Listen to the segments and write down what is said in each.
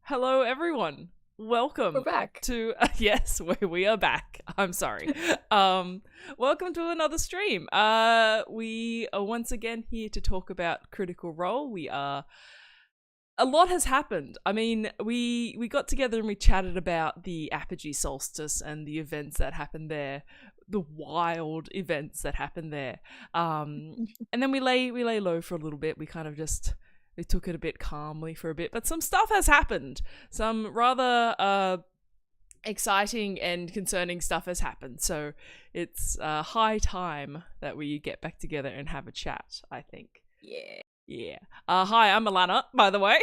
Hello everyone. Welcome. We're back. To yes, we are back. I'm sorry. Welcome to another stream. We are once again here to talk about Critical Role. A lot has happened. I mean, we got together and we chatted about the Apogee Solstice and the events that happened there, the wild events that happened there. And then we lay low for a little bit. We took it a bit calmly for a bit, but some stuff has happened. Some rather exciting and concerning stuff has happened. So it's high time that we get back together and have a chat, I think. Yeah. Hi, I'm Alana, by the way.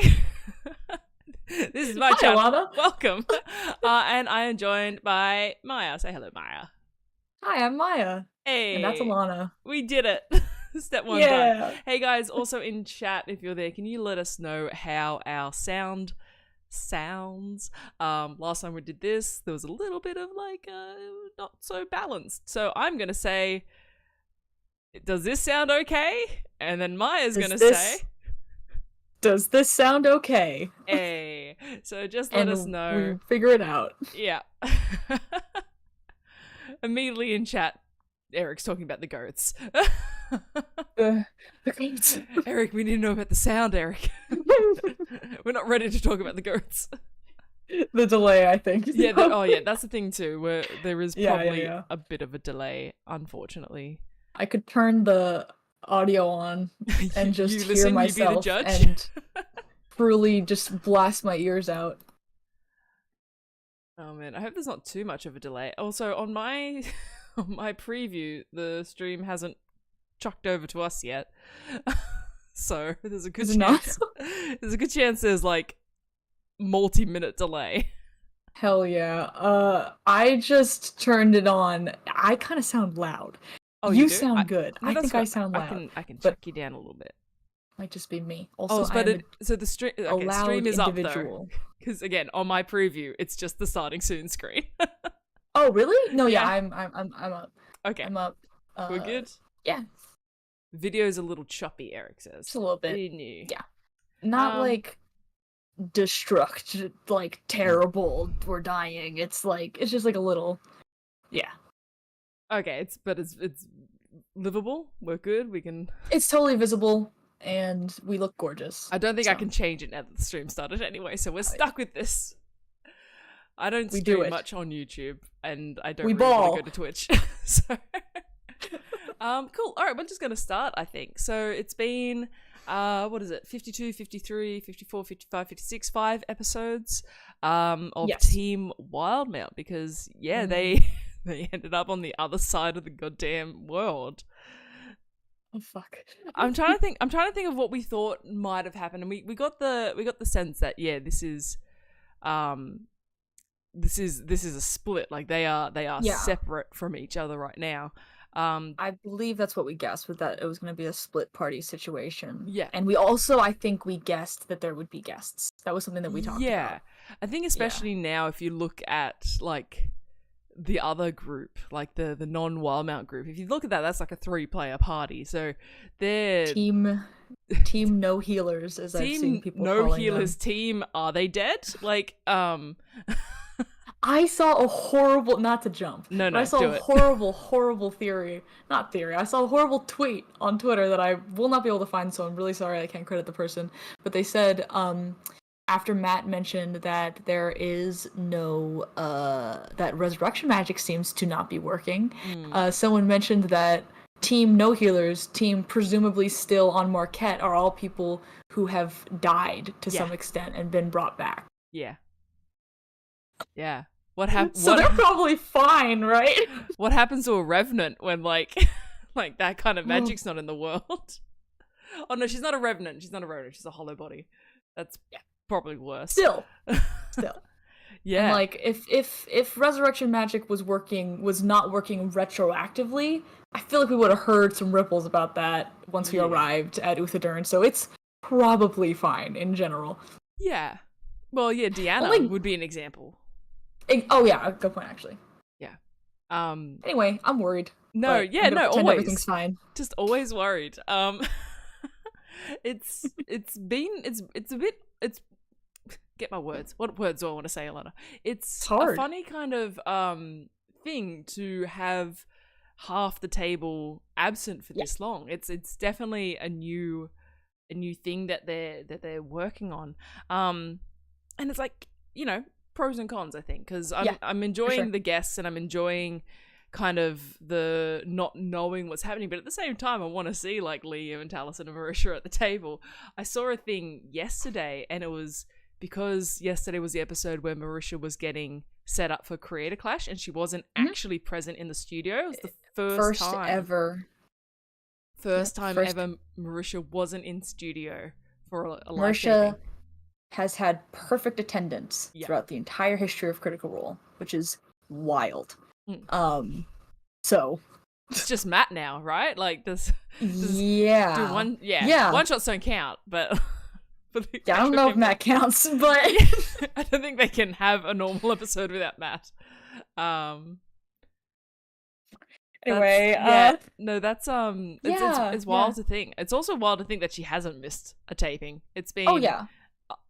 This is my channel. Alana. Welcome. And I am joined by Maya. Say hello, Maya. Hi, I'm Maya. Hey. And that's Alana. We did it. Step one done. Hey guys, also in chat, if you're there, can you let us know how our sound sounds? Last time we did this, there was a little bit of not so balanced. So I'm gonna say, does this sound okay? And then Maya's gonna say, does this sound okay? Hey. So just let us know. We figure it out. Yeah. Immediately in chat, Eric's talking about the goats. The goats. Eric, we need to know about the sound, Eric. We're not ready to talk about the goats. The delay, I think. Yeah, that's the thing too, where there is probably a bit of a delay, unfortunately. I could turn the audio on and just hear myself you be the judge? And truly just blast my ears out. Oh man, I hope there's not too much of a delay. Also, on my my preview, the stream hasn't chucked over to us yet. So there's a good chance. There's a good chance there's like multi-minute delay. Hell yeah. I just turned it on. I kind of sound loud. Oh, you sound good. No, I think I sound loud. I can chuck you down a little bit. Might just be me. Also, so the stream, stream is individual. Up though. Because again, on my preview, it's just the starting soon screen. Oh really? No, yeah, I'm up. Okay, I'm up. We're good. Yeah. Video's a little choppy, Eric says. Just a little bit. New. Yeah. Not like destruct, like terrible. We're dying. It's just like a little. Yeah. Okay, it's livable. We're good. We can. It's totally visible. And we look gorgeous. I don't think I can change it now that the stream started anyway, so we're stuck with this. I don't stream much on YouTube, and I don't really want to go to Twitch. So, cool. All right, we're just going to start, I think. So it's been, what is it, 52, 53, 54, 55, 56, 5 episodes of Team Wildmount, because, they ended up on the other side of the goddamn world. Oh fuck! I'm trying to think of what we thought might have happened, and we got the sense that this is a split. Like they are separate from each other right now. I believe that's what we guessed, was that it was going to be a split party situation. Yeah, and we also, I think, we guessed that there would be guests. That was something that we talked about. Yeah, I think especially now, if you look at like the other group, like the non-Wildmount group, if you look at that, that's like a 3-player party. So they're team no healers, as I've seen people calling them. No healers team. Are they dead? Like I saw a horrible, not to jump. No, I saw a horrible theory. Not theory. I saw a horrible tweet on Twitter that I will not be able to find, so I'm really sorry I can't credit the person. But they said, after Matt mentioned that there is no, that resurrection magic seems to not be working, someone mentioned that team no healers, team presumably still on Marquette, are all people who have died to some extent and been brought back. Yeah. Yeah. What happens? So they're probably fine, right? What happens to a revenant when like that kind of magic's not in the world? Oh no, she's not a revenant. She's not a revenant. She's a hollow body. That's probably worse. Still. Yeah. And like if resurrection magic was not working retroactively, I feel like we would have heard some ripples about that once we arrived at Uthadurn. So it's probably fine in general. Yeah. Well, yeah, Deanna would be an example. Oh yeah, good point actually. Yeah. Anyway, I'm worried. No, always. Everything's fine. Just always worried. It's get my words. What words do I want to say, Alana? It's hard. a funny kind of thing to have half the table absent for this long. It's definitely a new thing that they're working on. And it's like, you know, pros and cons, I think, because I'm enjoying the guests and I'm enjoying kind of the not knowing what's happening, but at the same time I want to see like Liam and Taliesin and Marisha at the table. I saw a thing yesterday, and it was because yesterday was the episode where Marisha was getting set up for Creator Clash and she wasn't actually present in the studio. It was the first time ever Marisha wasn't in studio for a live taping. Has had perfect attendance throughout the entire history of Critical Role, which is wild. So it's just Matt now, right? Like this one shots don't count, but I don't know if Matt counts, but I don't think they can have a normal episode without Matt. Anyway, it's wild to think. It's also wild to think that she hasn't missed a taping. It's been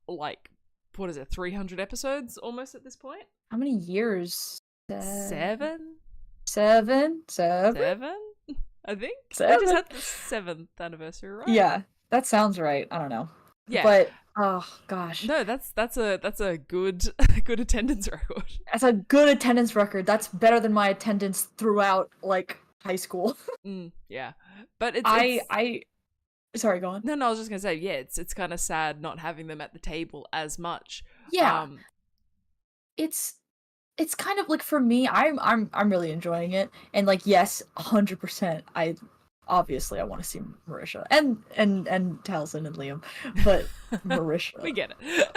like, what is it, 300 episodes almost at this point? How many years? Seven? I think. Seven? They just had the 7th anniversary, right? Yeah, that sounds right. I don't know. Yeah. But oh gosh. No, that's a good attendance record. That's a good attendance record. That's better than my attendance throughout like high school. Yeah. But sorry, go on. No, I was just gonna say, it's kind of sad not having them at the table as much. Yeah. It's kind of like, for me, I'm really enjoying it, and like, yes, 100%. I want to see Marisha and Taliesin and Liam, but Marisha. We get it.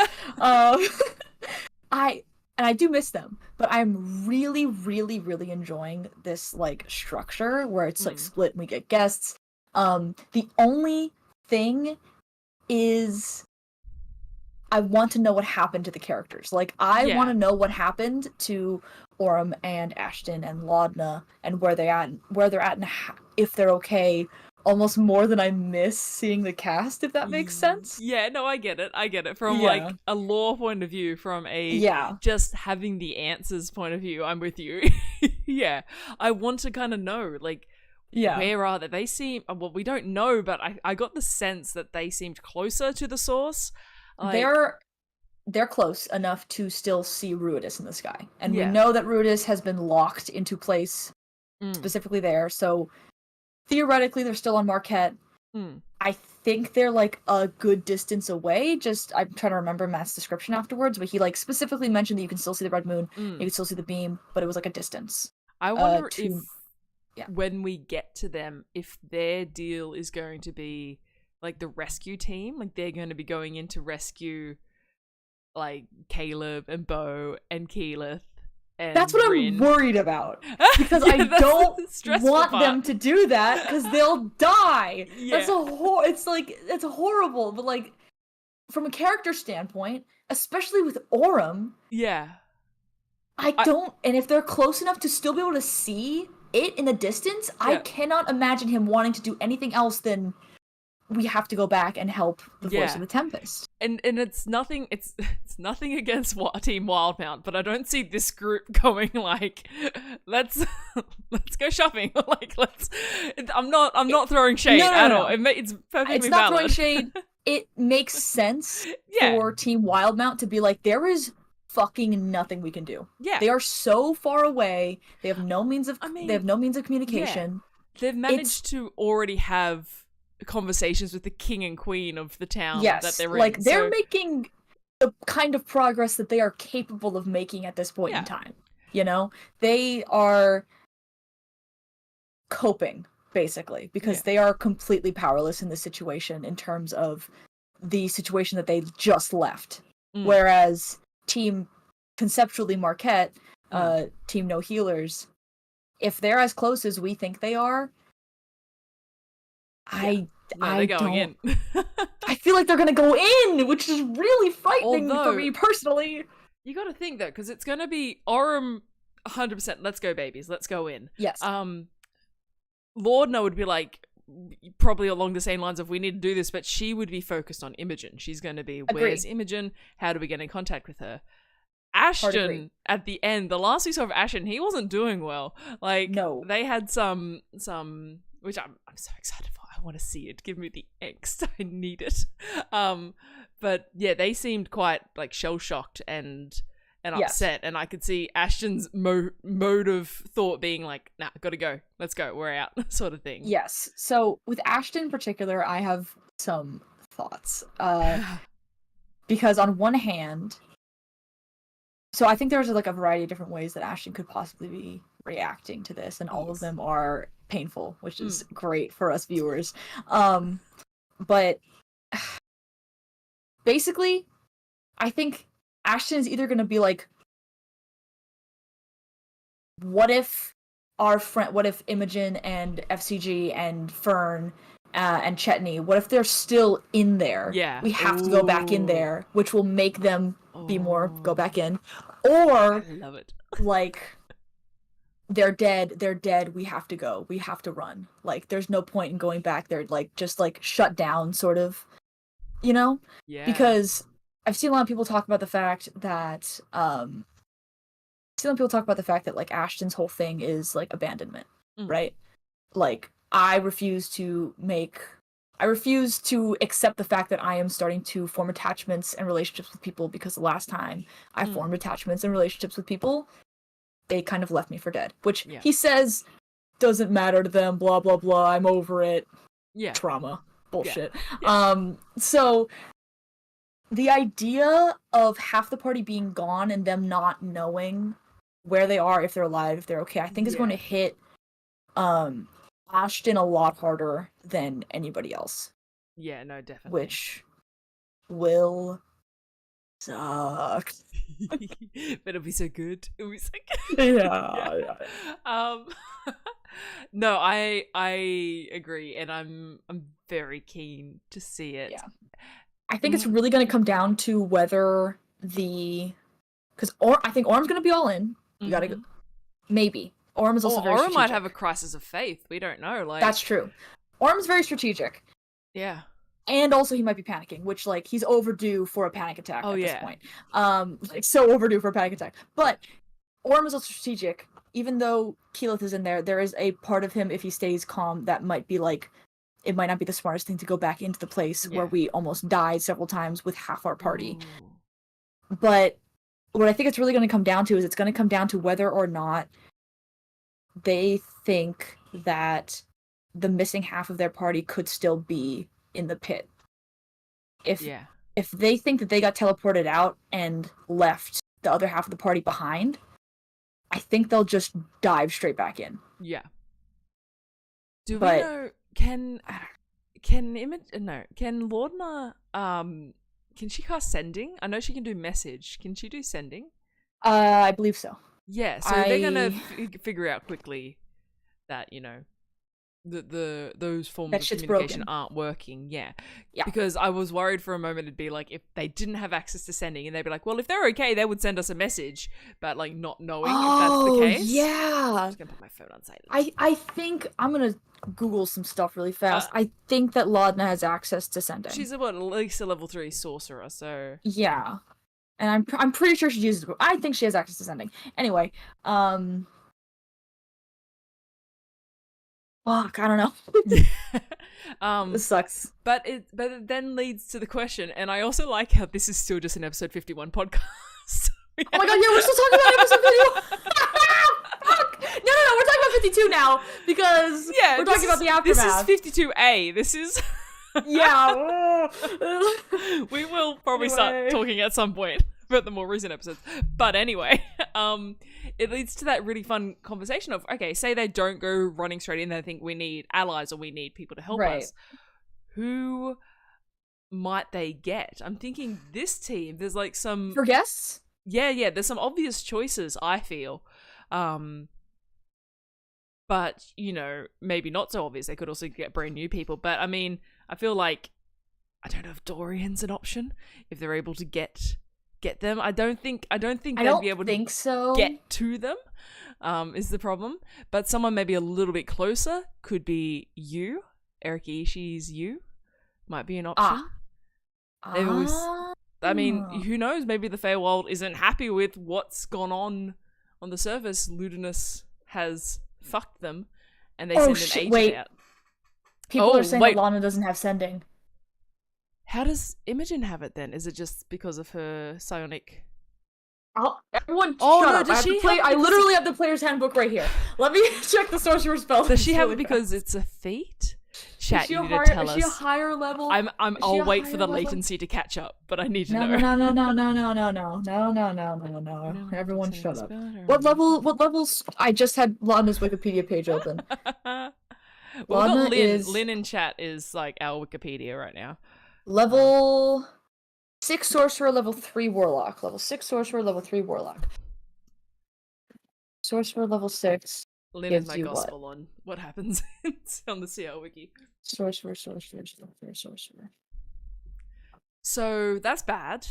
I do miss them, but I'm really, really, really enjoying this like structure where it's like split and we get guests. The only thing is, I want to know what happened to the characters. Like, I want to know what happened to Orem and Ashton and Laudna and where they're at and if they're okay, almost more than I miss seeing the cast, if that makes sense. Yeah, no, I get it. From like a lore point of view, from a just having the answers point of view, I'm with you. Yeah. I want to kind of know, like, where are they? They seem, well, we don't know, but I got the sense that they seemed closer to the source. Like, they're close enough to still see Ruidus in the sky. And we know that Ruidus has been locked into place specifically there. So theoretically they're still on Marquette. I think they're like a good distance away. I'm trying to remember Matt's description afterwards, but he like specifically mentioned that you can still see the red moon, you can still see the beam, but it was like a distance. I wonder if when we get to them, if their deal is going to be like the rescue team, like they're going to be going in to rescue like Caleb and Bo and Keyleth. And that's what Rin. I'm worried about, because I don't want them to do that because they'll die. That's it's horrible. But like, from a character standpoint, especially with Orem, I don't. And if they're close enough to still be able to see it in the distance, I cannot imagine him wanting to do anything else than, we have to go back and help the Voice of the Tempest. And it's nothing against Team Wildmount, but I don't see this group going like, let's go shopping. Like, I'm not throwing shade at all. It's perfectly It's not valid. throwing shade. It makes sense for Team Wildmount to be like, there is fucking nothing we can do. Yeah. They are so far away. They have no means of communication. Yeah. They've managed to already have conversations with the king and queen of the town that they're in. Like, they're making the kind of progress that they are capable of making at this point in time. You know? They are coping, basically, because they are completely powerless in this situation in terms of the situation that they just left. Whereas Team conceptually Marquette, Team No Healers, if they're as close as we think they are, they're going in. I feel like they're gonna go in, which is really frightening for me personally. You got to think though, because it's gonna be Orem 100%. Let's go, babies. Let's go in. Yes. Laudna would be like, probably along the same lines of we need to do this, but she would be focused on Imogen. She's going to be, where's Imogen? How do we get in contact with her? Ashton, at the end, the last we saw of Ashton, he wasn't doing well. Like, no. They had some, which I'm so excited for. I want to see it. Give me the angst. I need it. But yeah, they seemed quite like shell-shocked and upset, and I could see Ashton's mode of thought being like, nah, gotta go. Let's go. We're out, sort of thing. Yes. So with Ashton in particular, I have some thoughts. Because on one hand, so I think there's like a variety of different ways that Ashton could possibly be reacting to this, and all of them are painful, which is great for us viewers. But basically, I think Ashton is either going to be like, what if Imogen and FCG and Fern and Chetney, what if they're still in there? Yeah. We have to go back in there, which will make them be more go back in. Or, I love it. Like, they're dead, we have to go. We have to run. Like, there's no point in going back. They're, like, just, like, shut down, sort of. You know? Yeah. Because I've seen a lot of people talk about the fact that, like, Ashton's whole thing is, like, abandonment, right? Like, I refuse to accept the fact that I am starting to form attachments and relationships with people, because the last time I formed attachments and relationships with people, they kind of left me for dead. Which he says doesn't matter to them, blah, blah, blah, I'm over it. Yeah. Trauma. Bullshit. Yeah. So the idea of half the party being gone and them not knowing where they are, if they're alive, if they're okay, I think is going to hit Ashton a lot harder than anybody else. Yeah, no, definitely. Which will suck. But it'll be so good. It'll be so good. Yeah. No, I agree, and I'm very keen to see it. Yeah. I think it's really going to come down to whether I think Orm's going to be all in. You gotta go. Maybe. Orm is also very strategic. Orm might have a crisis of faith. We don't know. Like, that's true. Orm's very strategic. Yeah. And also he might be panicking, which, like, he's overdue for a panic attack at this point. Like, so overdue for a panic attack. But Orm is also strategic. Even though Keyleth is in there, there is a part of him, if he stays calm, that might be like, it might not be the smartest thing to go back into the place where we almost died several times with half our party. Ooh. But what I think it's really going to come down to is it's going to come down to whether or not they think that the missing half of their party could still be in the pit. If they think that they got teleported out and left the other half of the party behind, I think they'll just dive straight back in. Yeah. We know, can Lorna can she cast sending? I know she can do message. Can she do sending? I believe so. Yeah, so they're gonna figure out quickly that, you know, those forms of communication aren't working. Yeah, because I was worried for a moment it'd be like if they didn't have access to sending, and they'd be like, well, if they're okay, they would send us a message, but like not knowing if that's the case. Yeah. I'm just gonna put my phone on silent. I think I'm gonna Google some stuff really fast. I think that Laudna has access to sending. She's at least a level 3 sorcerer, so yeah. And I'm pretty sure she uses it. I think she has access to sending. Anyway, fuck, I don't know. This sucks. But it then leads to the question, and I also like how this is still just an episode 51 podcast. Oh my god, yeah, we're still talking about episode 51. Fuck! No, we're talking about 52 now, because we're talking about the aftermath. This is 52A. This is... Yeah. We will probably start talking at some point about the more recent episodes. But anyway, it leads to that really fun conversation of, okay, say they don't go running straight in, they think we need allies or we need people to help us. Who might they get? I'm thinking this team, there's like some... For guests? Yeah, there's some obvious choices, I feel. But, you know, maybe not so obvious. They could also get brand new people. But, I mean, I feel like, I don't know if Dorian's an option, if they're able to get them. I don't think they'd be able to get to them, is the problem. But someone maybe a little bit closer could be you, Eric Ishii's you might be an option. They've always, I mean, who knows? Maybe the Feywild isn't happy with what's gone on the surface. Ludinus has fucked them, and they send an agent out. People are saying that Lana doesn't have sending. How does Imogen have it then? Is it just because of her psionic? Everyone, shut up! I literally have the player's handbook right here. Let me check the sorcerer spell. Does she have it because it's a feat? Chat, you need to tell us. Is she a higher level? I'll wait for the latency to catch up, but I need to know. No. Everyone shut up. What levels? I just had Lana's Wikipedia page open. Well, Lynn in chat is like our Wikipedia right now. Level 6 sorcerer, level 3 warlock. Level 6 sorcerer, level 3 warlock. Sorcerer level 6. Lynn is my gospel on what happens on the CL wiki. Sorcerer. So that's bad.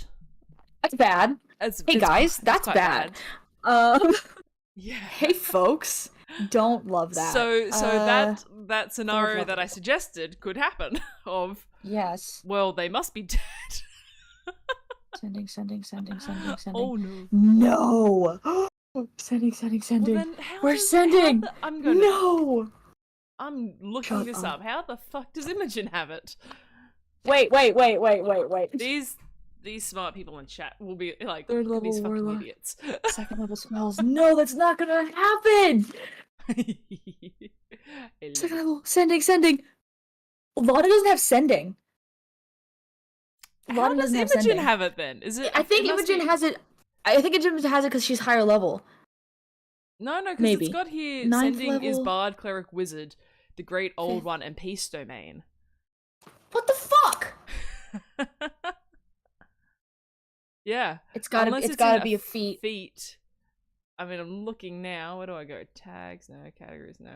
That's bad. Hey guys, that's bad. Yeah. Hey folks, don't love that. So that scenario that I suggested could happen. Yes. Well, they must be dead. Sending. Oh no. No. Sending. Well, We're sending. I'm looking this up. How the fuck does Imogen have it? Wait. These smart people in chat will be like, third look at these level fucking warlock. idiots. Second level spells. No, that's not gonna happen. Second level sending. Lana doesn't have sending. How does Imogen have it then? Is it? I think Imogen has it. I think Imogen has it because she's higher level. No, because it's got here sending level. is Bard, Cleric, Wizard, the Great Old One, and Peace Domain. What the fuck? Yeah, it's gotta be a feat. I mean, I'm looking now. Where do I go? Tags? No. Categories? No.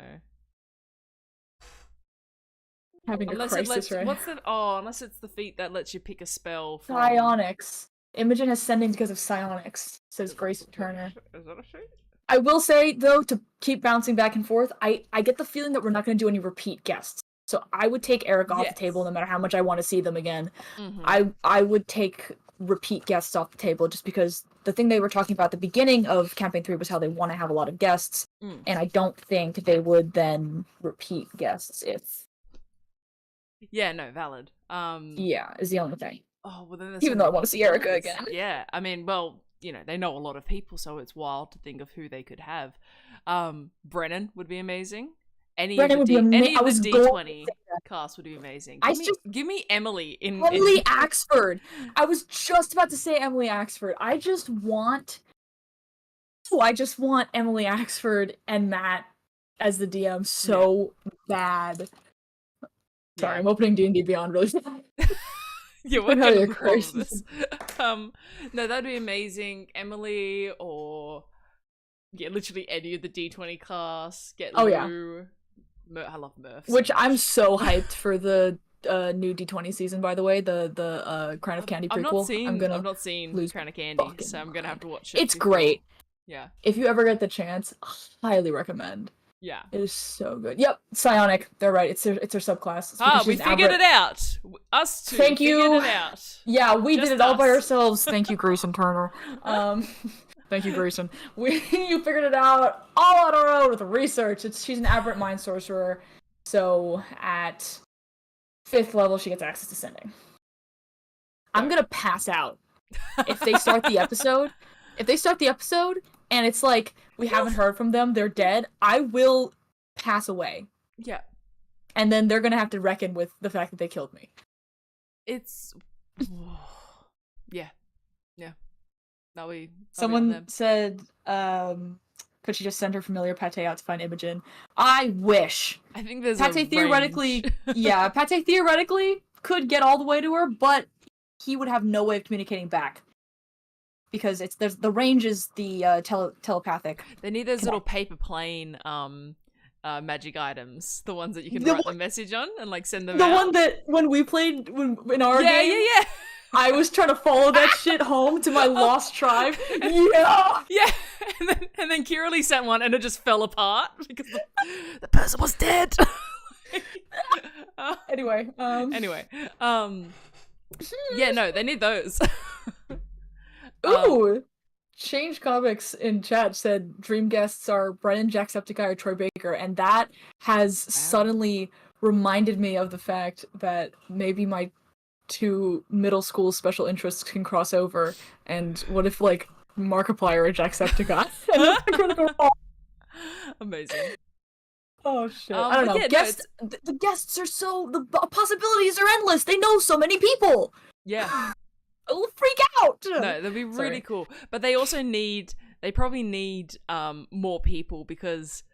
Having a crisis, right? What's that? Oh, unless it's the feat that lets you pick a spell from... Psionics. Imogen has sending because of psionics, says Grace Turner. Is that a feat? I will say, though, to keep bouncing back and forth, I get the feeling that we're not going to do any repeat guests. So I would take Eric off the table no matter how much I want to see them again. Mm-hmm. I would take repeat guests off the table just because the thing they were talking about at the beginning of Campaign 3 was how they want to have a lot of guests. And I don't think they would then repeat guests if... Yeah, no, valid. Yeah, is the only thing. Oh, well, then even though I want to see Erica again. Yeah, I mean, well, you know, they know a lot of people, so it's wild to think of who they could have. Brennan would be amazing. Any of the D20 cast would be amazing. Give me Emily in Emily Axford. I was just about to say Emily Axford. I just want Emily Axford and Matt as the DM so bad. Sorry, I'm opening D&D Beyond really fast. Yeah, we're gonna love this. No, that'd be amazing. Emily or literally any of the D20 class. Lou. I love Murphs. Which I'm so hyped for the new D20 season, by the way, the Crown of Candy prequel. I've not seen Crown of Candy, so I'm gonna have to watch it. It's great. Yeah. If you ever get the chance, highly recommend. Yeah. It is so good. Yep, psionic. They're right. It's her subclass. We figured it out. Us two. Thank you. Figured it out. Yeah, we did it all by ourselves. Thank you, Grayson Turner. Thank you, Grayson. You figured it out all on our own with the research. She's an aberrant mind sorcerer, so at 5th level she gets access to sending. I'm gonna pass out if they start the episode. If they start the episode and it's like we haven't heard from them, they're dead, I will pass away. Yeah. And then they're gonna have to reckon with the fact that they killed me. It's yeah. Someone said, could she just send her familiar Pate out to find Imogen? I wish. I think there's Pate theoretically, yeah, Pate theoretically could get all the way to her, but he would have no way of communicating back. Because the range is the telepathic. They need those little paper plane magic items, the ones that you can write the message on and like send them out. The one that when we played in our game. Yeah. I was trying to follow that shit home to my lost tribe. Yeah. Yeah. And then Kiralee sent one and it just fell apart because the person was dead. Anyway, Anyway, yeah, no, they need those. Ooh! Change Comics in chat said dream guests are Brennan, Jacksepticeye, or Troy Baker, and that has suddenly reminded me of the fact that maybe my 2 middle school special interests can cross over, and what if, like, Markiplier or Jacksepticeye? Amazing. Oh shit! I don't know. Yeah, the guests are the possibilities are endless. They know so many people. Yeah. I'll freak out. No, that'd be really cool. But they also they probably need more people because,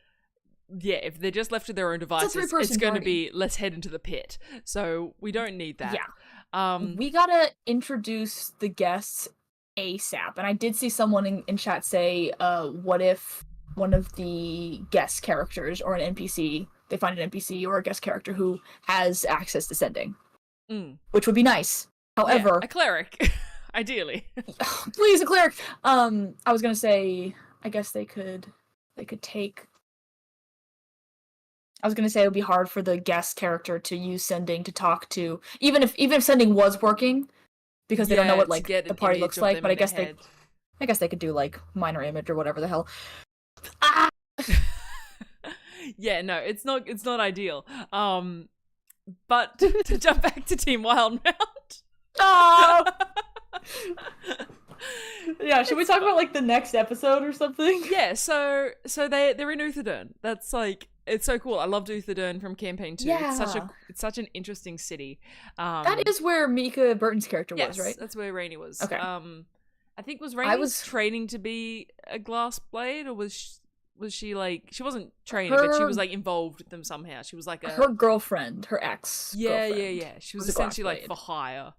yeah, if they're just left to their own devices, it's going to be, let's head into the pit. So we don't need that. Yeah. We gotta introduce the guests ASAP. And I did see someone in chat say, what if one of the guest characters or an NPC, they find an NPC or a guest character who has access to sending, which would be nice. However, a cleric, ideally. Please, a cleric. I was gonna say, I guess they could take. I was gonna say it would be hard for the guest character to use sending to talk to, even if sending was working, because they don't know what like the party looks like. But I guess they could do like minor image or whatever the hell. Ah! Yeah, no, it's not ideal. But to jump back to Team Wildmount. Oh! Yeah, should we talk about like the next episode or something? Yeah, so they're in Uthadurn. That's like, it's so cool. I loved Uthadurn from campaign 2. Yeah. It's such an interesting city. That is where Mika Burton's character was, right? That's where Rainey was. Okay. I think was Rainey training to be a glass blade, or was she like, she wasn't training, but she was like involved with them somehow. She was like her girlfriend, her ex. Yeah. She was essentially like for hire.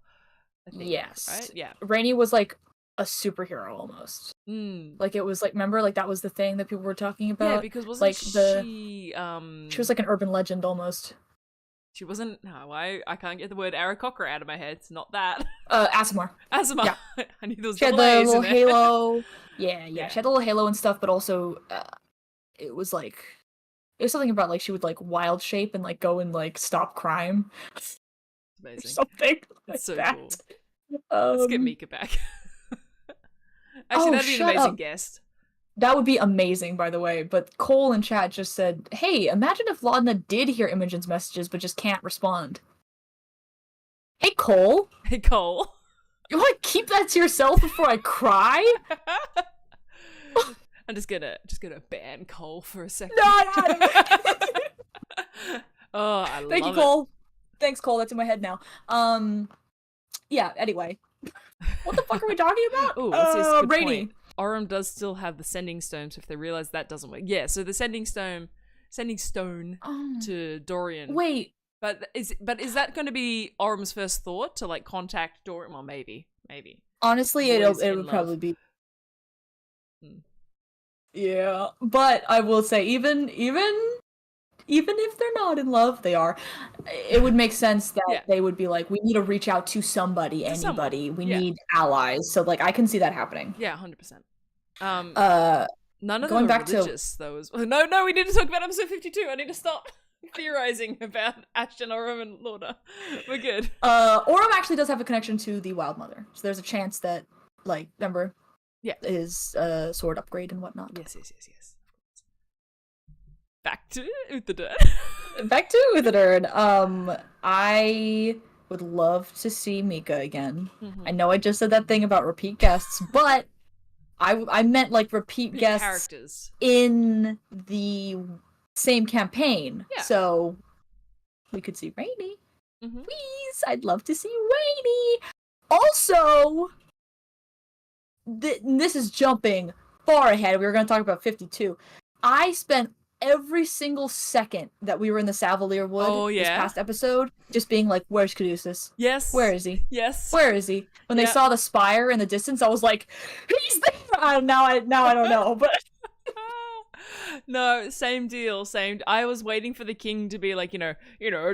I think, yes. Right? Yeah. Rainey was like a superhero almost. Like it was like, remember, like that was the thing that people were talking about. Yeah, because wasn't like she was like an urban legend almost. She wasn't. No, I can't get the word Aarakocra out of my head. It's not that. Asimar. Asimar. Yeah. I knew there was she had the little halo. Yeah. She had the little halo and stuff, but also it was something about like she would like wild shape and like go and like stop crime. Amazing. Something. That's so that. Cool. Let's get Mika back. Actually, that'd be an amazing guest. That would be amazing, by the way. But Cole in chat just said, hey, imagine if Laudna did hear Imogen's messages but just can't respond. Hey, Cole. Hey, Cole. You want to keep that to yourself before I cry? I'm just gonna ban Cole for a second. No. Oh, I love it. Thank you, Cole. Thanks, Cole. That's in my head now. Yeah, anyway. What the fuck are we talking about? Ooh, that's a good Rainy. point. Aurum does still have the sending stone, so if they realize that doesn't work. Yeah, so the sending stone to Dorian. Wait. But is that going to be Aurum's first thought, to like contact Dorian? Well, maybe. Honestly, it would probably be. Yeah, but I will say, even if they're not in love, they are. It would make sense that they would be like, we need to reach out to somebody, anybody. We need allies. So like, I can see that happening. Yeah, 100%. None of them are religious, though. No, we need to talk about episode 52. I need to stop theorizing about Ashton, Aurum, and Lorna. We're good. Aurum actually does have a connection to the Wild Mother, so there's a chance that, like, remember, his sword upgrade and whatnot. Yes. Back to Uthadurn. I would love to see Mika again. I know I just said that thing about repeat guests, but I meant like repeat guests characters in the same campaign. Yeah. So we could see Rainy. Please, I'd love to see Rainy. Also, this is jumping far ahead. We were going to talk about 52. I spent every single second that we were in the Savalier Wood this past episode just being like, where's Caduceus? Yes. Where is he? Yes. Where is he? When they saw the spire in the distance, I was like, he's there! Now I don't know, but... No, same deal, I was waiting for the king to be like,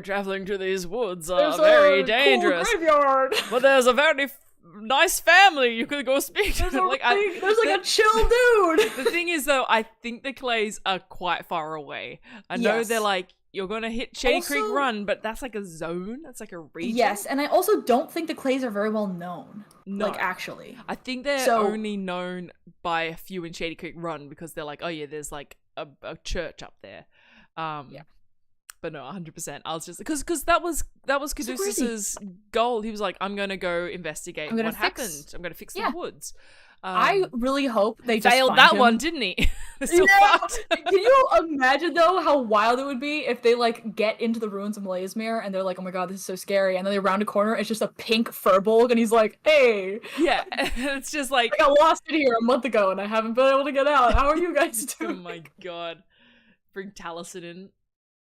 traveling to these woods are very dangerous. Cool graveyard. But there's a very nice family you could go speak to. There's a chill dude. The thing is, though, I think the Clays are quite far away. I know they're like you're gonna hit Shady Creek Also- Run, but that's like a zone. That's like a region. Yes, and I also don't think the Clays are very well known. No. Like, actually. I think they're So- only known by a few in Shady Creek Run because they're like, oh yeah, there's like a church up there. Yeah. But no, 100%. I was just because that was Caduceus's goal. He was like, I'm gonna go investigate what happened. I'm gonna fix the woods. I really hope they just failed find that him. one, didn't he? They're still fucked. Can you imagine though how wild it would be if they like get into the ruins of Malayasmere and they're like, oh my god, this is so scary, and then they round a corner, it's just a pink Furbolg, and he's like, hey, Yeah, it's just like I got lost in here a month ago and I haven't been able to get out. How are you guys oh doing? my god, bring Taliesin in.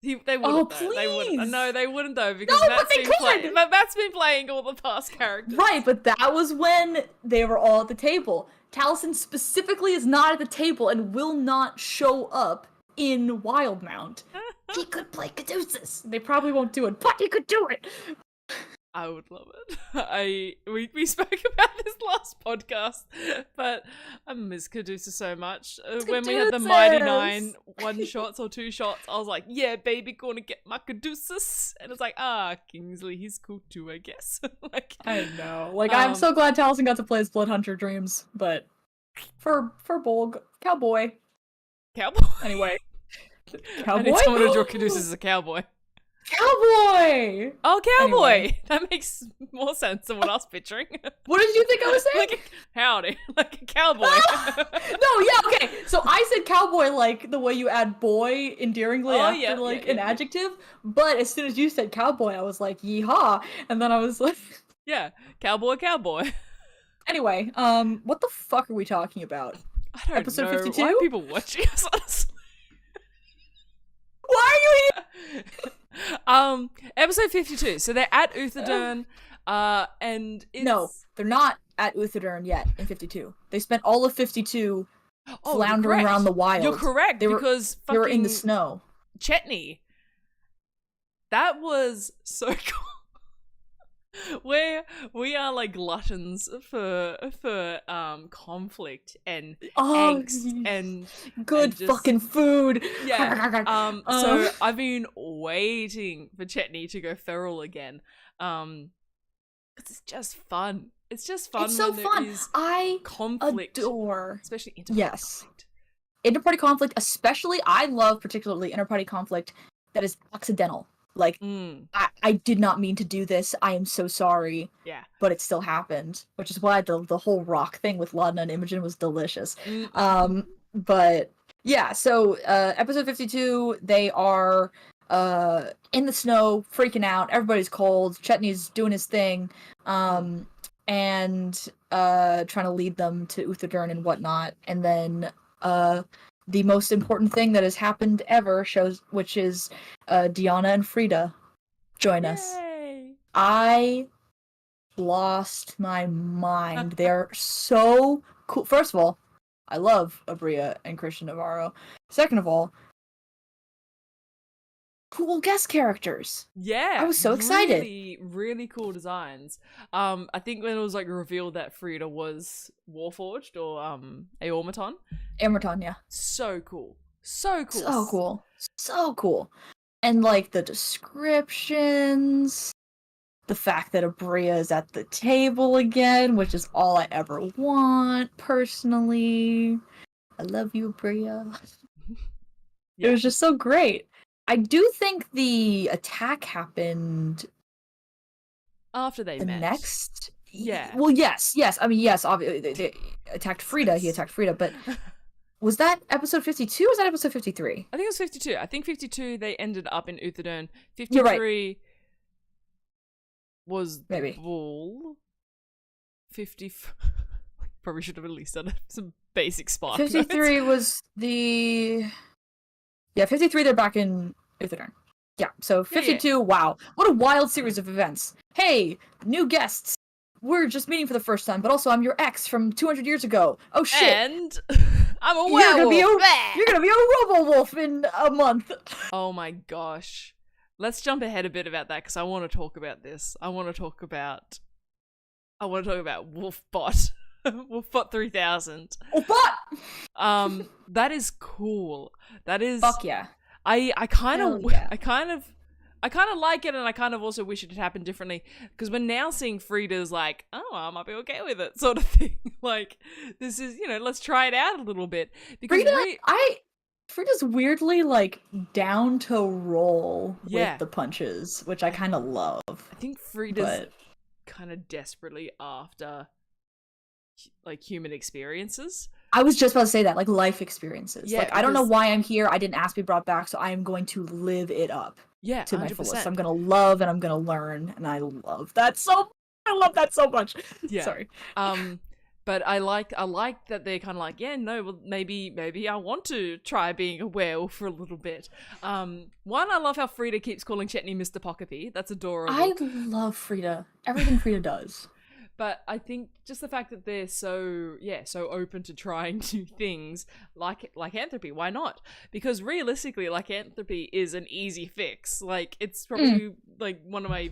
They wouldn't. Oh, though. They wouldn't. please. No, they wouldn't though because No, Matt's but they been could. Matt's been playing all the past characters. Right, but that was when they were all at the table. Taliesin specifically is not at the table and will not show up in Wildmount. He could play Caduceus. They probably won't do it, but he could do it. I would love it. We spoke about this last podcast, but I miss Caduceus so much. When we had the Mighty Nine 1-shots or 2-shots, I was like, yeah, baby, gonna get my Caduceus. And it's like, Kingsley, he's cool too, I guess. Like, I know. Like, I'm so glad Taliesin got to play his Bloodhunter Dreams, but for Bolg, cowboy. Cowboy? Anyway. I need Cowboy? someone to draw Caduceus as a cowboy. Cowboy! Oh, cowboy! Anyway. That makes more sense than what I was picturing. What did you think I was saying? Like, howdy. Like a cowboy. No, yeah, okay. So I said cowboy like the way you add boy endearingly after an adjective, but as soon as you said cowboy, I was like, yeehaw, and then I was like, Yeah, cowboy. Anyway, what the fuck are we talking about? I don't Episode know. 52? Why are people watching us, honestly? Why are you here? Episode 52. So they're at Uthadern, and it's... No, they're not at Uthadern yet in 52. They spent all of 52 floundering around the wild. You're correct, because they were in the snow. Chetney. That was so cool. We are like gluttons for conflict and angst and good and just, fucking food. Yeah. So I've been waiting for Chetney to go feral again. Because it's just fun. It's just fun. It's so when fun. There is I conflict, adore, especially interparty conflict. Interparty conflict, especially. I love particularly interparty conflict that is accidental. Like, I did not mean to do this. I am so sorry. Yeah. But it still happened, which is why the whole rock thing with Laudna and Imogen was delicious. But yeah, so episode 52, they are in the snow, freaking out. Everybody's cold. Chetney's doing his thing, and trying to lead them to Uthadern and whatnot. And then the most important thing that has happened ever which is Diana and Frida join us. I lost my mind. They're so cool. First of all, I love Abria and Christian Navarro. Second of all, cool guest characters. Yeah, I was so excited. Really cool designs. I think when it was like revealed that Frida was Warforged or Aormaton. Aormaton, yeah. So cool. So cool. And like the descriptions, the fact that Abria is at the table again, which is all I ever want personally. I love you, Abria. Yeah. It was just so great. I do think the attack happened after they met. Next, yeah. Well, yes. I mean, yes. Obviously, they attacked Frida. He attacked Frida, but was that episode 52? Or was that episode 53? I think it was 52. I think 52 they ended up in Uthadern. 53 You're right. was maybe Bull. 50. Probably should have at least done some basic spark. 53 notes. Was the. Yeah, 53, they're back in Uthadern. Yeah, so 52, yeah. Wow. What a wild series of events. Hey, new guests. We're just meeting for the first time, but also I'm your ex from 200 years ago. Oh, shit. And I'm a werewolf. You're gonna be a robo-wolf in a month. Oh my gosh. Let's jump ahead a bit about that, because I want to talk about this. I want to talk about Wolfbot. Wolfbot 3000. Wolfbot! That is cool. That is... Fuck yeah. I kind Hell of yeah. I kind of like it, and I kind of also wish it had happened differently, because we're now seeing Frida's like, oh, I might be okay with it sort of thing. Like, this is, let's try it out a little bit, because Frida's weirdly like down to roll yeah, with the punches, which I kind of love. I think Frida's But kind of desperately after like human experiences. I was just about to say that, like life experiences. Yeah, Like I don't know because why I'm here. I didn't ask to be brought back, so I am going to live it up yeah, to my fullest. 100%. I'm gonna love and I'm gonna learn, and I love that so. I love that so much. Yeah. Sorry. But I like that they're kind of like, yeah, no, well, maybe I want to try being a werewolf for a little bit. One, I love how Frida keeps calling Chetney Mr. Pockapy. That's adorable. I love Frida. Everything Frida does. But I think just the fact that they're so open to trying new things, like lycanthropy, why not? Because realistically, lycanthropy is an easy fix. Like, it's probably like one of my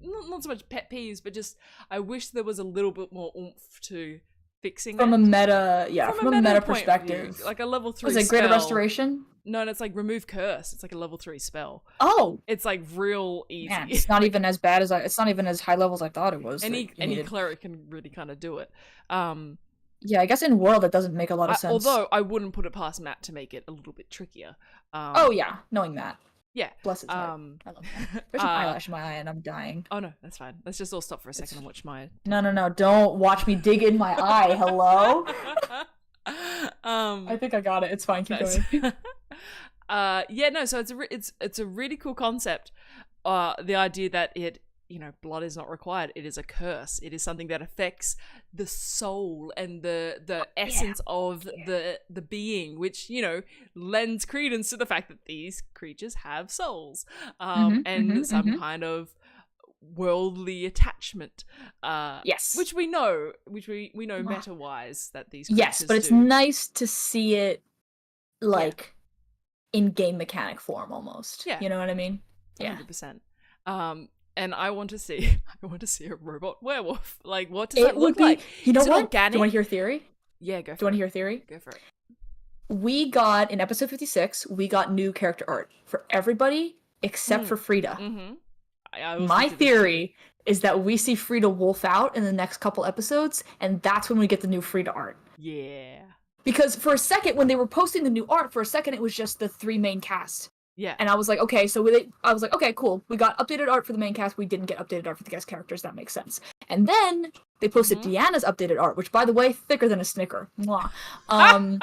not so much pet peeves, but just I wish there was a little bit more oomph to fixing From it. a meta perspective. Like a level 3 Was it spell. Greater Restoration? No, it's like remove curse. It's like a level 3 spell. Oh, It's like real easy. man, it's not even as bad as it's not even as high level as I thought it was. Any cleric can really kind of do it. Yeah, I guess in World it doesn't make a lot of sense. Although I wouldn't put it past Matt to make it a little bit trickier. Oh yeah, knowing that. Yeah. Bless his heart. I love that. There's an eyelash in my eye and I'm dying. Oh no, that's fine. Let's just all stop for a second and watch my. No, don't watch me dig in my eye. Hello. I think I got it. It's fine. Keep going. Yeah, no. So it's a really cool concept. The idea that blood is not required. It is a curse. It is something that affects the soul and the essence of the being, which lends credence to the fact that these creatures have souls, and some kind of worldly attachment. Yes, which we know meta wise that these creatures yes, but it's nice to see it like in game mechanic form almost. Yeah, you know what I mean? Yeah, 100%. And I want to see a robot werewolf. Like, what does that look like? You know what? Organic? Do you want to hear a theory? Yeah, go for it. Do you want to hear a theory? Go for it. We got, in episode 56, we got new character art for everybody except for Frida. Mm-hmm. My theory is that we see Frida wolf out in the next couple episodes, and that's when we get the new Frida art. Yeah. Because for a second, when they were posting the new art, for a second it was just the 3 main cast. Yeah. And I was like, okay, I was like, okay, cool. We got updated art for the main cast. We didn't get updated art for the guest characters. That makes sense. And then they posted Deanna's updated art, which, by the way, thicker than a Snicker. Mwah. But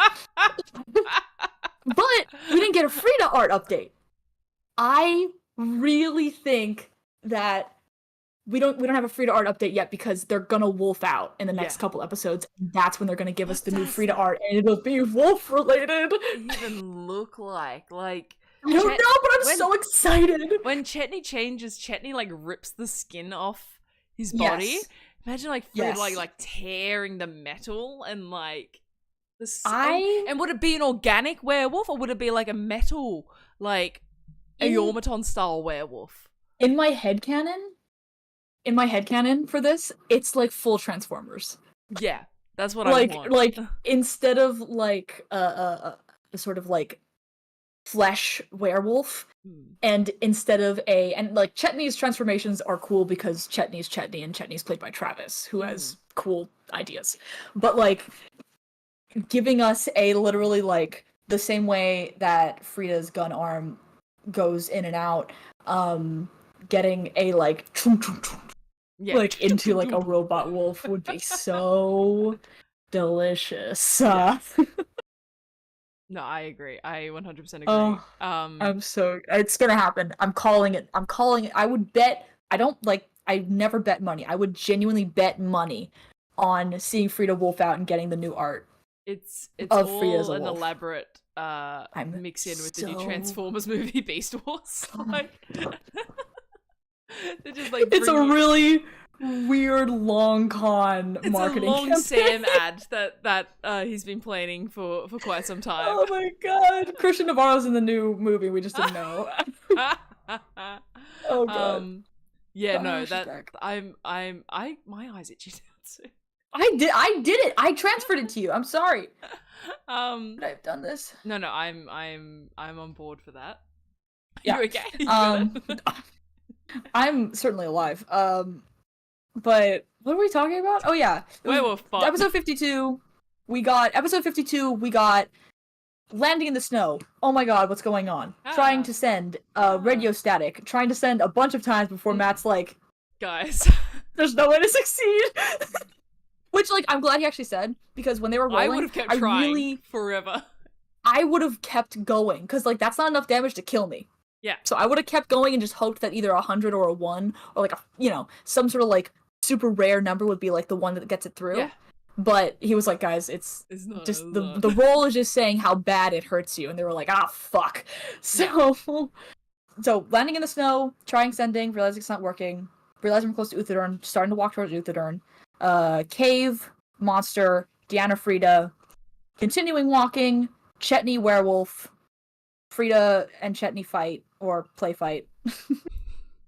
we didn't get a Frida art update. I really think that we don't have a Frida art update yet because they're gonna wolf out in the next couple episodes. That's when they're gonna give us the new Frida art, and it'll be wolf related. What does it even look like? Like, I don't know, but I'm so excited. When Chetney changes, Chetney like rips the skin off his body. Yes. Imagine like Frida like tearing the metal and like the and would it be an organic werewolf or would it be like a metal like a Yormaton style werewolf? In my headcanon for this, it's like full Transformers. Yeah, that's what I want. Like instead of like a sort of like flesh werewolf, and instead of and like Chetney's transformations are cool because Chetney's Chetney and Chetney's played by Travis, who has cool ideas. But like giving us a literally like the same way that Frida's gun arm goes in and out, getting a like like into like a robot wolf would be so delicious. No, I agree. I 100% agree. It's gonna happen. I'm calling it. I would bet. I never bet money. I would genuinely bet money on seeing Frida wolf out and getting the new art. It's all an elaborate mix in with the new Transformers movie, Beast Wars. Like, they're just like it's a really weird long con marketing. It's a long Sam ad that he's been planning for quite some time. Oh my god, Christian Navarro's in the new movie. We just didn't know. Oh god. Yeah, no, that my eyes itchy now too. I did it. I transferred it to you. I'm sorry. Could I have done this? No, I'm on board for that. Yeah. You okay? You got it? I'm certainly alive. But what are we talking about? Oh yeah. Werewolf fun. Episode 52. We got landing in the snow. Oh my god, what's going on? Trying to send radio static. Trying to send a bunch of times before Matt's like, guys, there's no way to succeed. Which, like, I'm glad he actually said, because when they were rolling, I would have kept trying forever. I would have kept going, because, like, that's not enough damage to kill me. Yeah. So I would have kept going and just hoped that either 100 or a 1, or, like, some sort of, like, super rare number would be, like, the one that gets it through. Yeah. But he was like, guys, it's not just, the roll is just saying how bad it hurts you, and they were like, fuck. So, landing in the snow, trying sending, realizing it's not working, realizing we're close to Uthadorn, starting to walk towards Uthadorn. Cave, monster, Deanna, Frida, continuing walking, Chetney, werewolf, Frida and Chetney fight, or play fight.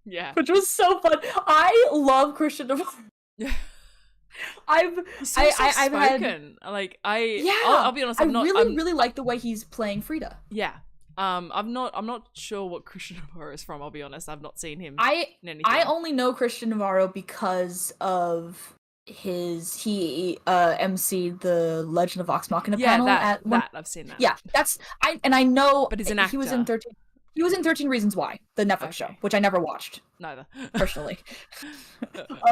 Yeah. Which was so fun. I love Christian Navarro. Yeah. I've had like I'll be honest, I really like the way he's playing Frida. Yeah. I'm not sure what Christian Navarro is from, I'll be honest. I've not seen him in anything. I only know Christian Navarro because of he emceed the Legend of Vox Machina panel that I've seen that. Yeah, I know, but he's an actor. He was in 13 Reasons Why, the Netflix show, which I never watched. Neither. Personally.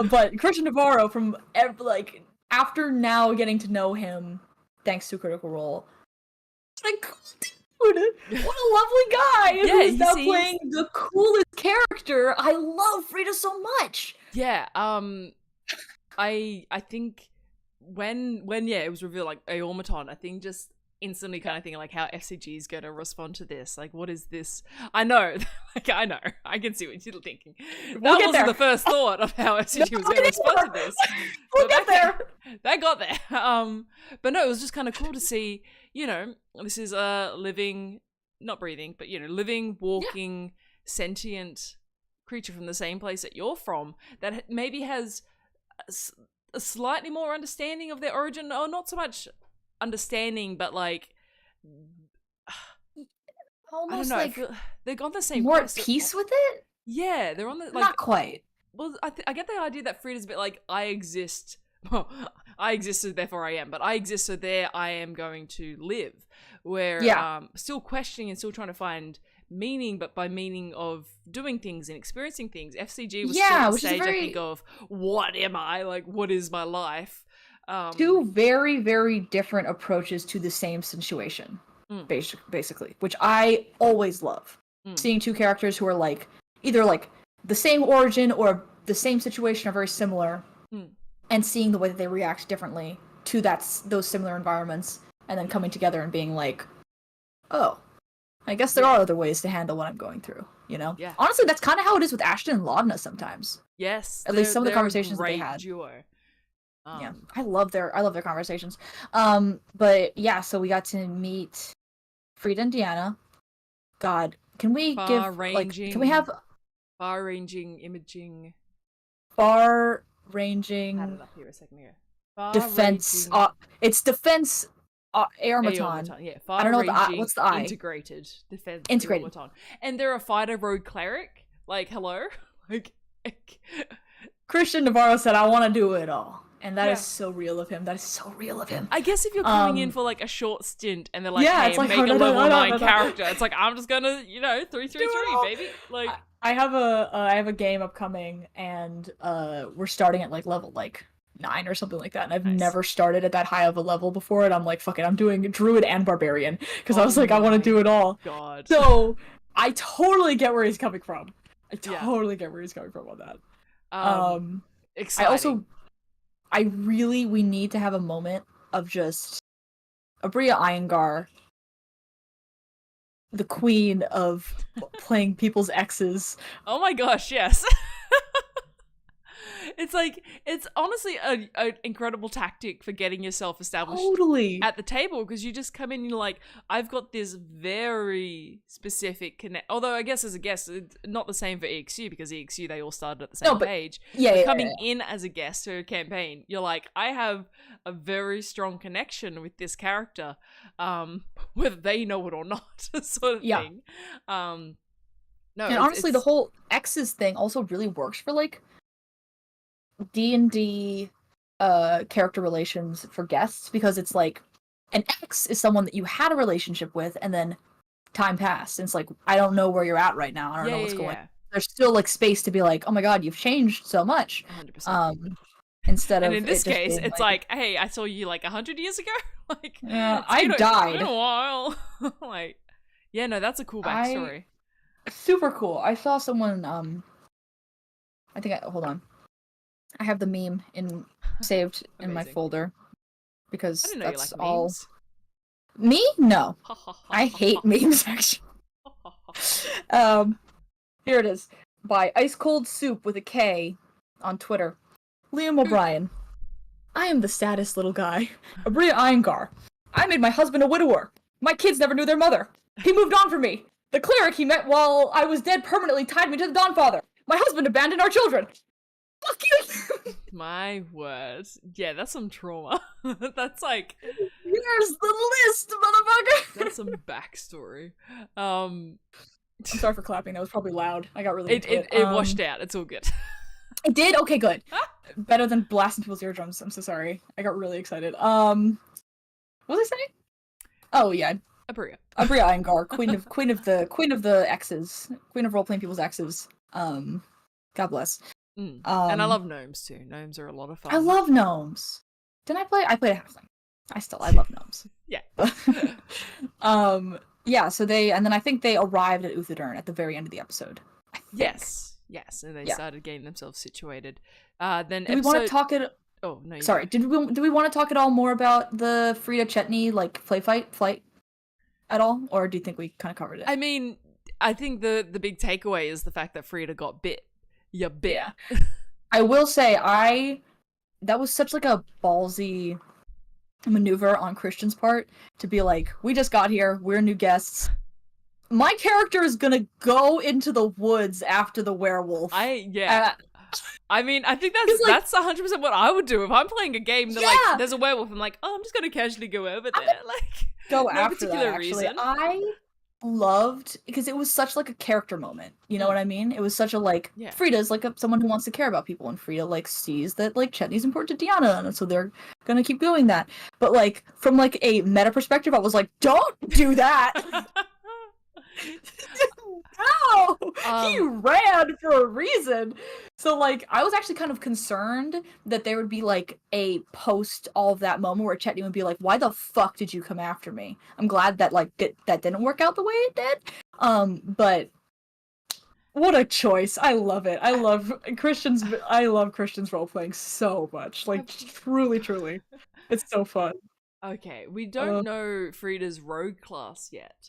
But Christian Navarro, from after now getting to know him, thanks to Critical Role, it's like, cool dude, what a lovely guy! Yeah, he's now playing the coolest character. I love Frida so much. Yeah, I think when it was revealed, like, Aormaton, I think just instantly kind of thinking, like, how FCG is going to respond to this. Like, what is this? I know. I can see what you're thinking. That wasn't the first thought of how FCG was going to respond to this. We'll get there. That got there. But no, it was just kind of cool to see, this is a living, not breathing, but, living, walking, sentient creature from the same place that you're from that maybe has a slightly more understanding of their origin, or not so much understanding, but like almost I don't know, like they're on the same more at peace with it. Yeah, they're on the not quite. Well, I get the idea that Frida's a bit like, I exist. Well, I existed, therefore I am. But I exist, so there I am going to live. Where still questioning and still trying to find meaning, but by meaning of doing things and experiencing things. FCG was still at the stage, I think, of what am I? Like, what is my life? Two very, very different approaches to the same situation, basically, which I always love. Seeing two characters who are like either like the same origin or the same situation are very similar, and seeing the way that they react differently to those similar environments, and then coming together and being like, oh, I guess there are other ways to handle what I'm going through, Yeah. Honestly, that's kind of how it is with Ashton and Laudna sometimes. Yes. At least some of the conversations that they had. Duo. Yeah, I love their conversations. But yeah, so we got to meet Frida and Deanna. God, can we can we have far-ranging imaging? Far-ranging. I had it up here a second ago. Defense. It's defense. Aormaton. Yeah, I don't know what's the I. Integrated defense. Integrated. Aormaton. And they're a fighter rogue cleric. Like, hello, like. Christian Navarro said, "I want to do it all." And that is so real of him. That is so real of him. I guess if you're coming in for like a short stint and they're like, hey, it's like, make a level 9 character, it's like, I'm just gonna, 333, baby. Like, I have a game upcoming, and we're starting at like level 9 or something like that, and I've never started at that high of a level before, and I'm like, fuck it, I'm doing Druid and Barbarian, because I was like, I want to do it all. God. So I totally get where he's coming from. I totally get where he's coming from on that. Exciting. We need to have a moment of just Abria Iyengar, the queen of playing people's exes. Oh my gosh, yes. It's like, it's honestly an incredible tactic for getting yourself established Totally. at the table, because you just come in and you're like, I've got this very specific connect. Although I guess as a guest, it's not the same for EXU, because EXU, they all started at the same page. Yeah, coming in as a guest for a campaign, you're like, I have a very strong connection with this character, whether they know it or not, sort of thing. No, and honestly, the whole X's thing also really works for like D&D character relations for guests, because it's like an X is someone that you had a relationship with and then time passed, and it's like, I don't know where you're at right now. I don't know what's going on. There's still like space to be like, oh my god, you've changed so much. 100%. Instead of, and in this case, it's like, hey, I saw you like 100 years ago. Like, I died. It's been a while. Like, yeah, no, that's a cool backstory. Super cool. I saw someone. Hold on. I have the meme saved in my folder, because I didn't know that's you like all. Memes. Me? No. I hate memes, actually. Here it is. By Ice Cold Soup with a K on Twitter. Liam O'Brien. I am the saddest little guy. Abria Iyengar. I made my husband a widower. My kids never knew their mother. He moved on from me. The cleric he met while I was dead permanently tied me to the Dawnfather. My husband abandoned our children. Fuck you! My word. Yeah, that's some trauma. That's like... Here's the list, motherfucker! That's some backstory. I'm sorry for clapping, that was probably loud. I got really into it. It washed out, it's all good. It did? Okay, good. Better than blasting people's eardrums. I'm so sorry. I got really excited. What was I saying? Oh yeah. Abria Iyengar, queen of the exes. Queen of role-playing people's exes. God bless. And I love gnomes too. Gnomes are a lot of fun. I love gnomes. Didn't I play? I played a halfling. I love gnomes. Yeah. Yeah, so I think they arrived at Uthadurn at the very end of the episode. Yes, and they started getting themselves situated. Then do we want to talk it? Oh no! Sorry. Do we want to talk at all more about the Frida Chetney like flight at all, or do you think we kind of covered it? I mean, I think the big takeaway is the fact that Frida got bit. You bit. Yeah. I will say that was such like a ballsy maneuver on Christian's part to be like, we just got here, we're new guests. My character is gonna go into the woods after the werewolf. I mean, I think that's 100% what I would do if I'm playing a game that like there's a werewolf. I'm like, oh, I'm just gonna casually go over there, like go no after particular that. reason. I loved because it was such like a character moment. You know what I mean? It was such a like Frida's like someone who wants to care about people, and Frida like sees that like Chetney's important to Deanna, and so they're gonna keep doing that. But like from like a meta perspective, I was like, don't do that. No, he ran for a reason. So like I was actually kind of concerned that there would be like a post all of that moment where Chetney would be like, why the fuck did you come after me? I'm glad that like that didn't work out the way it did. But what a choice. I love it. I love Christian's role playing so much. Like truly. It's so fun. Okay, we don't know Frida's rogue class yet.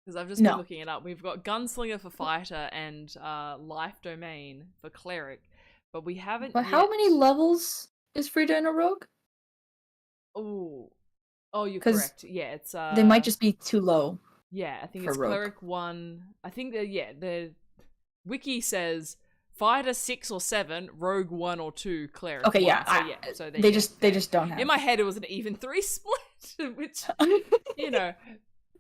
Because I've just been looking it up. We've got Gunslinger for Fighter and Life Domain for Cleric. But we haven't But how many levels is Frida in a rogue? Oh, you're correct. Yeah, it's... they might just be too low. Yeah, I think it's rogue. Cleric 1. I think the wiki says Fighter 6 or 7, Rogue 1 or 2, Cleric 1. So they just don't have... In my head, it was an even 3 split, which, you know...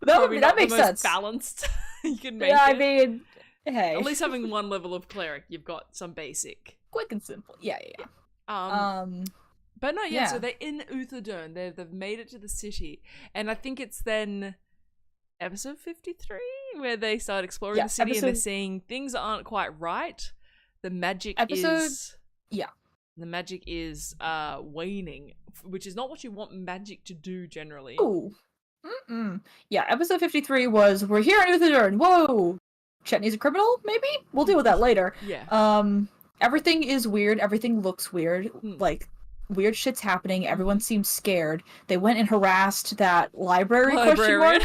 That makes sense. Balanced you can make it. I mean, hey. At least having one level of cleric, you've got some basic. Quick and simple. Yeah. But no, so they're in Uthadurn. They've made it to the city. And I think it's then episode 53 where they start exploring the city and they're seeing things aren't quite right. The magic is... Yeah. The magic is waning, which is not what you want magic to do generally. Ooh. Yeah, episode 53 was, we're here in Uthadurn. Whoa! Chetney's a criminal, maybe? We'll deal with that later. Yeah. Everything is weird. Everything looks weird. Like, weird shit's happening. Everyone seems scared. They went and harassed that librarian.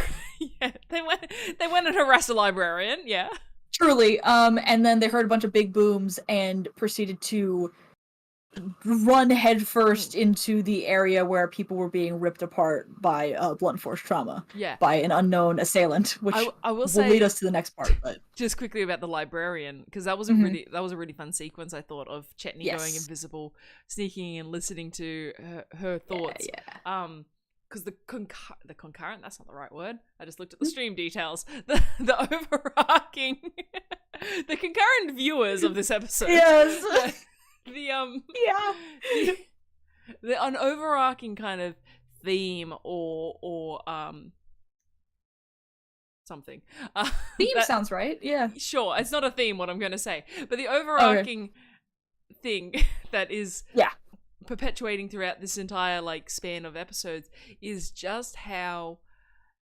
Yeah, they went and harassed a librarian, yeah. Truly. And then they heard a bunch of big booms and proceeded to run headfirst into the area where people were being ripped apart by blunt force trauma. Yeah. By an unknown assailant, which I will lead us to the next part. But just quickly about the librarian, because that was Mm-hmm. a really fun sequence, I thought, of Chetney going invisible, sneaking and listening to her thoughts. Yeah. Because the concurrent, that's not the right word. I just looked at the stream details. The overarching the concurrent viewers of this episode. Yes. Yeah. An overarching kind of theme or something. Theme sounds right. Yeah. Sure, it's not a theme, what I'm going to say, but the overarching thing that is perpetuating throughout this entire like span of episodes is just how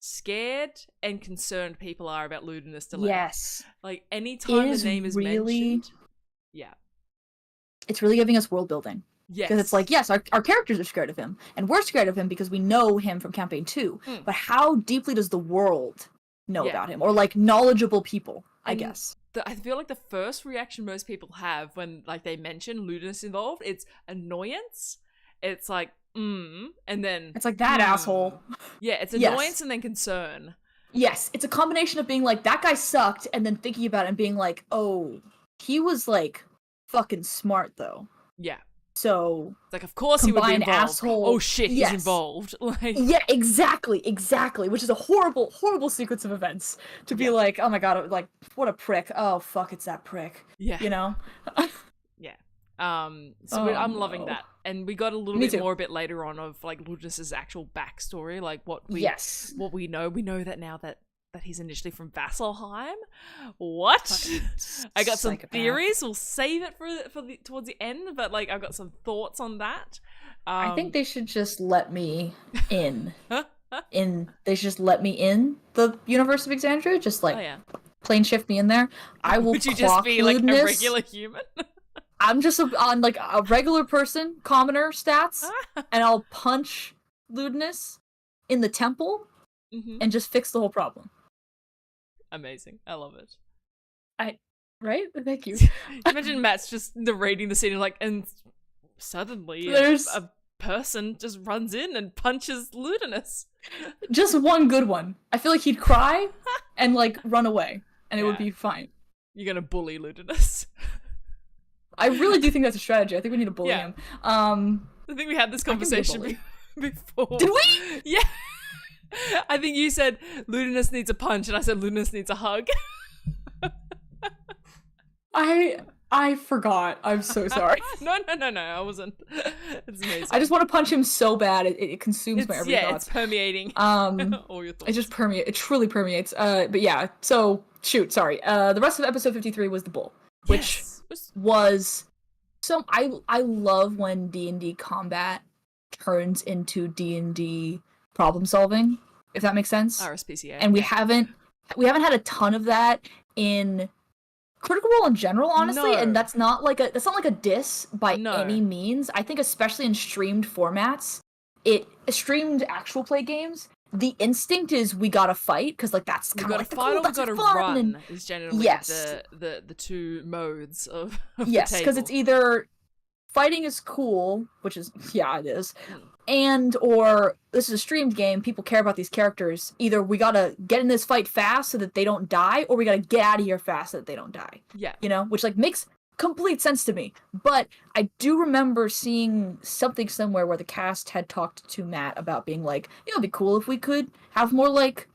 scared and concerned people are about Ludinus delay. Yes. Like anytime the name is mentioned, it's really giving us world building. Yes. Because it's like, yes, our characters are scared of him, and we're scared of him because we know him from campaign 2. But how deeply does the world know about him, or like knowledgeable people? I guess. I feel like the first reaction most people have when like they mention Ludinus involved, it's annoyance. It's like, and then it's like that asshole. Yeah, it's annoyance and then concern. Yes, it's a combination of being like, that guy sucked, and then thinking about it and being like, oh, he was like fucking smart though. Yeah. So it's like, of course he would be involved. Asshole. Oh shit, he's involved. Like, yeah, exactly. Which is a horrible sequence of events to be like, oh my god, like what a prick. Oh fuck, it's that prick. Yeah, you know. Yeah. I'm loving that, and we got a little bit more a bit later on of like Ludinus's actual backstory, like what we know. We know that now that he's initially from Vasselheim. What? I got some theories. We'll save it for towards the end, but like I've got some thoughts on that. I think they should just let me in. They should just let me in the Universe of Exandria. Just like plain shift me in there. I will. Would you just be like a regular human? I'm just on like a regular person, commoner stats, and I'll punch Ludinus in the temple and just fix the whole problem. Amazing. I love it. Right? Thank you. Imagine Matt's just narrating the scene and suddenly there's a person just runs in and punches Ludinus. Just one good one. I feel like he'd cry and like run away and it would be fine. You're gonna bully Ludinus. I really do think that's a strategy. I think we need to bully him. I think we had this conversation before. Did we? Yeah. I think you said Ludinus needs a punch, and I said Ludinus needs a hug. I forgot. I'm so sorry. No. I wasn't. It's amazing. I just want to punch him so bad it consumes my every thought. Yeah, it's permeating. All your thoughts. It just permeates. It truly permeates. But yeah. So shoot. Sorry. The rest of episode 53 was the bull, which was so. I love when D&D combat turns into D&D problem solving, if that makes sense. RSPCA. And we haven't had a ton of that in Critical Role in general, honestly, and that's not like a diss by any means. I think especially in streamed formats, streamed actual play games, the instinct is we gotta fight because like that's kind of like the cool, that's gotta fun. Run is generally the two modes of yes, because it's either fighting is cool, which is it is. And or this is a streamed game, people care about these characters. Either we gotta get in this fight fast so that they don't die, or we gotta get out of here fast so that they don't die. Yeah. You know? Which like makes complete sense to me. But I do remember seeing something somewhere where the cast had talked to Matt about being like, it'd be cool if we could have more like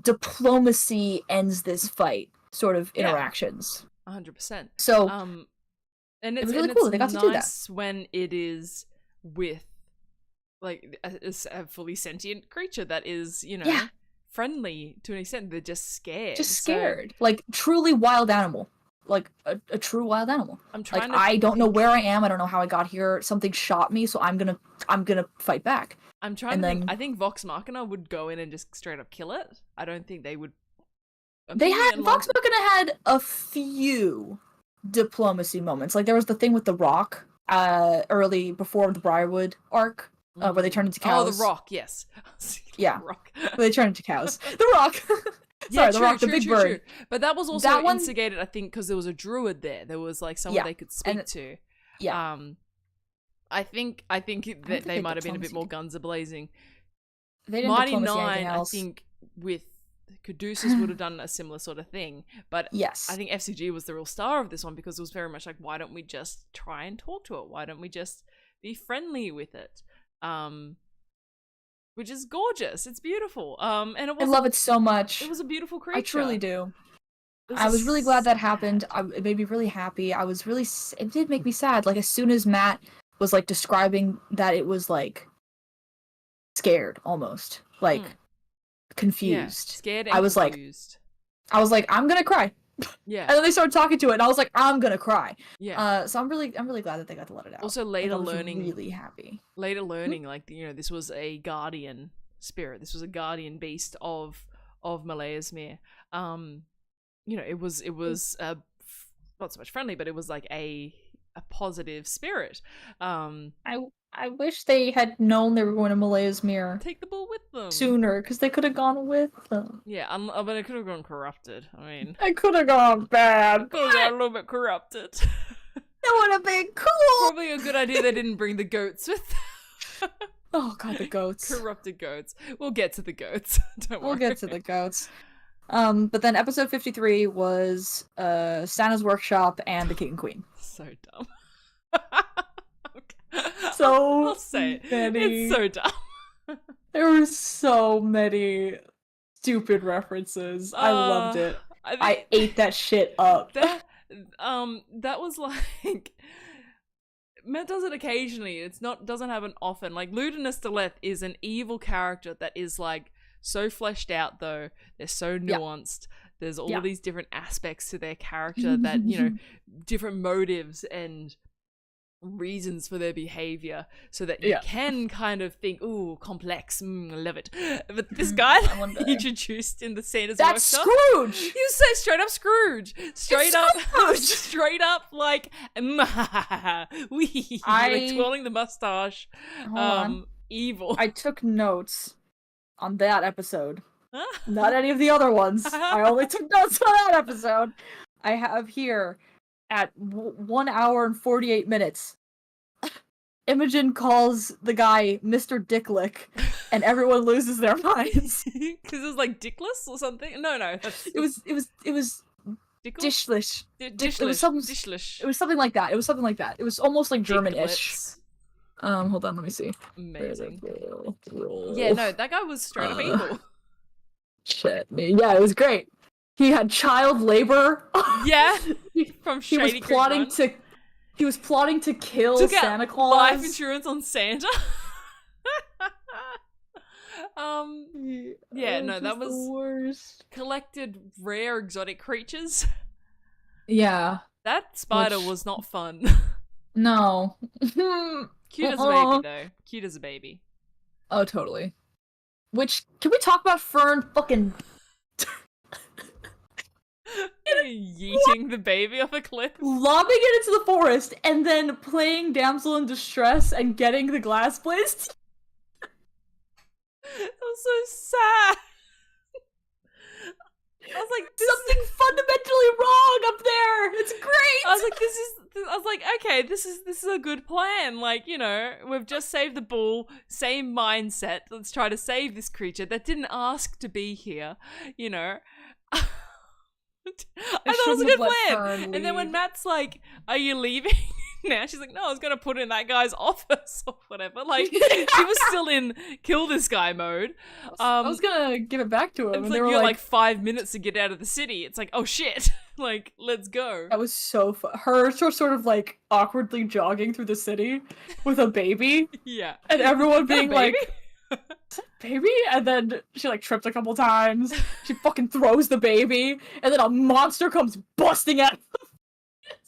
diplomacy ends this fight sort of interactions. 100%. So and it's really cool. They got to do that when it is with like a fully sentient creature that is, friendly to an extent. They're just scared. Like truly wild animal. Like a true wild animal. I'm trying to I don't know where I am. I don't know how I got here. Something shot me, so I'm gonna fight back. I'm trying to think. I think Vox Machina would go in and just straight up kill it. I don't think they would. Vox Machina had a few diplomacy moments. Like there was the thing with the rock early before the Briarwood arc where they turned into cows. Oh, the rock, yes. Yeah. Rock. Where they turned into cows. The rock. Sorry, the rock, the big bird. True. But that was also instigated, I think, because there was a druid there. There was like someone they could speak to. Yeah. I think that they might have been a bit more diplomacy. guns a-blazing. They didn't Mighty diplomacy anything Nine, I else. think, with Caduceus would have done a similar sort of thing, but Yes. I think FCG was the real star of this one because it was very much like, why don't we just try and talk to it? Why don't we just be friendly with it? Which is gorgeous. It's beautiful. And I love it so much. It was a beautiful creature. I truly do. I was really glad that happened. It made me really happy. It did make me sad. Like, as soon as Matt was, like, describing that, it was, like, scared, almost. Like, confused. Yeah, scared and I was confused. like, I'm gonna cry. Yeah. And then they started talking to it, and I was like, I'm gonna cry. Yeah. So I'm really glad that they got to let it out. Also, later learning, really happy. Later learning, like, you know, this was a guardian spirit. This was a guardian beast of Maleasmere. You know, it was not so much friendly, but it was like a positive spirit. I wish they had known they were going to Maleasmere. Take the bull with them sooner, because they could have gone with them. Yeah, but it could have gone corrupted. I mean, I could have gone bad. Could have gone a little bit corrupted. That would have been cool. Probably a good idea they didn't bring the goats with. Oh god, the goats. Corrupted goats. We'll get to the goats. Don't worry. We'll get to the goats. But then episode 53 was Santa's workshop and the king and queen. So dumb. So I'll say it. many. It's so dumb. There were so many stupid references. I loved it. I ate that shit up. That was like, Matt does it occasionally. Doesn't happen often. Like, Ludinus Deleth is an evil character that is like so fleshed out, though. They're so nuanced. There's all these different aspects to their character that, you know, different motives and reasons for their behavior, so that you can kind of think, ooh, complex, I love it. But this guy introduced in the Santa's That's workshop, Scrooge! You say straight up Scrooge. Straight up like, like twirling the mustache. Evil. I took notes on that episode. Not any of the other ones. I only took notes on that episode. I have here at 1 hour and 48 minutes. Imogen calls the guy Mr. Dicklick, and everyone loses their minds. Because it was like Dickless or something? No. It was Dishlish. Dishlish. It was something. Dishlish. It was something like that. It was almost like German-ish. Hold on, let me see. Amazing. Yeah, no, that guy was straight up evil. Shit, yeah, it was great. He had child labor. Yeah, from Shady Creek. He was plotting to kill Santa Claus. Life insurance on Santa. Yeah, no, that was the worst. Collected rare exotic creatures. Yeah. That spider was not fun. No. Cute as a baby, though. Cute as a baby. Oh, totally. Which, can we talk about Fern fucking... yeeting the baby off a cliff? Lobbing it into the forest, and then playing damsel in distress and getting the glass blazed? That was so sad. I was like, something fundamentally wrong up there. It's great. I was like, okay, this is a good plan. Like, you know, we've just saved the bull. Same mindset. Let's try to save this creature that didn't ask to be here. You know. I thought it was a good plan. And then when Matt's like, "Are you leaving now?" She's like, "No, I was gonna put it in that guy's office or whatever." Like, she was still in kill this guy mode. I was gonna give it back to him. It's like, you got like 5 minutes to get out of the city. It's like, oh shit, like, let's go. That was so fun. Her sort of like awkwardly jogging through the city with a baby. Yeah, and everyone being like, baby? And then she like tripped a couple times. She fucking throws the baby, and then a monster comes busting out.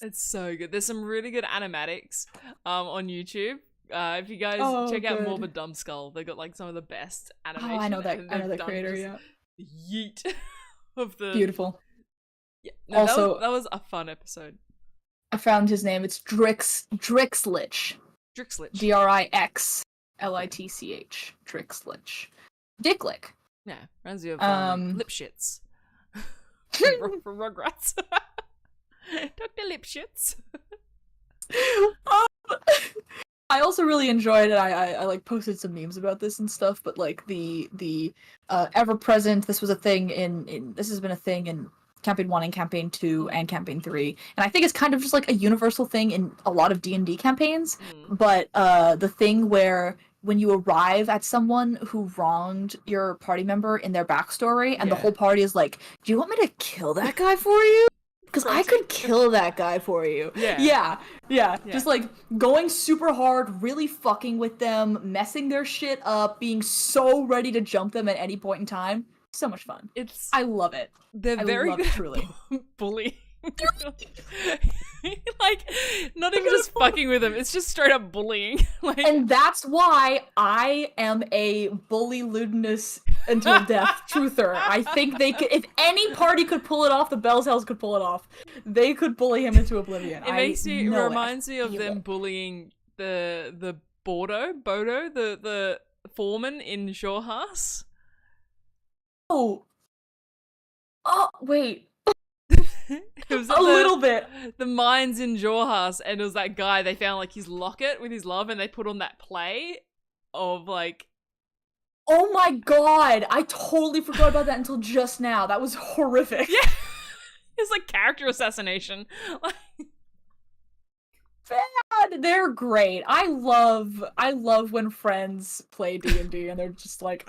It's so good. There's some really good animatics on YouTube. If you guys check out Morbid Dumb Skull, they got like some of the best animation. Oh, I know that creator, yeah. Yeet of the beautiful. Yeah. No, also, that was a fun episode. I found his name. It's Drixlich. Drixlich. Drixlich. Drixlich. Dicklick. Yeah, reminds you of lip shits. from Rugrats. Dr. Lipschitz. Um, I also really enjoyed it. I like posted some memes about this and stuff, but like the ever present. This was a thing in this has been a thing in campaign 1 and campaign 2 and campaign 3, and I think it's kind of just like a universal thing in a lot of D&D campaigns. But the thing where when you arrive at someone who wronged your party member in their backstory, and the whole party is like, "Do you want me to kill that guy for you? Because I could kill that guy for you." Yeah. Just like going super hard, really fucking with them, messing their shit up, being so ready to jump them at any point in time. So much fun. I love it. They're very good truly bullying. Like, not even just fucking with them, it's just straight up bullying. Like, and that's why I am a bully lewdness until death truther. I think they could, if any party could pull it off, the Bell's Hells could pull it off. They could bully him into oblivion. It reminds me of them bullying the Bodo, the foreman in Shawhouse. Oh, wait. It was a little bit. The mines in Jorhas, and it was that guy, they found like his locket with his love, and they put on that play of like, oh my god, I totally forgot about that until just now. That was horrific. Yeah. It's like character assassination. Bad. They're great. I love when friends play D&D and they're just like,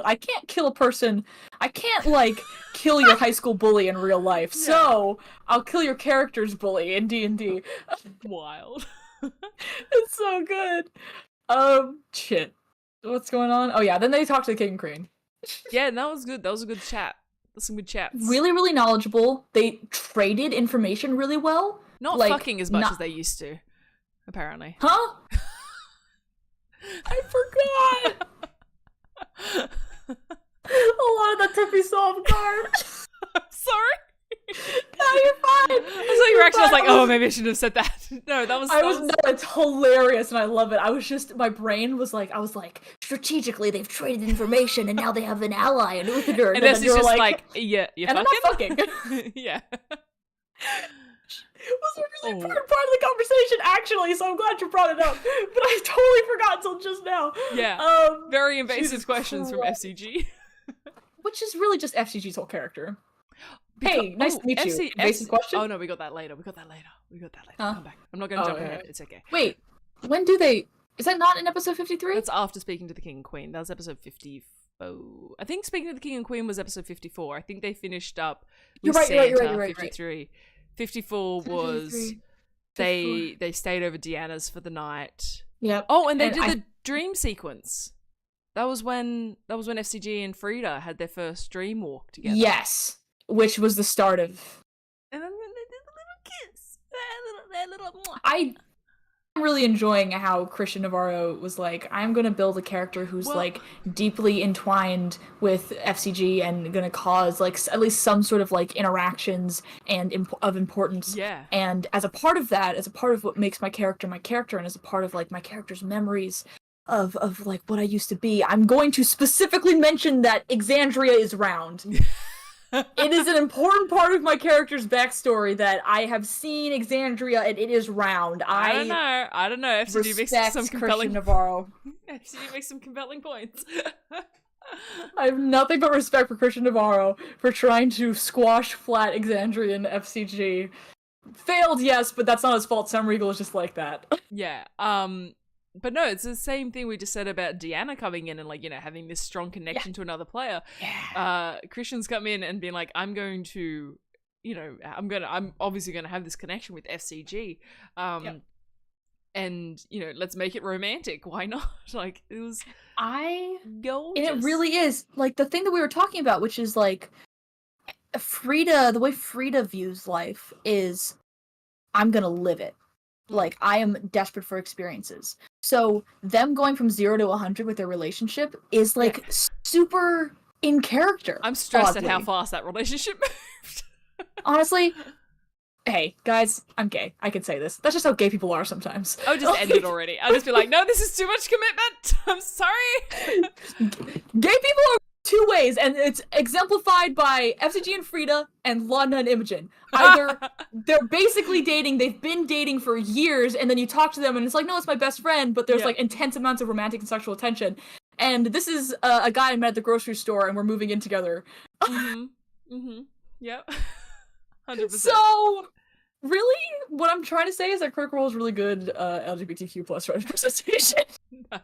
I can't kill a person. I can't, like, kill your high school bully in real life, so I'll kill your character's bully in D&D. Wild. It's so good. Shit. What's going on? Oh yeah, then they talk to the king and queen. Yeah, and that was good. That was a good chat. That's some good chats. Really, really knowledgeable. They traded information really well. Not like, fucking as much as they used to, apparently. Huh? I forgot! A lot of that took me so off guard. I'm sorry. No, you're fine. I saw your reaction. I was like, oh, maybe I shouldn't have said that. No, that was. No, it's hilarious and I love it. I was just, my brain was like, strategically they've traded information and now they have an ally in Uther. And then you're just like, yeah, you're and fucking? I'm not fucking. Yeah. It was a really important part of the conversation, actually, so I'm glad you brought it up. But I totally forgot until just now. Yeah. Very invasive questions from FCG. Which is really just FCG's whole character. Hey, nice to meet you. Invasive question? Oh no, we got that later. Come back. I'm not gonna jump ahead. It's okay. Wait, when do they... Is that not in episode 53? That's after speaking to the king and queen. That was episode 54. I think speaking to the king and queen was episode 54. I think they finished up with Santa 53. 54 was they stayed over Deanna's for the night. Yep. Oh, and they did the dream sequence. That was when FCG and Frida had their first dream walk together. Yes, which was the start of. And then they did the little kiss. That little. I'm really enjoying how Christian Navarro was like, I'm gonna build a character who's like deeply entwined with FCG and gonna cause like at least some sort of like interactions and of importance. Yeah. And as a part of that, as a part of what makes my character, and as a part of like my character's memories of like what I used to be, I'm going to specifically mention that Exandria is round. It is an important part of my character's backstory that I have seen Exandria and it is round. I don't know. FCG makes some compelling Navarro. FCG makes some compelling points. I have nothing but respect for Christian Navarro for trying to squash flat Exandrian FCG. Failed, yes, but that's not his fault. Sam Regal is just like that. Yeah. But no, it's the same thing we just said about Deanna coming in and like, you know, having this strong connection to another player. Yeah. Christian's come in and been like, I'm going to, you know, I'm obviously going to have this connection with FCG. And, you know, let's make it romantic. Why not? Like, it was gorgeous. And it really is. Like, the thing that we were talking about, which is like, Frida, the way Frida views life is, I'm going to live it. Like, I am desperate for experiences. So them going from 0 to 100 with their relationship is like super in character. I'm stressed at how fast that relationship moved. Honestly, hey guys, I'm gay. I can say this. That's just how gay people are sometimes. I'll just end it already. I'll just be like, no, this is too much commitment. I'm sorry. Gay people are two ways, and it's exemplified by FCG and Frida and Lana and Imogen. Either they're basically dating, they've been dating for years, and then you talk to them and it's like, no, it's my best friend, but there's like intense amounts of romantic and sexual tension. And this is a guy I met at the grocery store, and we're moving in together. Yep. 100%. So, really, what I'm trying to say is that Critical Role is really good LGBTQ plus representation. Nice.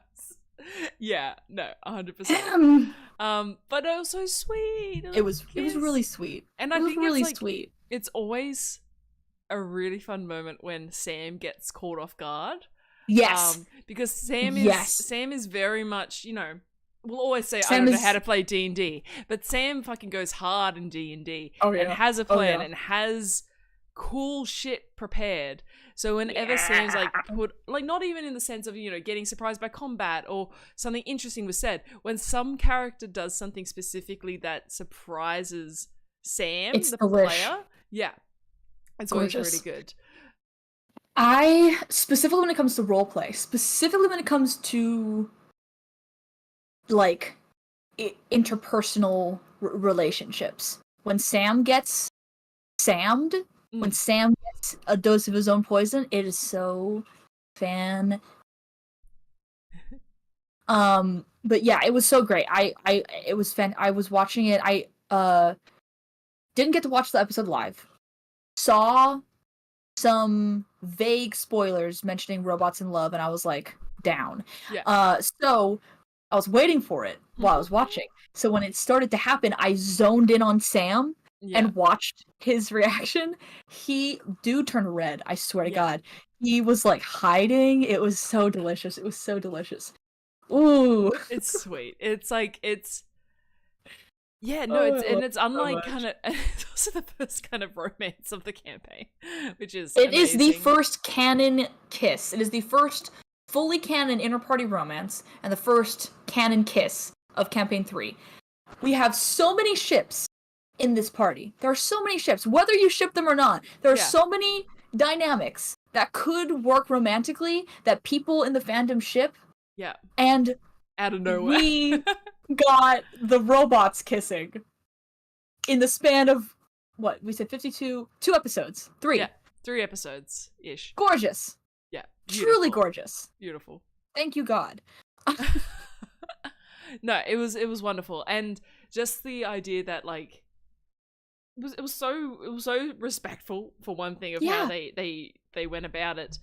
Yeah, no, 100%. But it was so sweet. It was really sweet. And I think really sweet. It's always a really fun moment when Sam gets caught off guard. Yes. Because Sam is very much, you know, we'll always say, I don't know how to play D&D, but Sam fucking goes hard in D&D and has a plan and has cool shit prepared. So whenever Sam's like not even in the sense of, you know, getting surprised by combat or something interesting was said, when some character does something specifically that surprises Sam, the player, it's always really good. I, specifically when it comes to roleplay, specifically when it comes to, like, interpersonal relationships, when Sam gets Sammed, when Sam gets a dose of his own poison, it is so fan. But yeah, it was so great. It was fan. I was watching it. I didn't get to watch the episode live. Saw some vague spoilers mentioning robots in love, and I was like, down. So I was waiting for it while I was watching. So when it started to happen, I zoned in on Sam and watched his reaction. He turned red, I swear to God. He was like hiding. It was so delicious. It was so delicious. Ooh. It's sweet. It's like, it's it's unlike kind of, it's also the first kind of romance of the campaign, which is amazing. Is the first canon kiss. It is the first fully canon inter-party romance and the first canon kiss of campaign 3. We have so many ships in this party. There are so many ships, whether you ship them or not. There are so many dynamics that could work romantically that people in the fandom ship. Yeah. And out of nowhere. We got the robots kissing in the span of, what, we said 2 episodes. 3. Yeah, 3 episodes-ish. Gorgeous. Yeah. Beautiful. Truly gorgeous. Beautiful. Thank you, God. No, it was wonderful. And just the idea that, like, it was so respectful, for one thing, of how they went about it.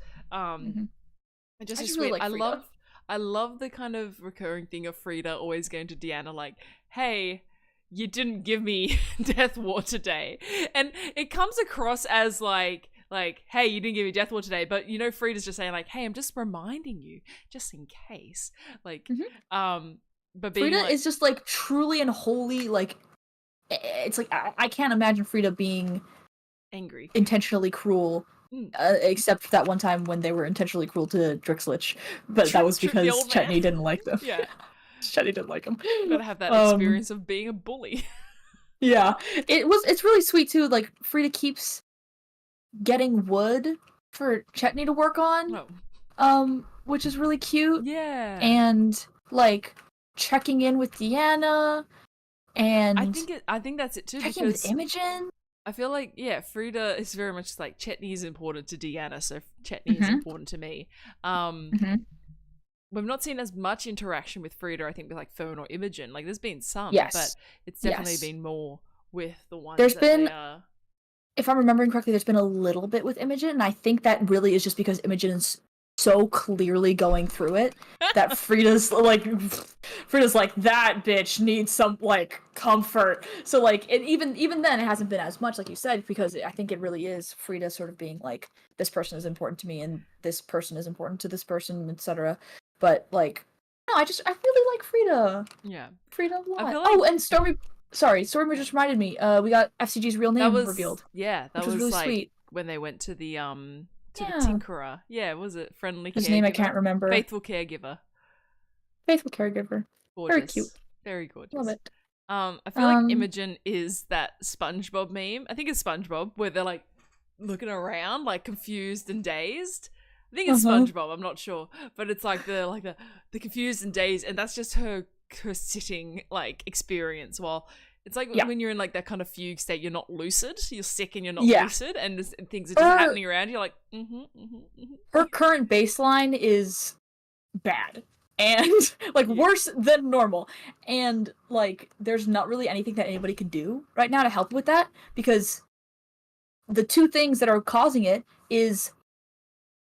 Just so sweet. Really like I love the kind of recurring thing of Frida always going to Deanna like, hey, you didn't give me Death War today. And it comes across as like, hey, you didn't give me Death War today. But, you know, Frida's just saying like, hey, I'm just reminding you, just in case. Like, but being Frida is just like truly and wholly like, it's like, I can't imagine Frida being angry, intentionally cruel. Except for that one time when they were intentionally cruel to Drixlich, but that was because Chetney didn't like them. Yeah, Chetney didn't like them. You gotta have that experience of being a bully. Yeah, it's really sweet too. Like Frida keeps getting wood for Chetney to work on, which is really cute. Yeah, and like checking in with Deanna, and I think that's it too. Checking with Imogen. I feel like, Frida is very much like Chetney is important to Deanna, so Chetney is important to me. We've not seen as much interaction with Frida, I think, with like Fern or Imogen. Like, there's been some, but it's definitely been more with the ones if I'm remembering correctly, there's been a little bit with Imogen, and I think that really is just because Imogen is so clearly going through it that Frida's like that bitch needs some like comfort. So like even then it hasn't been as much, like you said, because I think it really is Frida sort of being like, this person is important to me and this person is important to this person, etc. But like, no, I really like Frida. Yeah, Frida a lot. And Stormy just reminded me. We got FCG's real name revealed. Yeah, that was really like sweet when they went to the the Tinkerer. Yeah, was it Friendly His Caregiver? name I can't remember. Faithful Caregiver. Gorgeous. Very cute. Very gorgeous. Love it. I feel like Imogen is that SpongeBob meme. I think it's SpongeBob where they're like looking around like confused and dazed. I think it's SpongeBob, I'm not sure. But it's like the confused and dazed, and that's just her sitting like experience. While it's like Yeah. when you're in like that kind of fugue state, you're not lucid. You're sick and you're not Yeah. lucid, and things are just happening around you. You're like, Her current baseline is bad. And like worse than normal. And like there's not really anything that anybody can do right now to help with that, because the two things that are causing it is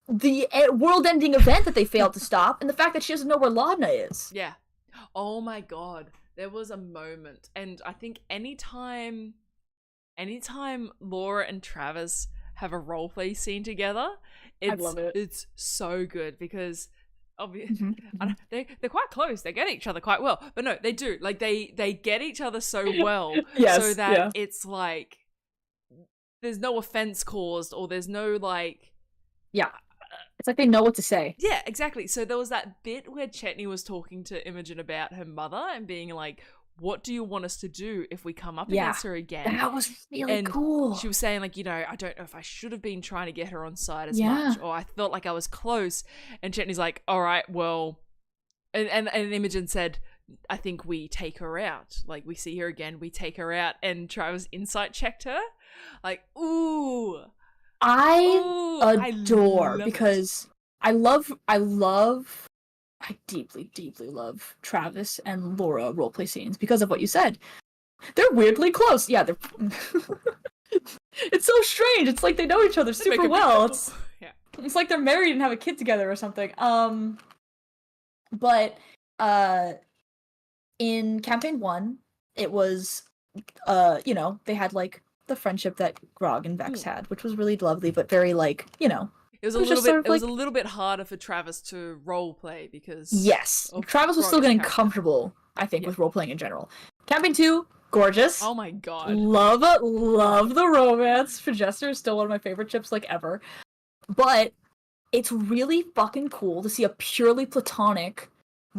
the world-ending event that they failed to stop, and the fact that she doesn't know where Laudna is. Yeah. Oh my god. There was a moment, and I think anytime Laura and Travis have a roleplay scene together, I love it. It's so good because obviously they're quite close. They get each other quite well, but no, they do. Like they get each other so well, so that it's like there's no offense caused, or there's no like it's like they know what to say. Yeah, exactly. So there was that bit where Chetney was talking to Imogen about her mother and being like, what do you want us to do if we come up against her again? That was really cool. She was saying like, I don't know if I should have been trying to get her on side as much, or I felt like I was close. And Chetney's like, all right, well, and Imogen said, I think we take her out. Like, we see her again, we take her out. And Travis insight checked her. Like, ooh. I adore, because I deeply, deeply love Travis and Laura roleplay scenes because of what you said. They're weirdly close. Yeah, they're it's so strange. It's like they know each other super well. It's like they're married and have a kid together or something. But in campaign 1, it was they had like the friendship that Grog and Vex had, which was really lovely, but very like, it was a little bit harder for Travis to roleplay because Travis was still getting comfortable, I think, with roleplaying in general. Campaign 2, gorgeous. Oh my god. Love the romance. Jester is still one of my favorite ships like ever. But it's really fucking cool to see a purely platonic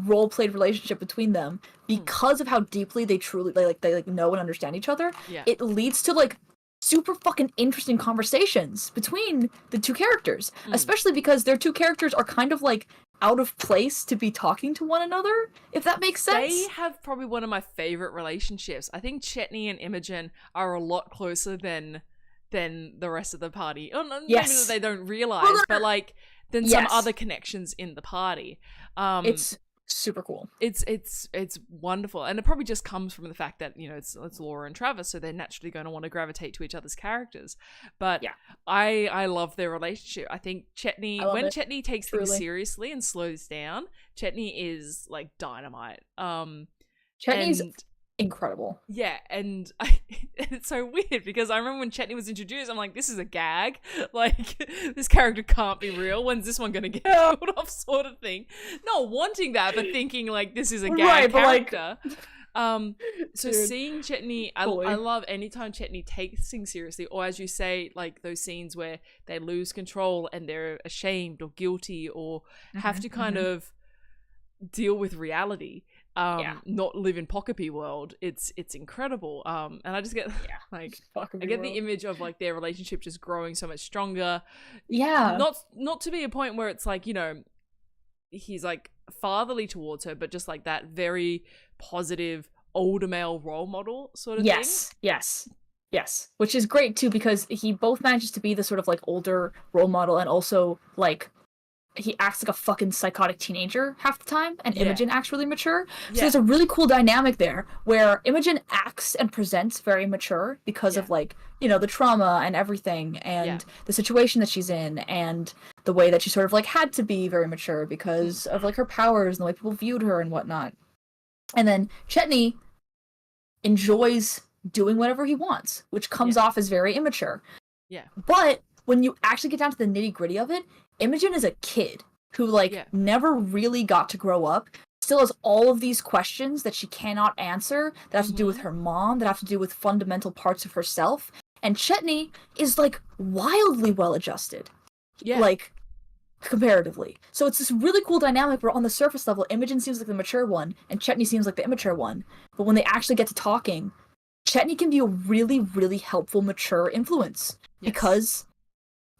role-played relationship between them because of how deeply they truly they know and understand each other. It leads to like super fucking interesting conversations between the two characters, especially because their two characters are kind of like out of place to be talking to one another, if that makes sense. They have probably one of my favorite relationships. I think Chetney and Imogen are a lot closer than the rest of the party. Maybe that they don't realize, but like than some other connections in the party. It's super cool. It's wonderful, and it probably just comes from the fact that it's Laura and Travis, so they're naturally going to want to gravitate to each other's characters. But I love their relationship. I think Chetney takes things seriously and slows down, Chetney is like dynamite. Chetney's incredible. Yeah, and it's so weird because I remember when Chetney was introduced, I'm like, this is a gag. Like, this character can't be real. When's this one gonna get killed off, sort of thing. Not wanting that, but thinking like this is a gag character. So seeing Chetney, I love anytime Chetney takes things seriously, or as you say, like those scenes where they lose control and they're ashamed or guilty or have to kind of deal with reality. Not live in Pockapy world. It's incredible. And I just get I get the image of like their relationship just growing so much stronger. Not to be a point where it's like, he's like fatherly towards her, but just like that very positive older male role model sort of thing. Yes. Which is great too, because he both manages to be the sort of like older role model, and also like he acts like a fucking psychotic teenager half the time, and Imogen acts really mature. So there's a really cool dynamic there where Imogen acts and presents very mature because of like, the trauma and everything, and the situation that she's in, and the way that she sort of like had to be very mature because of like her powers and the way people viewed her and whatnot. And then Chetney enjoys doing whatever he wants, which comes off as very immature. But when you actually get down to the nitty-gritty of it, Imogen is a kid who never really got to grow up, still has all of these questions that she cannot answer, that have to do with her mom, that have to do with fundamental parts of herself. And Chetney is like wildly well adjusted. Like comparatively. So it's this really cool dynamic where on the surface level, Imogen seems like the mature one and Chetney seems like the immature one. But when they actually get to talking, Chetney can be a really, really helpful, mature influence because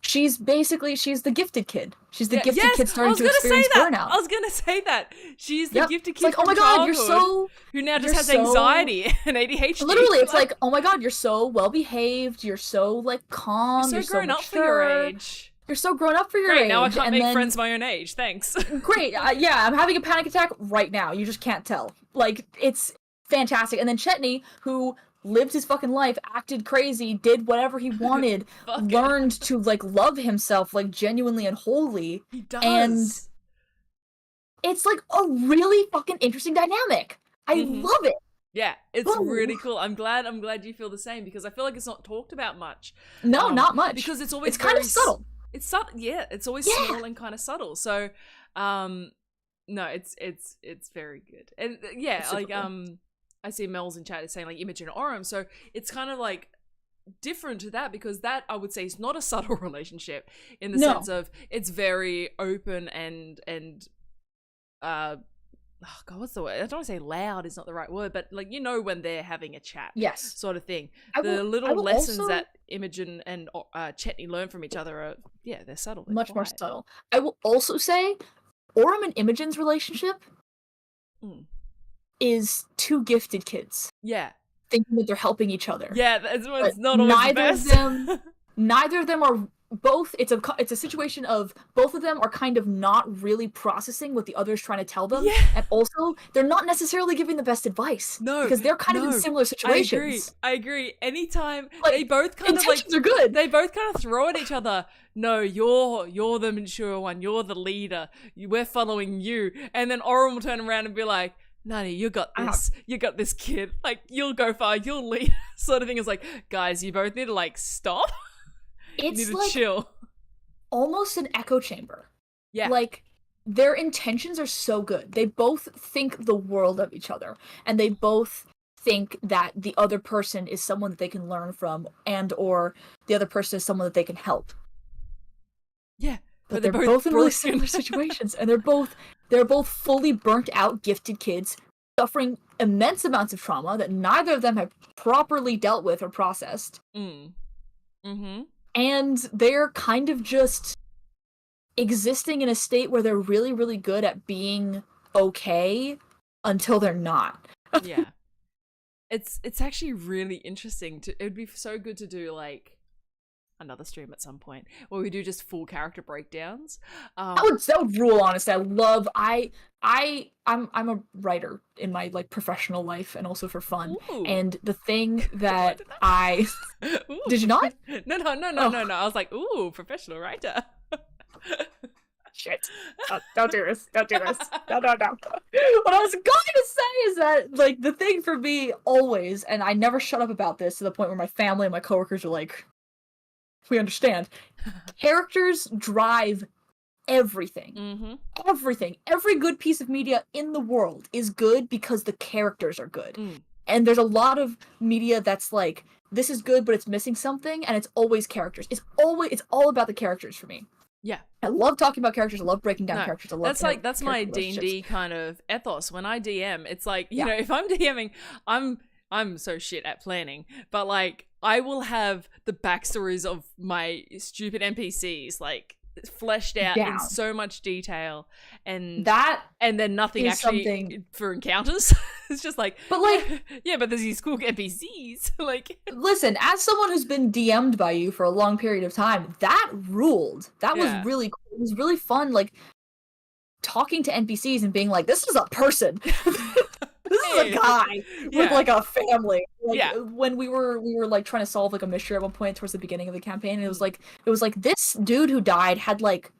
she's the gifted kid. She's the Yeah, gifted yes, kid I starting was to gonna say experience that. burnout. I was gonna say that. She's the Yep. gifted It's kid like, oh from my god, childhood who now just has anxiety and ADHD. literally, it's like, oh my god, you're so well behaved, you're so like calm, you're you're so so grown up for your mature. age. You're so grown up for your Great, age. now I can't and make then, friends my own age. Thanks. great, yeah, I'm having a panic attack right now. You just can't tell. Like, it's fantastic. And then Chetney, who lived his fucking life, acted crazy, did whatever he wanted, learned to like love himself like genuinely and wholly. He does. And it's like a really fucking interesting dynamic. I love it. Yeah, it's really cool. I'm glad you feel the same, because I feel like it's not talked about much. No, not much. Because it's always kind of subtle. It's subtle. Yeah, it's always small and kind of subtle. So, no, it's very good. And yeah, like cool. I see Mel's in chat is saying like Imogen and Orem, so it's kind of like different to that, because that I would say is not a subtle relationship in the sense of it's very open and oh god, what's the word? I don't want to say loud is not the right word, but like, you know, when they're having a chat, yes, sort of thing. I the will little lessons also, that Imogen and Chetney learn from each other are, yeah, they're subtle. They're much quiet. more subtle. I will also say, Orem and Imogen's relationship is two gifted kids. Yeah, thinking that they're helping each other. Yeah, that's what's not always the best. Neither of them are both. It's a situation of both of them are kind of not really processing what the other's trying to tell them, and also they're not necessarily giving the best advice. No, because they're kind of in similar situations. I agree. Anytime like, they both kind of like are good. They both kind of throw at each other. No, you're the mature one. You're the leader. We're following you. And then Orem will turn around and be like, Nani, you got this. You got this, kid. Like, you'll go far. You'll lead. Sort of thing. Is like, guys, you both need to like stop. It's you need to like chill. Almost an echo chamber. Yeah. Like, their intentions are so good. They both think the world of each other, and they both think that the other person is someone that they can learn from, and or the other person is someone that they can help. Yeah. But they're both in really similar situations, and they're both fully burnt out, gifted kids, suffering immense amounts of trauma that neither of them have properly dealt with or processed. And they're kind of just existing in a state where they're really, really good at being okay until they're not. Yeah. It's actually really interesting. It would be so good to do like another stream at some point where we do just full character breakdowns. That would rule, honestly. I'm a writer in my like professional life and also for fun. Ooh. And the thing that did you not? No. I was like, ooh, professional writer. Shit. Don't do this. Don't do this. No. What I was going to say is that, like, the thing for me always, and I never shut up about this to the point where my family and my coworkers are like, we understand. Characters drive everything. Everything. Every good piece of media in the world is good because the characters are good. And there's a lot of media that's like, this is good, but it's missing something, and it's always characters. It's all about the characters for me. Yeah. I love talking about characters. I love breaking down characters. I love that's my D&D kind of ethos. When I DM, it's like, you know, if I'm DMing, I'm so shit at planning, but like I will have the backstories of my stupid NPCs like fleshed out in so much detail, and then nothing actually for encounters. It's just like, but like, yeah, but there's these cool NPCs. Like, listen, as someone who's been DM'd by you for a long period of time, that ruled. That was really cool. It was really fun, like talking to NPCs and being like, this is a person. This is a guy with like a family. Like, when we were like trying to solve like a mystery at one point towards the beginning of the campaign, and it was like this dude who died had like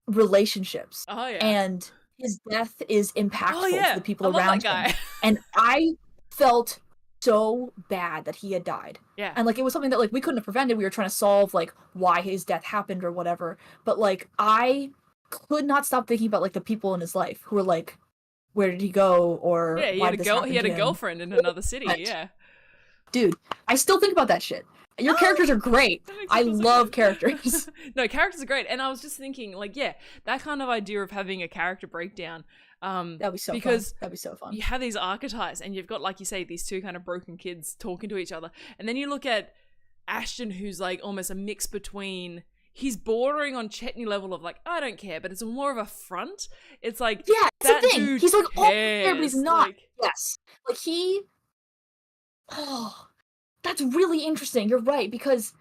relationships. And his death is impactful to the people around him. And I felt so bad that he had died. And like it was something that like we couldn't have prevented. We were trying to solve like why his death happened or whatever. But like I could not stop thinking about like the people in his life who were like, where did he go? Or he why had a girlfriend in another city. Dude, I still think about that shit. Your characters are great. I love characters. No, characters are great. And I was just thinking, like, that kind of idea of having a character breakdown. That'd be so because fun. That'd be so fun. You have these archetypes, and you've got, like you say, these two kind of broken kids talking to each other, and then you look at Ashton, who's like almost a mix between, he's bordering on Chetney level of like, I don't care, but it's more of a front. It's like, yeah, that it's the thing. dude He's like, oh, cares. but he's not. Like, Yes, like he. Oh, that's really interesting. You're right, because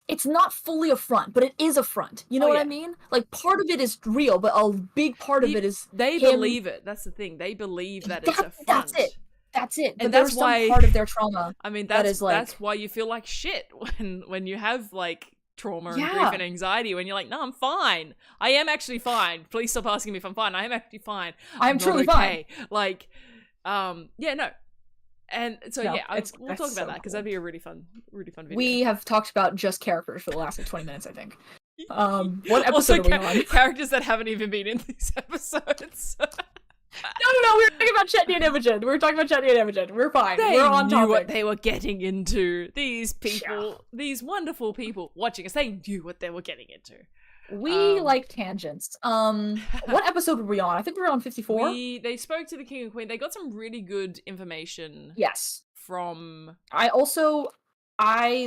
it's not fully a front, but it is a front. You know what I mean? Like, part of it is real, but a big part of it is they him. believe it. That's the thing. They believe that it's a front. That's it. But And there's that's why some part of their trauma. I mean, that is like, that's why you feel like shit when you have like trauma and Yeah. grief and anxiety. When you're like, no, I'm fine. I am actually fine. Please stop asking me if I'm fine. I am actually fine. I'm not truly okay. Like, yeah, no. And so No, yeah, we'll that's talk so about that because cool. that'd be a really fun video. We have talked about just characters for the last like 20 minutes, I think. What episode also, are we on? characters that haven't even been in these episodes. No, we were talking about Chetney and Imogen. We're fine. They We're on knew topic. what they were getting into. These people, these wonderful people watching us, they knew what they were getting into. We like tangents. What episode were we on? I think we were on 54. They spoke to the king and queen. They got some really good information. Yes. From I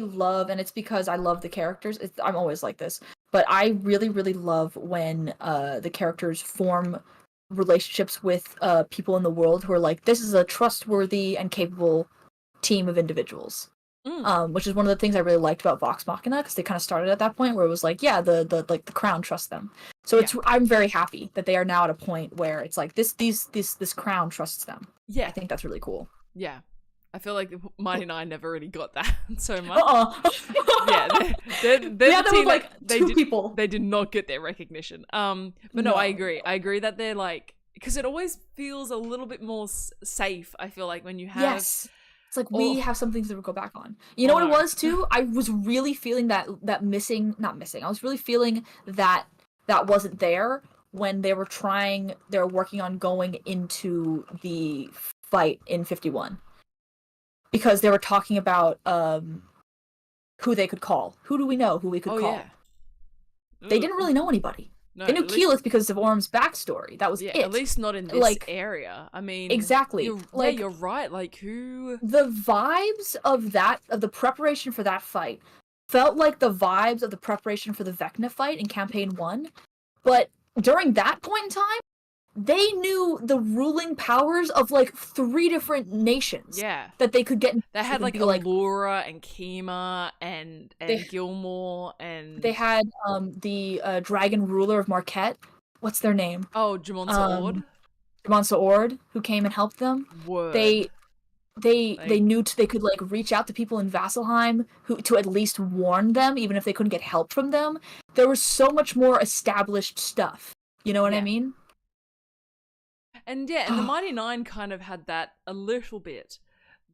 love, and it's because I love the characters. I'm always like this, but I really, really love when the characters form relationships with people in the world who are like, this is a trustworthy and capable team of individuals. Which is one of the things I really liked about Vox Machina, because they kind of started at that point where it was like, yeah, the crown trusts them. So it's I'm very happy that they are now at a point where it's like this crown trusts them. Yeah, I think that's really cool. Yeah, I feel like Mighty Nine never really got that so much. Yeah, they're the team like people. They did not get their recognition. But no, I agree. I agree that they're like, because it always feels a little bit more safe. I feel like when you have. Yes. It's like we have some things to go back on. You know what it was too? I was really feeling that not missing. I was really feeling that wasn't there when they were working on going into the fight in 51. Because they were talking about who they could call. Who do we know who we could call? Yeah. They didn't really know anybody. No, they knew Keyleth because of Orm's backstory. That was it. At least not in this area. I mean, exactly. You're right. Like, who? The vibes of the preparation for that fight felt like the vibes of the preparation for the Vecna fight in Campaign 1. But during that point in time, they knew the ruling powers of like 3 different nations. Yeah, that they could get. They had like Allura and Kima and Gilmore, and they had the dragon ruler of Marquette. What's their name? Oh, Jamonsa Ord. Jamonsa Ord, who came and helped them. Word. They knew they could like reach out to people in Vasselheim to at least warn them, even if they couldn't get help from them. There was so much more established stuff. You know what I mean? And and the Mighty Nine kind of had that a little bit,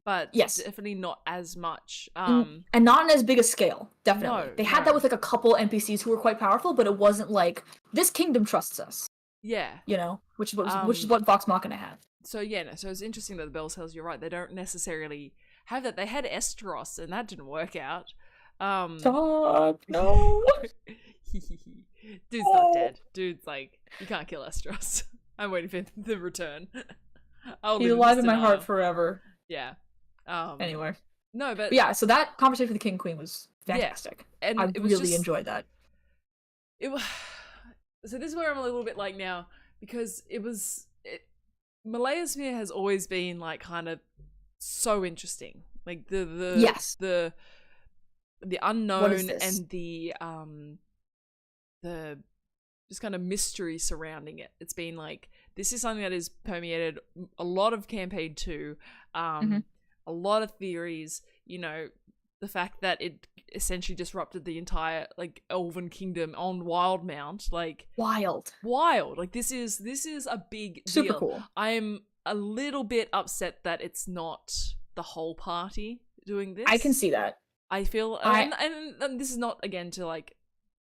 but definitely not as much. And not on as big a scale, definitely. No, they had that with like a couple NPCs who were quite powerful, but it wasn't like, this kingdom trusts us. Yeah. You know, which is what Vox Machina had. So so it's interesting that the Bell Cells, you're right, they don't necessarily have that. They had Esteros, and that didn't work out. Stop, no. Dude's not dead. Dude's like, you can't kill Esteros. I'm waiting for the return. He's alive in my heart forever. Yeah. Anyway. No, but yeah, so that conversation with the King and Queen was fantastic. Yeah. And I really enjoyed that. It was. So this is where I'm a little bit like now, because Malaya's Smear has always been like kind of so interesting. Like the unknown and the just kind of mystery surrounding it. It's been like, this is something that has permeated a lot of Campaign 2, a lot of theories, you know, the fact that it essentially disrupted the entire like Elven kingdom on Wildmount, like wild. Like this is a big super deal. Cool. I'm a little bit upset that it's not the whole party doing this. I can see that. I feel and this is not again to like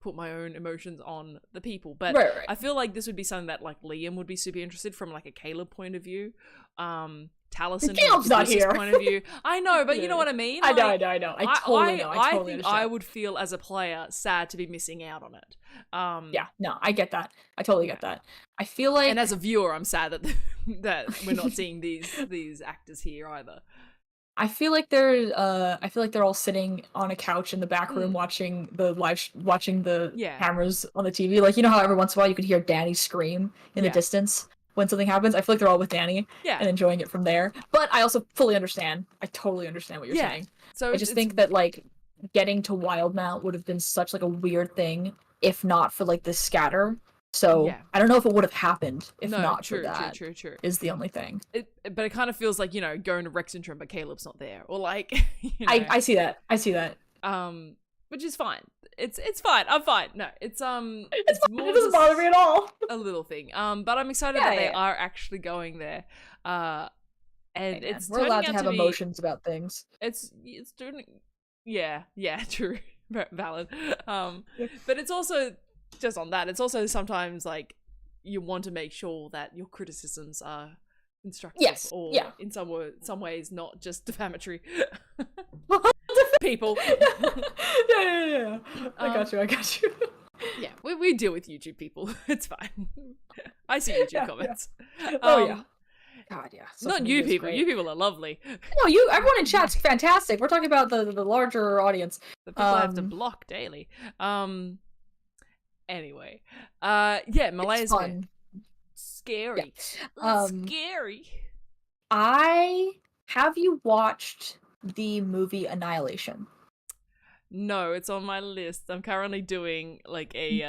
put my own emotions on the people, but right. I feel like this would be something that like Liam would be super interested from like a Caleb point of view. Taliesin Caleb's not here. Point of view. I know, but you know what I mean? Like, I know. I totally know. I totally think understand. I would feel as a player sad to be missing out on it. Yeah, no, I get that. I totally get that. I feel like, and as a viewer, I'm sad that that we're not seeing these actors here either. I feel like they're all sitting on a couch in the back room watching the Yeah. cameras on the TV. Like, you know how every once in a while you could hear Danny scream in the distance when something happens? I feel like they're all with Danny and enjoying it from there. But I also fully understand. I totally understand what you're saying. So I just think that, like, getting to Wildmount would have been such, like, a weird thing if not for, like, the scatter. So I don't know if it would have happened if not for that. True. Is the only thing. But it kind of feels like, you know, going to Rexington, but Caleb's not there, or like, you know, I see that. which is fine. It's fine. I'm fine. No, it's fine. more It doesn't bother me at all. a little thing. But I'm excited that they are actually going there. And it's we're allowed to have emotions about things. It's doing. Yeah, true, valid. But it's also. Just on that, it's also sometimes like you want to make sure that your criticisms are constructive or in some ways not just defamatory. People. Yeah. I got you. Yeah, we deal with YouTube people. It's fine. I see YouTube comments. Yeah. Oh yeah. God, yeah. Not you people. Great. You people are lovely. No, everyone in chat's fantastic. We're talking about the larger audience. The people I have to block daily. Anyway, Malaysia. Scary. Yeah. Scary. Have you watched the movie Annihilation? No, it's on my list. I'm currently doing like a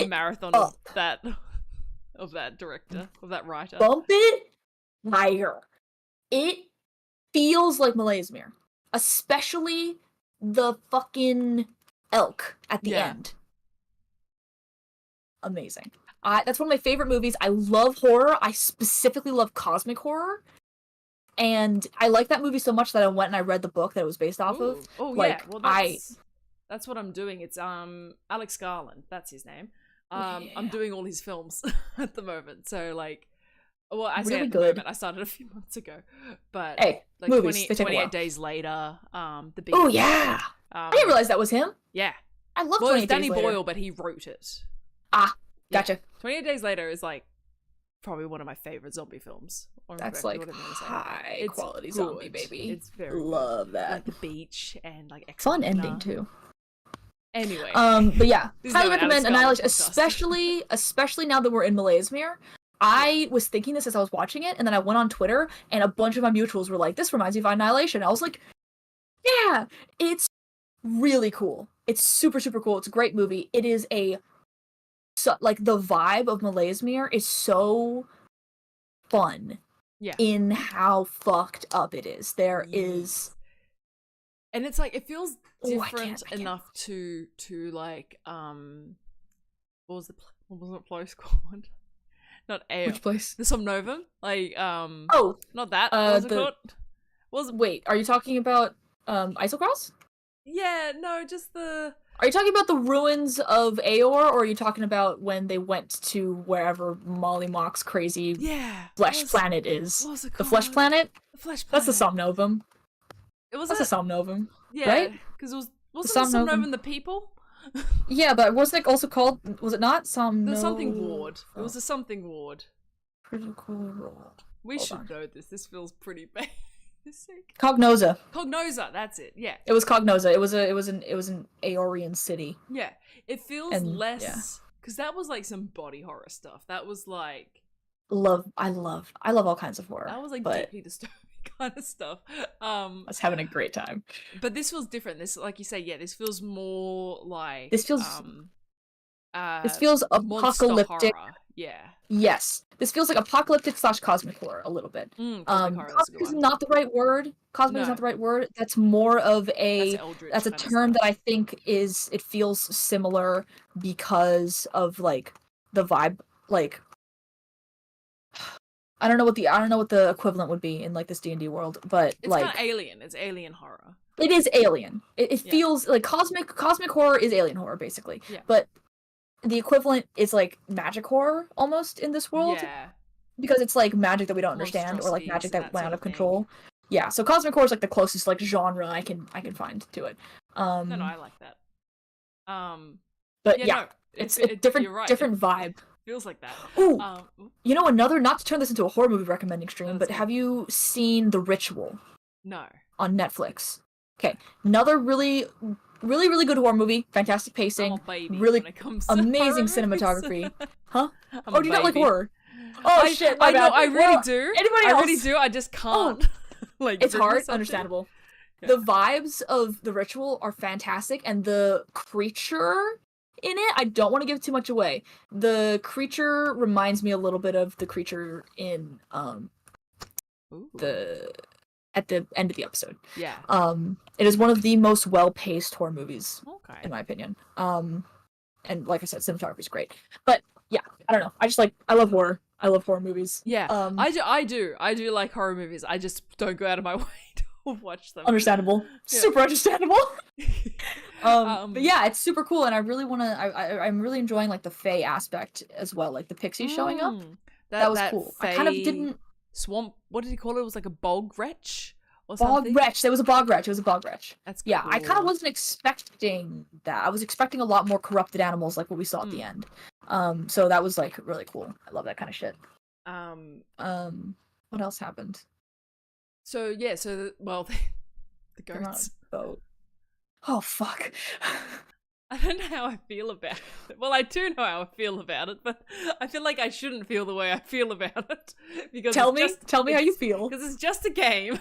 marathon of that director, of that writer. Bump it higher. It feels like Malaysia, especially the fucking elk at the end. Amazing. That's one of my favorite movies. I love horror. I specifically love cosmic horror. And I like that movie so much that I went and I read the book that it was based off of. Oh, like, yeah. Well, that's what I'm doing. It's Alex Garland. That's his name. I'm doing all his films at the moment. So, like, well, I say at the moment. I started a few months ago. But, hey, like, movies, 28 Days Later, The Beach. Oh, yeah. I didn't realize that was him. Yeah. I love 28 Days Danny Later. Boyle, but he wrote it. Gotcha. Yeah. 28 Days Later is like probably one of my favorite zombie films. That's like high quality zombie, baby. It's very love good. That. Like The Beach and like fun ending too. Anyway, but yeah, highly recommend Annihilation, especially now that we're in Malaysia. I was thinking this as I was watching it, and then I went on Twitter, and a bunch of my mutuals were like, "This reminds me of Annihilation." I was like, "Yeah, it's really cool. It's super cool. It's a great movie. It is like the vibe of Malaysia is so fun in how fucked up it is. There is, and it's like it feels different enough to like what was the place called? Not A. Which place? The Somnovum. Like not that. What was it called? Wait, are you talking about Isocross? Yeah, no, just the. Are you talking about the ruins of Aor, or are you talking about when they went to wherever Molly Mock's crazy flesh planet is? What was it the called? Flesh Planet? The Flesh Planet. That's the Somnovum. That's a Somnovum. Yeah, right? Because wasn't the Somnovum the people? Yeah, but wasn't it also called? Was it not The something ward. It was a something ward. Critical Role. We should know this. This feels pretty basic. Cognosa. That's it. Yeah. It was Cognosa. It was an Aorian city. Yeah. It feels less because that was like some body horror stuff. That was like I love all kinds of horror. That was like deeply disturbing kind of stuff. I was having a great time. But this feels different. This, like you say, this feels more like this feels apocalyptic. Horror. Yeah. Yes. This feels like apocalyptic / cosmic horror a little bit. Cosmic is not the right word. Cosmic is not the right word. That's more of that's a term that I think it feels similar because of like the vibe, like I don't know what the equivalent would be in like this D&D world, but it's like kind of alien. It's alien horror. It is alien. It feels like cosmic horror is alien horror basically. Yeah. But the equivalent is like magic horror almost in this world. Yeah. Because it's like magic that we don't understand or like magic that went out of control. Yeah, so cosmic horror is like the closest like genre I can find to it. No, I like that. But it's a different vibe. Feels like that. Ooh, you know, not to turn this into a horror movie recommending stream, but have you seen The Ritual? No. on Netflix. Okay, another really good horror movie. Fantastic pacing. I'm a baby Really when it comes to amazing horror movies. cinematography. Huh? I'm Oh, a do you not like baby. horror? Oh shit, my I know, bad. I really Well, do. Anybody I else? really do. I just can't. Like, It's bring hard, myself to. understandable. Yeah. The vibes of the ritual are fantastic, and the creature in it, I don't want to give too much away. The creature reminds me a little bit of the creature in Ooh. at the end of the episode. Yeah. It is one of the most well-paced horror movies, Okay. in my opinion. And like I said, cinematography is great. But yeah, I don't know. I love horror. I love horror movies. Yeah, I do like horror movies. I just don't go out of my way to watch them. Understandable. Yeah. Super understandable. But yeah, it's super cool, and I really want to. I'm really enjoying like the Fae aspect as well, like the pixies showing up. That was cool. I kind of didn't. Swamp. What did he call it? It was like a bog wretch or Bog something. wretch. There was a bog wretch. It was a bog wretch. That's yeah. cool. I kind of wasn't expecting that. I was expecting a lot more corrupted animals, like what we saw at the end. So that was like really cool. I love that kind of shit. What else happened? So yeah. So the goats. Boat. Oh fuck. I don't know how I feel about it. Well, I do know how I feel about it, but I feel like I shouldn't feel the way I feel about it because tell me how you feel. Because it's just a game.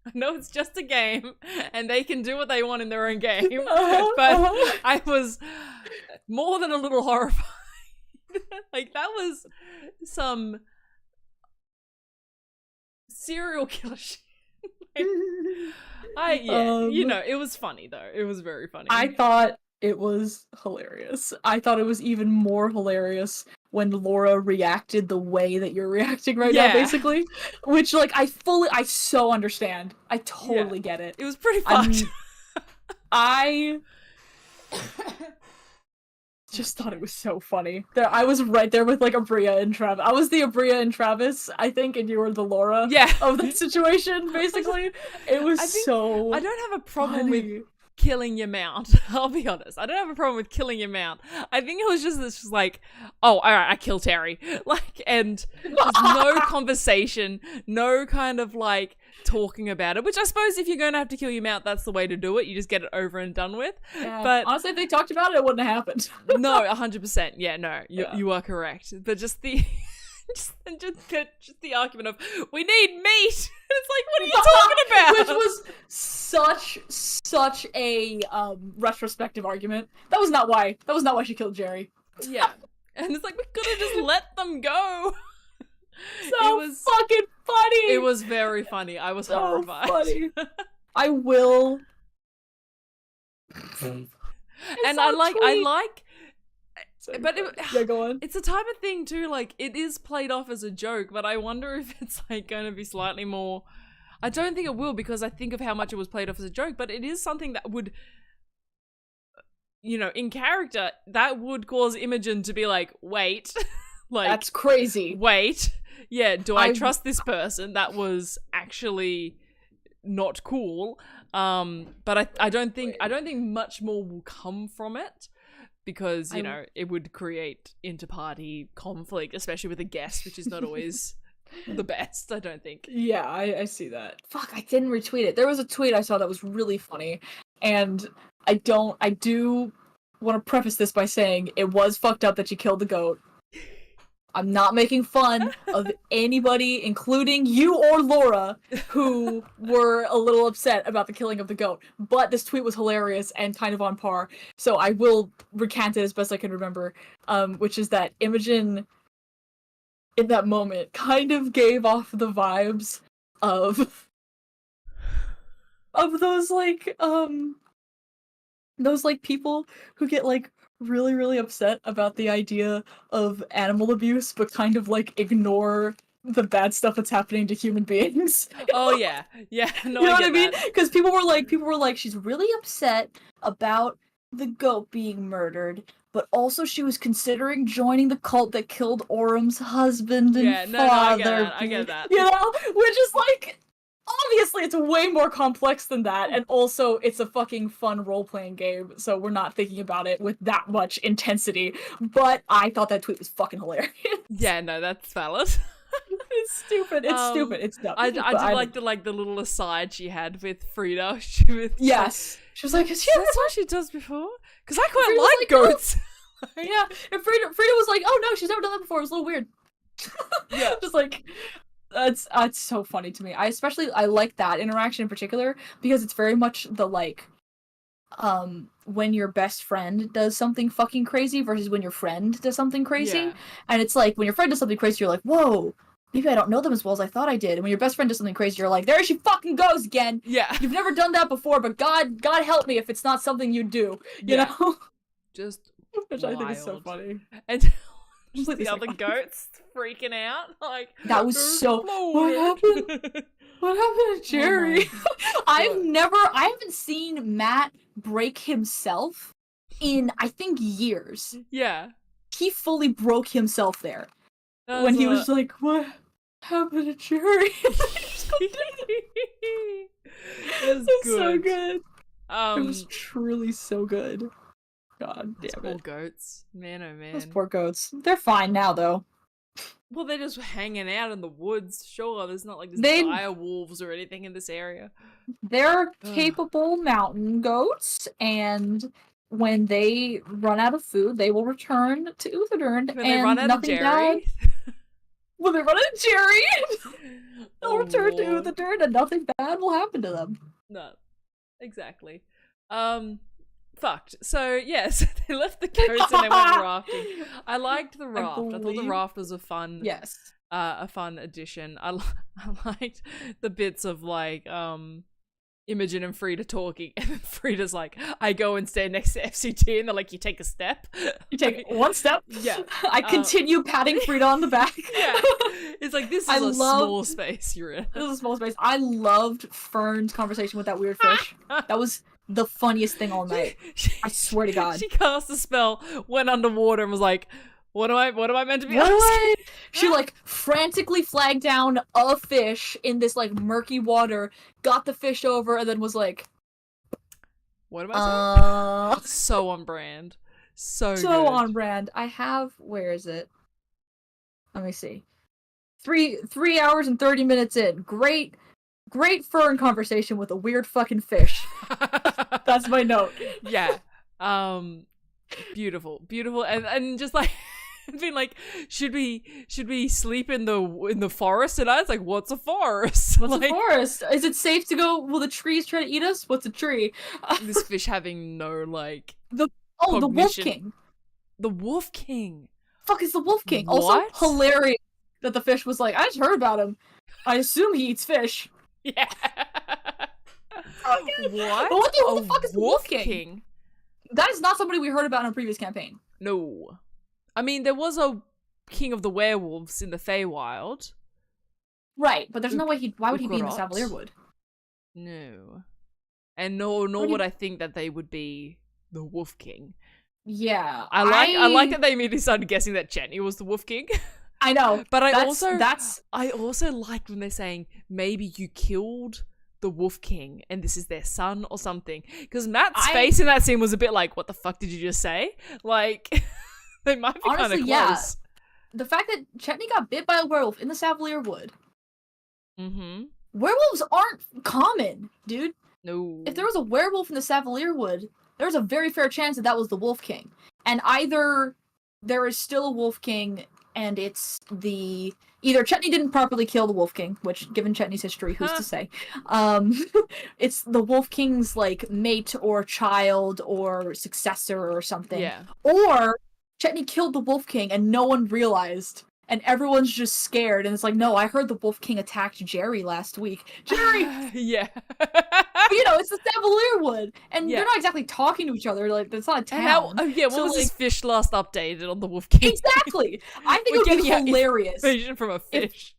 I know it's just a game, and they can do what they want in their own game. But I was more than a little horrified. Like that was some serial killer shit. You know, it was funny though. It was very funny. I thought it was hilarious. I thought it was even more hilarious when Laura reacted the way that you're reacting right now, basically. Which, like, I so understand. I totally get it. It was pretty fucked. I just thought it was so funny. I was right there with, like, Abria and Travis. I was the Abria and Travis, I think, and you were the Laura of the situation, basically. It was so I don't have a problem with killing your mount. I'll be honest. I don't have a problem with killing your mount. I think it was just like, oh, all right, I killed Terry. Like, and there's no conversation, no kind of like talking about it, which I suppose if you're going to have to kill your mount, that's the way to do it. You just get it over and done with. Yeah. But honestly, if they talked about it, it wouldn't have happened. No, 100%. Yeah, no, you are correct. But just the just the argument of we need meat. It's like, what are you talking about? Which was such a retrospective argument. That was not why she killed Jerry. Yeah. And it's like, we could have just let them go. So it was fucking funny. It was very funny. I was horrified. Funny. I will. And I like but go on. It's the type of thing too, like, it is played off as a joke, but I wonder if it's like going to be slightly more. I don't think it will, because I think of how much it was played off as a joke, but it is something that would, you know, in character, that would cause Imogen to be like, wait, like, that's crazy. Wait, yeah, do I trust this person? That was actually not cool. But I don't think much more will come from it. Because, you know, it would create inter-party conflict, especially with a guest, which is not always the best, I don't think. Yeah, I see that. Fuck, I didn't retweet it. There was a tweet I saw that was really funny, and I do want to preface this by saying it was fucked up that she killed the goat. I'm not making fun of anybody, including you or Laura, who were a little upset about the killing of the goat. But this tweet was hilarious and kind of on par, so I will recant it as best I can remember, which is that Imogen, in that moment, kind of gave off the vibes of those people who get like really upset about the idea of animal abuse, but kind of like ignore the bad stuff that's happening to human beings. Oh yeah, no, you know what I mean? Because people were like, she's really upset about the goat being murdered, but also she was considering joining the cult that killed Orum's husband and father. I get that. You know, which is like, obviously it's way more complex than that, and also it's a fucking fun role-playing game, so we're not thinking about it with that much intensity, but I thought that tweet was fucking hilarious. Yeah, no, that's valid. It's stupid. It's stupid. It's dumb. I did like the little aside she had with Frida. She was like, that's what she does before. Because I quite Frida was like like, goats. yeah, and Frida was like, oh no, she's never done that before. It was a little weird. Yeah, just like it's so funny to me. I like that interaction in particular because it's very much the like when your best friend does something fucking crazy versus when your friend does something crazy. Yeah. And it's like when your friend does something crazy, you're like, whoa, maybe I don't know them as well as I thought I did. And when your best friend does something crazy, you're like, there she fucking goes again. Yeah. You've never done that before, but God help me if it's not something you do. You know? Just which wild. I think is so funny. And Just the other goats freaking out. Like that was so what happened? What happened to Jerry? I haven't seen Matt break himself in I think years. Yeah. He fully broke himself there. When he was like, what happened to Jerry? It was so good. It was Um truly so good. God those damn poor it. goats. Man, oh man. Those poor goats. They're fine now though. Well, they're just hanging out in the woods. Sure, there's not like this dire wolves or anything in this area. They're capable mountain goats, and when they run out of food, they will return to Utherdurn. When they run out of Jerry. When they run out of Jerry, they'll return to Lord. Utherdurn, and nothing bad will happen to them. No, exactly. Fucked. So yes, they left the goats and they went rafting. I liked the raft. I thought the raft was a fun, a fun addition. I liked the bits of like Imogen and Frida talking, and then Frida's like, "I go and stand next to FCT," and they're like, "You take a step." You take one step. Yeah. I continue patting Frida on the back. Yeah. It's like this is a small space you're in. This is a small space. I loved Fern's conversation with that weird fish. That was the funniest thing all night. I swear to God. She cast a spell, went underwater, and was like, What am I meant to be asking? She like frantically flagged down a fish in this like murky water, got the fish over, and then was like, what am I saying? So on brand. So good. on brand. I have, where is it? Let me see. 3 hours and 30 minutes in. Great Fern conversation with a weird fucking fish. That's my note. Yeah. Beautiful. And just like being like, should we sleep in the forest tonight? It's like, what's a forest? What's a forest? Is it safe to go? Will the trees try to eat us? What's a tree? This fish having no like the Wolf King. The Wolf King. Fuck is the Wolf King. What? Also hilarious that the fish was like, I just heard about him. I assume he eats fish. Yeah. What? But what the fuck is the Wolf King? That is not somebody we heard about in a previous campaign. No. I mean, there was a king of the werewolves in the Feywild. Right, but there's no way why would he be in the Savalier Wood? No. And nor would I think that they would be the Wolf King. Yeah. I like that they immediately started guessing that Chetney was the Wolf King. I know. But I also liked when they're saying maybe you killed the Wolf King and this is their son or something. Because Matt's face in that scene was a bit like, what the fuck did you just say? Like, they might be kind of close. Yeah. The fact that Chetney got bit by a werewolf in the Savalier Wood. Mm-hmm. Werewolves aren't common, dude. No. If there was a werewolf in the Savalier Wood, there's a very fair chance that was the Wolf King. And either there is still a Wolf King and it's either Chetney didn't properly kill the Wolf King, which given Chetney's history, who's to say? It's the Wolf King's like mate or child or successor or something. Yeah. Or Chetney killed the Wolf King and no one realized. And everyone's just scared, and it's like, no, I heard the Wolf King attacked Jerry last week. Jerry! Yeah. It's the Savalier Wood, and they're not exactly talking to each other, like, that's not a town. What was this fish last updated on the Wolf King? Exactly! I think it would be hilarious. Information from a fish.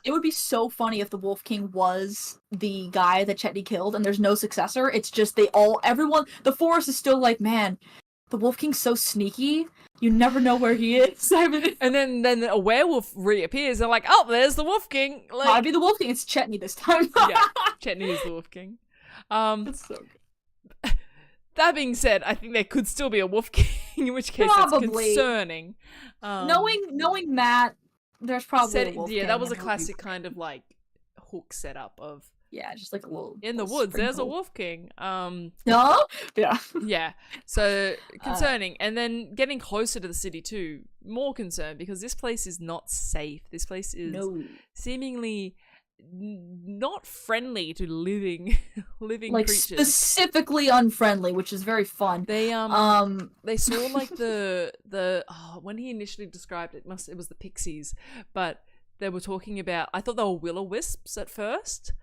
It would be so funny if the Wolf King was the guy that Chetney killed, and there's no successor, it's just the forest is still like, man, the Wolf King's so sneaky, you never know where he is. And then a werewolf reappears. They're like, oh, there's the Wolf King. Like, I'd be the Wolf King. It's Chetney this time. Yeah, Chetney is the Wolf King. That's so good. That being said, I think there could still be a Wolf King, in which case Probably. it's concerning. Knowing Matt, there's probably a wolf yeah, king that was a and classic kind of like hook setup of just like a little in the little woods. There's a sprinkle. wolf king. No, yeah. Yeah, so concerning, and then getting closer to the city too, more concerned because this place is not safe. This place is seemingly not friendly to living like creatures. Specifically unfriendly, which is very fun. They saw like the when he initially described it, it was the pixies, but they were talking about, I thought they were will-o-wisps at first.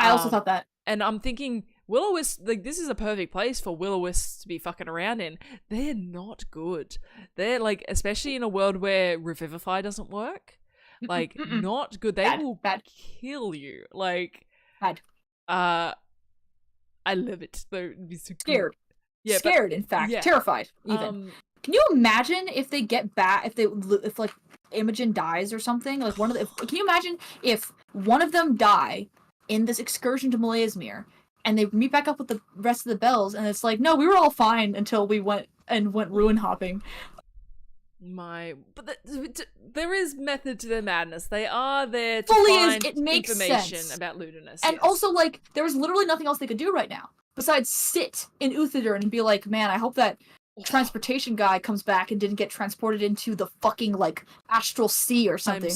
I also thought that. And I'm thinking, will-o-wisps, like, this is a perfect place for will-o-wisps to be fucking around in. They're not good. They're, like, especially in a world where Revivify doesn't work. Like, not good. They will kill you. Like, bad. I love it. They're so scared. Yeah, scared, in fact. Yeah. Terrified, even. Can you imagine if they get back, if like, Imogen dies or something? Like, can you imagine if one of them die in this excursion to Malayasmere, and they meet back up with the rest of the Bells, and it's like, no, we were all fine until we went ruin hopping. But there is method to their madness. They are there to find information about Ludinus. And also, like, there was literally nothing else they could do right now besides sit in Uthadurn and be like, man, I hope that transportation guy comes back and didn't get transported into the fucking, like, astral sea or something.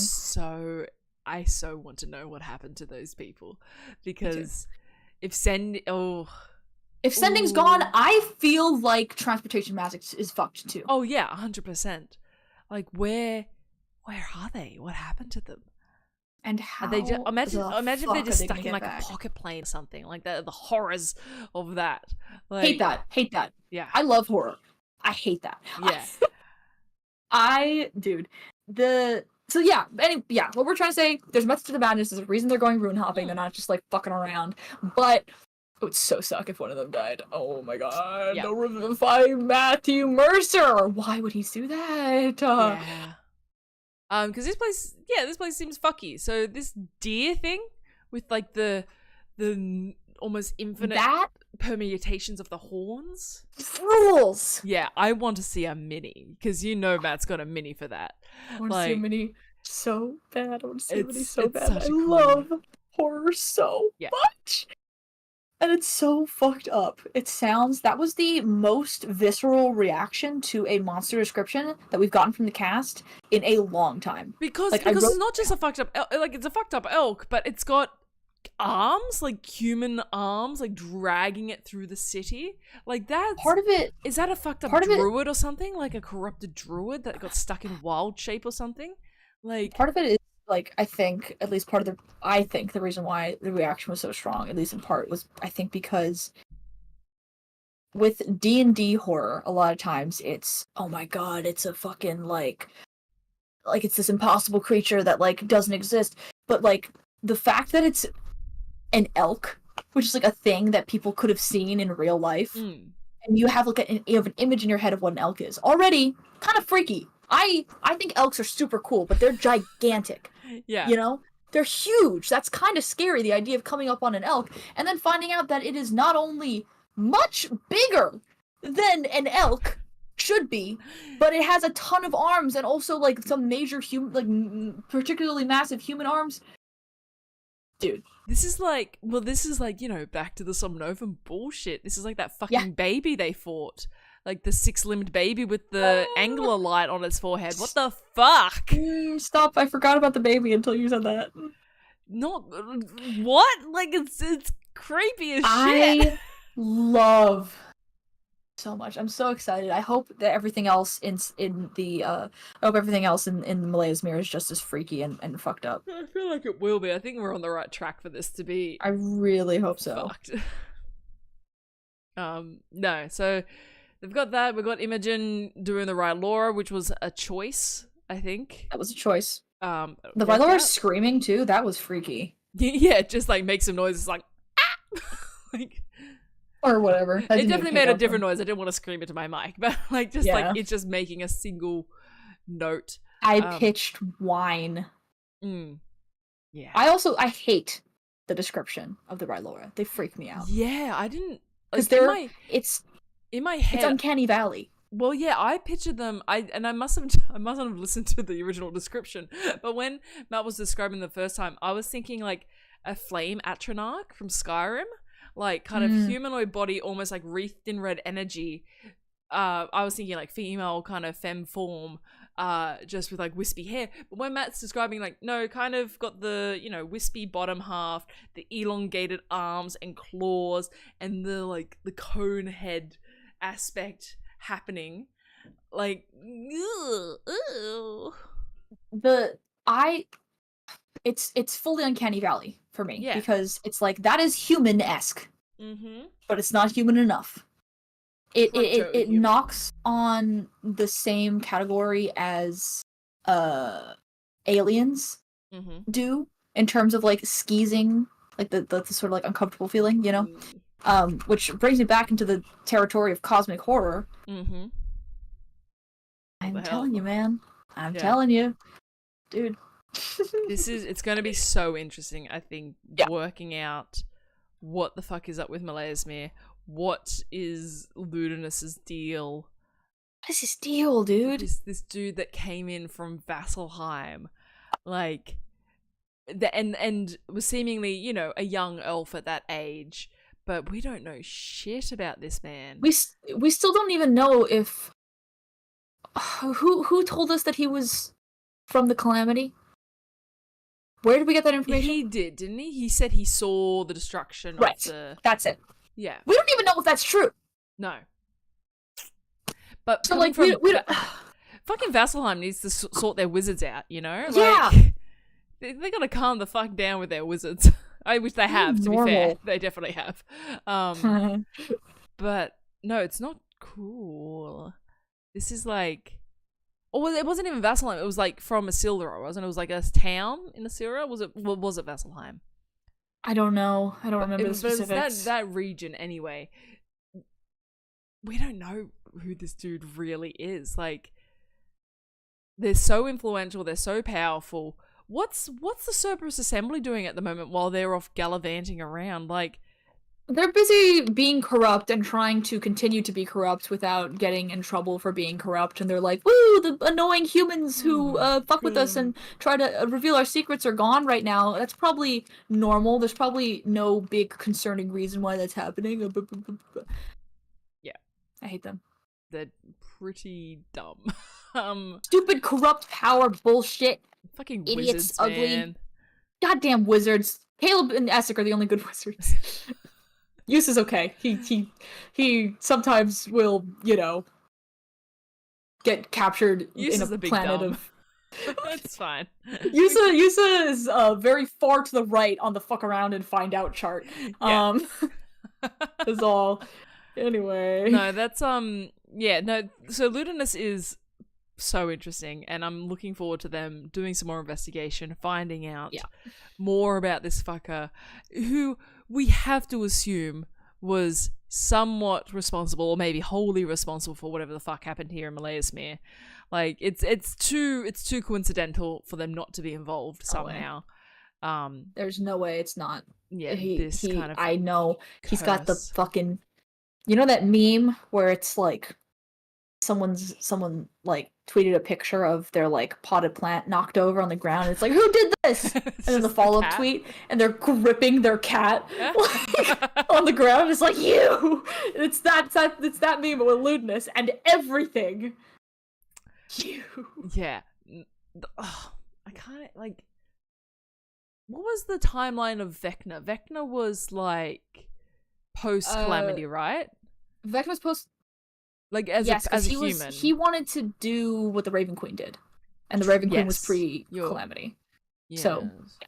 I so want to know what happened to those people, because if Sending's gone, I feel like transportation magic is fucked too. Oh yeah, 100%. Like, where are they? What happened to them? And how? They just, imagine if they're just stuck in like a pocket plane or something like that. The horrors of that. Like, hate that. Yeah, I love horror. I hate that. Yeah. What we're trying to say, there's method to the madness. There's a reason they're going rune hopping. They're not just like fucking around. But it would so suck if one of them died. Oh my god. No Revivify Matthew Mercer. Why would he do that? Because this place seems fucky. So this deer thing with like the almost infinite permutations of the horns rules. Yeah, I want to see a mini, because Matt's got a mini for that. I want to see a mini so bad. I want to see a mini so bad. I love horror so much. And it's so fucked up. That was the most visceral reaction to a monster description that we've gotten from the cast in a long time. Because it's not just a fucked up elk, like, it's a fucked up elk, but it's got arms, like human arms, like dragging it through the city. Like, that's part of it. Is that a fucked up druid or something? Like a corrupted druid that got stuck in wild shape or something? Like, part of it is, like, I think the reason why the reaction was so strong, at least in part, was I think because with D&D horror, a lot of times it's, oh my god, it's a fucking like it's this impossible creature that like doesn't exist. But like the fact that it's an elk, which is like a thing that people could have seen in real life, and you have like you have an image in your head of what an elk is, already kind of freaky. I think elks are super cool, but they're gigantic. Yeah. They're huge. That's kind of scary, the idea of coming up on an elk and then finding out that it is not only much bigger than an elk should be, but it has a ton of arms and also like some major particularly massive human arms. Dude. This is like, back to the Somnovan bullshit. This is like that fucking baby they fought. Like the six-limbed baby with the angler light on its forehead. What the fuck? Stop, I forgot about the baby until you said that. What? Like, it's creepy as shit. I love so much. I'm so excited. I hope that everything else in the Malayasmere is just as freaky and fucked up. I feel like it will be. I think we're on the right track for this to be. I really hope so. Fucked. No, so they've got that. We've got Imogen doing the Rylora, which was a choice, I think. That was a choice. The Rylora screaming too, that was freaky. Yeah, it just like makes some noises like ah! Like, or whatever. It definitely made a different noise. I didn't want to scream into my mic, but like it's just making a single note. I pitched whine. Yeah. I hate the description of the Rylora. They freak me out. Yeah, I didn't, because in my head, it's Uncanny Valley. Well, yeah, I pictured them. I mustn't have listened to the original description, but when Matt was describing the first time, I was thinking like a flame Atronach from Skyrim, like kind of humanoid body, almost like wreathed in red energy. I was thinking like female kind of femme form, just with like wispy hair. But when Matt's describing, like, no, kind of got the, you know, wispy bottom half, the elongated arms and claws, and the cone head aspect happening, like, ew. It's fully uncanny valley for me, Yeah. because it's like that is human-esque, but it's not human enough. It knocks on the same category as aliens do in terms of like skeezing, like the sort of like uncomfortable feeling, you know. Which brings me back into the territory of cosmic horror. I'm telling you, man. I'm telling you, dude. It's going to be so interesting, I think, working out what the fuck is up with Meleismere. What is Ludinus's deal? What is his deal, dude? This dude that came in from Vasselheim, like, and was seemingly, you know, a young elf at that age, but we don't know shit about this man. We still don't even know if who told us that he was from the Calamity. Where did we get that information? He did, didn't he? He said he saw the destruction of the... That's it. Yeah. We don't even know if that's true. No. But so, like, we don't... fucking Vasselheim needs to sort their wizards out, you know? Yeah. Like, they gotta calm the fuck down with their wizards. I wish they have, to be fair. They definitely have. But, no, it's not cool. This is like... Oh, it wasn't even Vasselheim. It was like from Isildur, wasn't it? It was like a town in Isildur. Was it Vasselheim? I don't know. I don't remember the specifics. That region anyway. We don't know who this dude really is. Like, they're so influential. They're so powerful. What's the Cerberus Assembly doing at the moment while they're off gallivanting around? Like, they're busy being corrupt and trying to continue to be corrupt without getting in trouble for being corrupt. And they're like, woo, the annoying humans who fuck with us and try to reveal our secrets are gone right now. That's probably normal. There's probably no big concerning reason why that's happening. Yeah. I hate them. They're pretty dumb. Stupid corrupt power bullshit. Fucking idiots, wizards, ugly. Man. Goddamn wizards. Caleb and Essek are the only good wizards. Use is okay. He sometimes will, you know, get captured in a planet of. That's fine. Yusa is very far to the right on the fuck around and find out chart. Yeah. Is all. Anyway. No, that's yeah, no. So Ludinus is so interesting, and I'm looking forward to them doing some more investigation, finding out more about this fucker, who we have to assume was somewhat responsible, or maybe wholly responsible, for whatever the fuck happened here in Meleismere. Like, it's too coincidental for them not to be involved somehow. There's no way it's not. Yeah, kind of. I know he's got the fucking. You know that meme where it's like someone like tweeted a picture of their like potted plant knocked over on the ground. It's like, who did this? And then the follow-up tweet, and they're gripping their cat like, on the ground. It's like, you. It's that meme with Ludinus and everything. You. Yeah. I can't like. What was the timeline of Vecna? Vecna was like post Calamity, right? Vecna's post. Like, as a human. He wanted to do what the Raven Queen did. And the Raven Queen was pre-Calamity. Yes. So, yeah.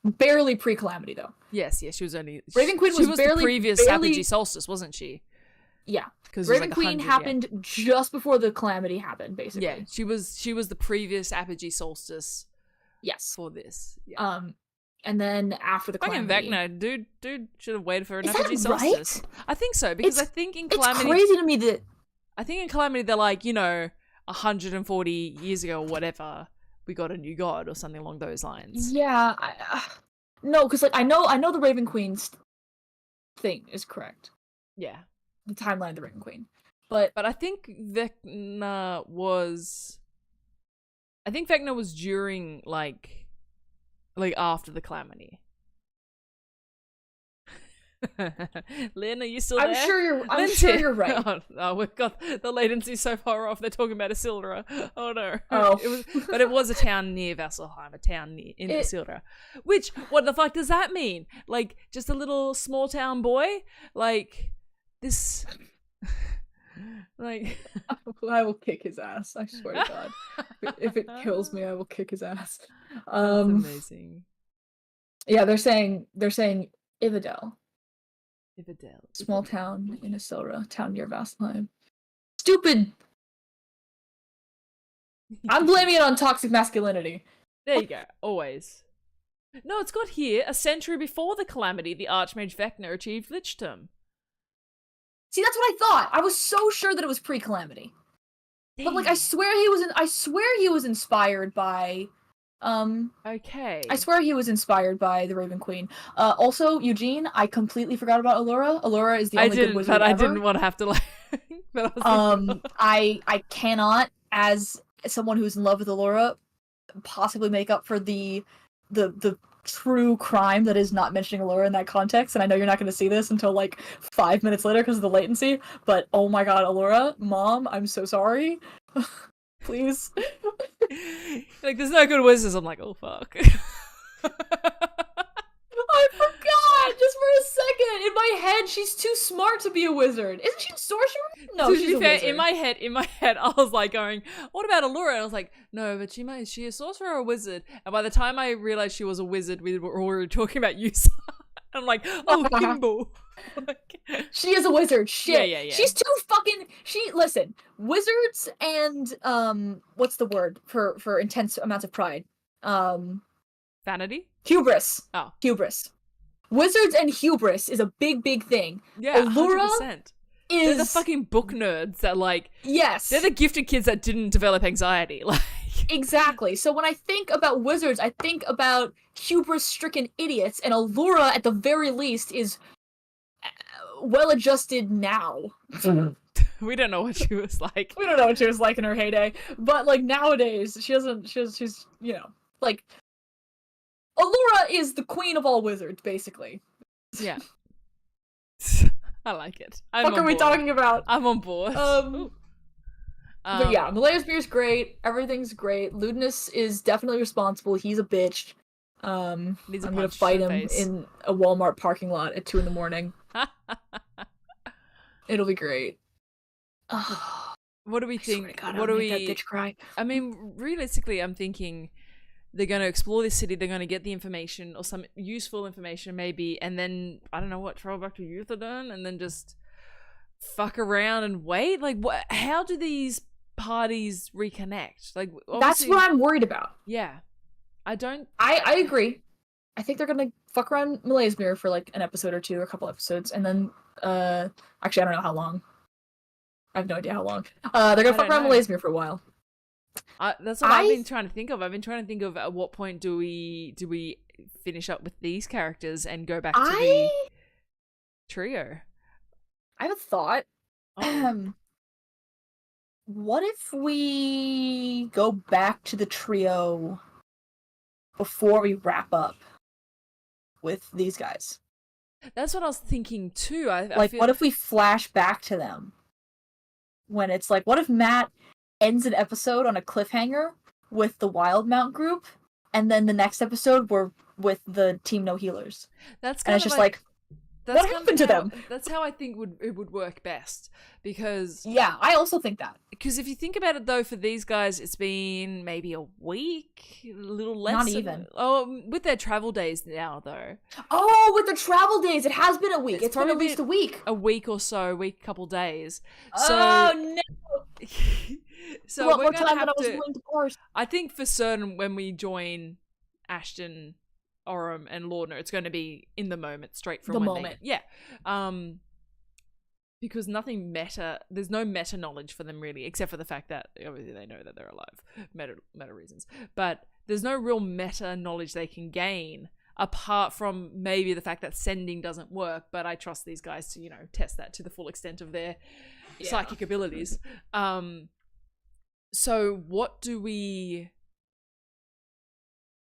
Barely pre-Calamity, though. Yes, she was only... Raven Queen was barely... the previous Apogee Solstice, wasn't she? Yeah. Raven Queen happened just before the Calamity happened, basically. Yeah, she was the previous Apogee Solstice. Yes. For this. Yeah. And then after the Calamity... Fucking Vecna, dude should have waited for an Apogee Solstice. Right? I think so, because I think in Calamity... It's crazy to me that... I think in Calamity they're like, 140 years ago or whatever, we got a new god or something along those lines. Yeah, no, because like I know the Raven Queen's thing is correct. Yeah. The timeline of the Raven Queen. But I think Vecna was during like after the calamity. Lynn, are you still there? I'm sure you're right. Oh, we've got the latency so far off. They're talking about Isildur. Oh no. Oh. It was a town near Vasselheim, in Isildur. Which, what the fuck does that mean? Like, just a little small town boy? Like, this. Like, I will kick his ass. I swear to God. If it kills me, I will kick his ass. That's amazing. Yeah, they're saying Ivadel. Ivadel. Small town in Isildur, town near Vasselheim. Stupid. I'm blaming it on toxic masculinity. There you go. Always. No, it's got here. A century before the calamity, the Archmage Vecna achieved Lichdom. See, that's what I thought. I was so sure that it was pre-calamity. But like, I swear he was inspired by. Okay. I swear he was inspired by the Raven Queen. Also, Eugene, I completely forgot about Allura. Allura is the only good wizard ever. I didn't want to have to like. But I cannot, as someone who's in love with Allura, possibly make up for the true crime that is not mentioning Allura in that context. And I know you're not going to see this until like 5 minutes later because of the latency. But oh my God, Allura, Mom, I'm so sorry. Please. Like, there's no good wizards. I'm like, oh fuck. I forgot just for a second. In my head, she's too smart to be a wizard. Isn't she a sorcerer? No, she's a wizard. In my head, I was like going, what about Allura? And I was like, no, but is she a sorcerer or a wizard? And by the time I realized she was a wizard, we were already talking about Yusa. I'm like, oh, Himbo. She is a wizard. Shit. Yeah. She's too fucking. Listen. Wizards and what's the word for intense amounts of pride? Vanity. Hubris. Oh, hubris. Wizards and hubris is a big thing. Yeah, Allura 100%. They're the fucking book nerds that like. Yes. They're the gifted kids that didn't develop anxiety. Like. Exactly. So when I think about wizards, I think about hubris-stricken idiots, and Allura, at the very least, is well-adjusted now. We don't know what she was like. We don't know what she was like in her heyday, but like nowadays, she's you know, like Allura is the queen of all wizards, basically. Yeah. I like it. What are we talking about? I'm on board. But yeah, Meleismir's great. Everything's great. Ludinus is definitely responsible. He's a bitch. I'm gonna fight him in a Walmart parking lot at 2 a.m. It'll be great. What do we think? God, what do we? That bitch cry. I mean, realistically, I'm thinking they're going to explore this city. They're going to get the information or some useful information, maybe, and then I don't know what, travel back to Vax'ildan and then just fuck around and wait. Like, what? How do these parties reconnect? Like, that's what I'm worried about. Yeah, I don't. I agree. I think they're gonna fuck around Meleismir for like an episode or two, or a couple episodes, and then actually I don't know how long. I have no idea how long. They're gonna fuck around Meleismir for a while. That's what I've been trying to think of. I've been trying to think of at what point do we finish up with these characters and go back to the trio. I have a thought. What if we go back to the trio before we wrap up with these guys? That's what I was thinking too. What if we flash back to them? When it's like, what if Matt ends an episode on a cliffhanger with the Wildmount group, and then the next episode we're with the Team No Healers? That's and it's just like what happened to them? That's how I think it would work best, because yeah, I also think that. Because if you think about it, though, for these guys, it's been maybe a week, a little less. Not even. With their travel days now, though. Oh, with the travel days, it has been a week. It's been at least a week. A week or so, couple days. Oh no! So we're gonna have to. I think for certain, when we join Ashton, Orem, and Lorna, it's going to be in the moment, straight from the moment. Yeah. Because there's no meta knowledge for them really, except for the fact that obviously they know that they're alive, meta reasons. But there's no real meta knowledge they can gain apart from maybe the fact that sending doesn't work. But I trust these guys to test that to the full extent of their psychic abilities. So what do we...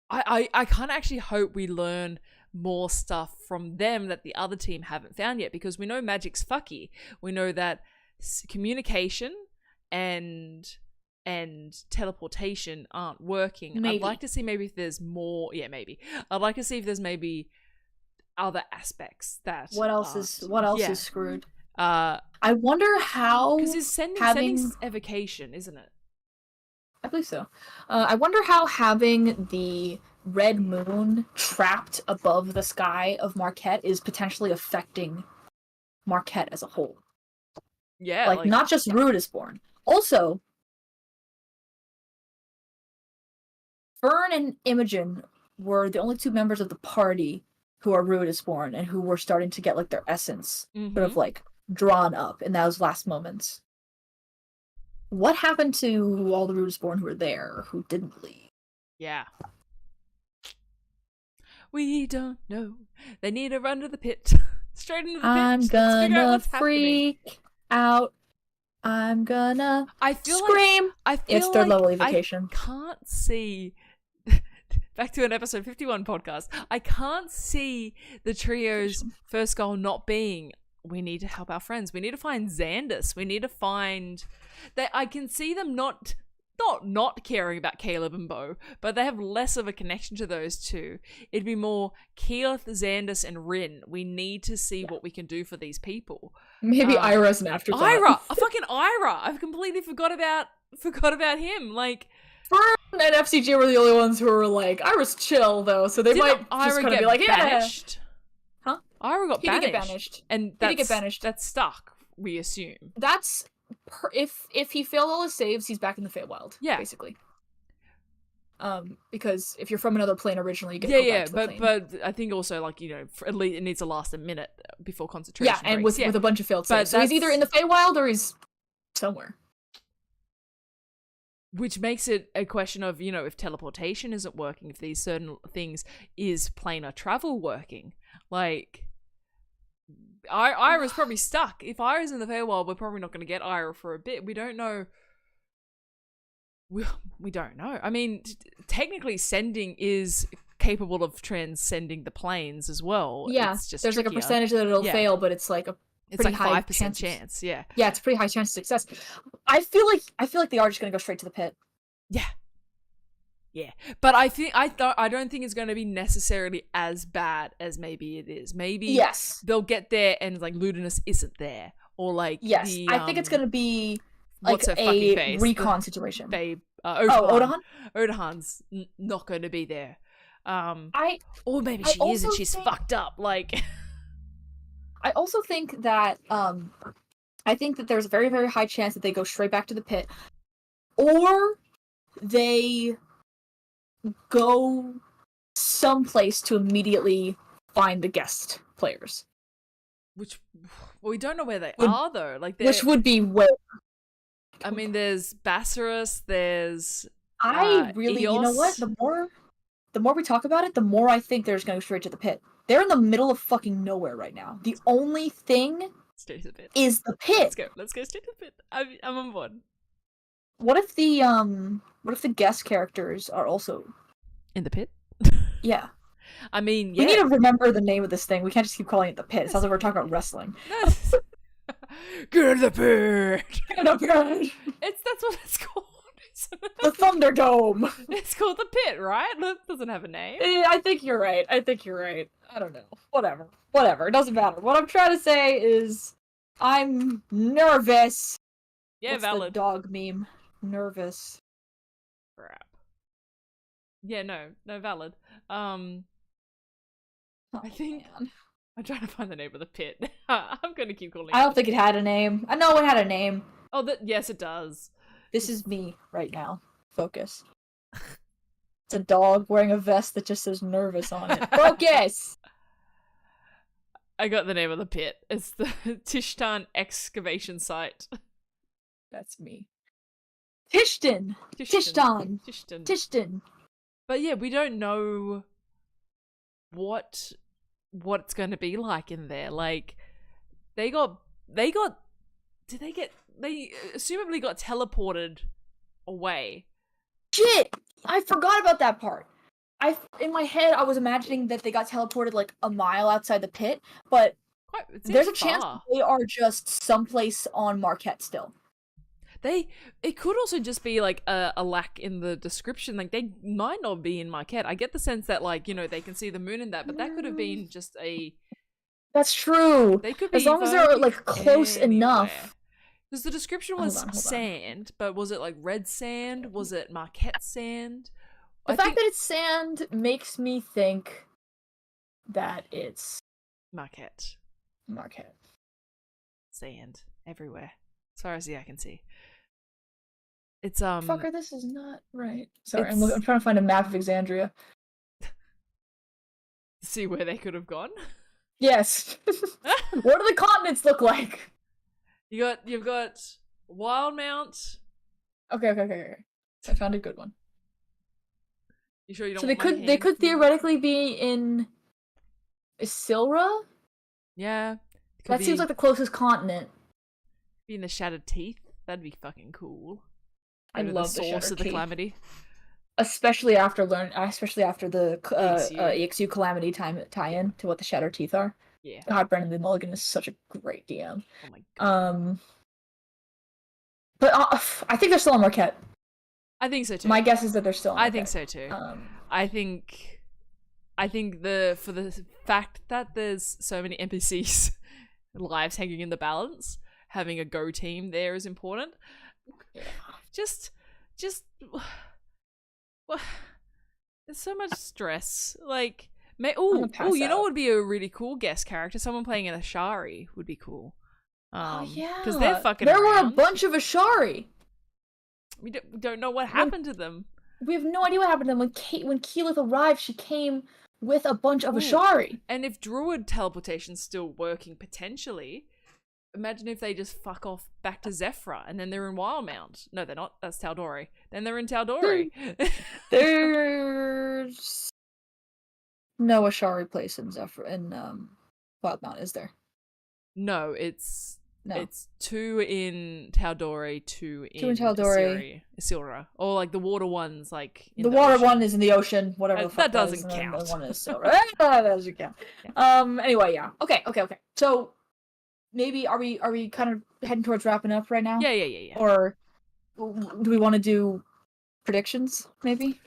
I can't actually hope we learn more stuff from them that the other team haven't found yet, because we know magic's fucky. We know that communication and teleportation aren't working. Maybe. I'd like to see maybe if there's more. Yeah, maybe. I'd like to see if there's maybe other aspects that... What else is screwed? I wonder how... Because it's sending evocation, isn't it? I believe so. I wonder how having the red moon trapped above the sky of Marquette is potentially affecting Marquette as a whole. Yeah. Like not just Rude is born. Also, Fern and Imogen were the only two members of the party who are Rude is born and who were starting to get like their essence sort of like drawn up in those last moments. What happened to all the Rude is born who were there, who didn't leave? Yeah. We don't know. They need to run to the pit. Straight into the pit. I'm gonna freak out. I'm gonna scream. I feel it's third level evocation. I can't see... Back to an episode 51 podcast. I can't see the trio's first goal not being, we need to help our friends. We need to find Xandus. We need to find... I can see them not caring about Caleb and Bo, but they have less of a connection to those two. It'd be more Keyleth, Xandus, and Rin. We need to see what we can do for these people. Maybe Ira's an afterthought. Ira! Fucking Ira! I've completely forgot about him. Like... Fern and FCG were the only ones who were like, Ira's chill, though, so they might just kind of be like, banished? Yeah. Huh? Ira got banished. He did get banished. And that's stuck, we assume. That's... If he failed all his saves, he's back in the Feywild. Yeah. Basically. Because if you're from another plane originally, you get back to the plane. But I think also, like, you know, at least it needs to last a minute before concentration breaks. And with a bunch of failed saves. So he's either in the Feywild or he's somewhere. Which makes it a question of, you know, if teleportation isn't working, if these certain things, is planar travel working? Like, Ira's probably stuck. If Ira's in the Feywild, we're probably not going to get Ira for a bit. We don't know. We don't know. I mean, technically sending is capable of transcending the planes as well. Yeah, it's just there's trickier. Like a percentage that it'll fail, but it's like a pretty high 5% chance. Yeah. Yeah, it's a pretty high chance of success. I feel like they are just going to go straight to the pit. Yeah, but I don't think it's going to be necessarily as bad as maybe it is. Maybe they'll get there and like Ludinus isn't there, or like I think it's going to be like a recon situation. Odahan? Odahan's not going to be there. Or maybe she is and she's fucked up. Like, I also think that I think that there's a very, very high chance that they go straight back to the pit, or they go someplace to immediately find the guest players. Which, well, we don't know where they are though. Like, which would be where? I mean, there's Bassaris. There's really, Eos. You know what? The more we talk about it, the more I think they're just going straight to the pit. They're in the middle of fucking nowhere right now. The only thing is the pit. Let's go straight to the pit. I'm on board. What if the guest characters are also in the pit? Yeah. I mean, we need to remember the name of this thing. We can't just keep calling it the pit. It sounds like we're talking about wrestling. Get in the pit. Get in the pit. That's what it's called. The Thunderdome. It's called the pit, right? It doesn't have a name. I think you're right. I don't know. Whatever. It doesn't matter. What I'm trying to say is, I'm nervous. Yeah, What's valid. The dog meme. Nervous. Crap. Yeah, no, valid. I think I'm trying to find the name of the pit. I'm gonna keep calling it. I don't think it had a name. I know it had a name. Oh, yes, it does. This is me right now. Focus. It's a dog wearing a vest that just says nervous on it. Focus! I got the name of the pit. It's the Tishtan excavation site. That's me. Tishtan. But yeah, we don't know what it's going to be like in there. Like, they got did they get? They assumably got teleported away. Shit! I forgot about that part. In my head, I was imagining that they got teleported like a mile outside the pit, but there's a chance that they are just someplace on Marquette still. It could also just be like a lack in the description. Like they might not be in Marquette. I get the sense that like, you know, they can see the moon in that, but that could have been just a. That's true. They could be as long as they're like close enough. Because the description was sand, but was it like red sand? Was it Marquette sand? The fact that it's sand makes me think that it's Marquette. Sand everywhere. As far as the eye can see. It's Fucker, this is not right. Sorry, I'm trying to find a map of Exandria. See where they could have gone? Yes. What do the continents look like? You've got Wildmount. Okay. I found a good one. You sure you don't? So they could theoretically be in Isilra? Yeah. That seems like the closest continent. Be in the Shattered Teeth. That'd be fucking cool. I love the source of the calamity. Especially after the EXU calamity tie-in to what the Shattered Teeth are. Yeah. God, Brendan the Mulligan is such a great DM. Oh my god. But I think they're still on Marquette. I think so too. My guess is that they're still on Marquette. I think so too. I think for the fact that there's so many NPCs lives hanging in the balance, having a go team there is important. Yeah. Just well, there's so much stress. Like, you know what would be a really cool guest character? Someone playing an Ashari would be cool. Yeah, because they're fucking. There were a bunch of Ashari. We don't know what happened to them. We have no idea what happened to them. When Keyleth arrived, she came with a bunch of Ashari. And if Druid teleportation's still working potentially, imagine if they just fuck off back to Zephyra and then they're in Wildmount. No, they're not. That's Tal'Dorei. Then they're in Tal'Dorei. There's no Ashari place in Wildmount, is there? No, it's 2 in Tal'Dorei, 2 in Isilra. Or like the water ones, like in the water ocean. One is in the ocean, whatever the fuck that doesn't count. The one is Isilra. That doesn't count. Yeah. Anyway, yeah. Okay. So maybe are we kind of heading towards wrapping up right now? Yeah. Or do we want to do predictions? Maybe.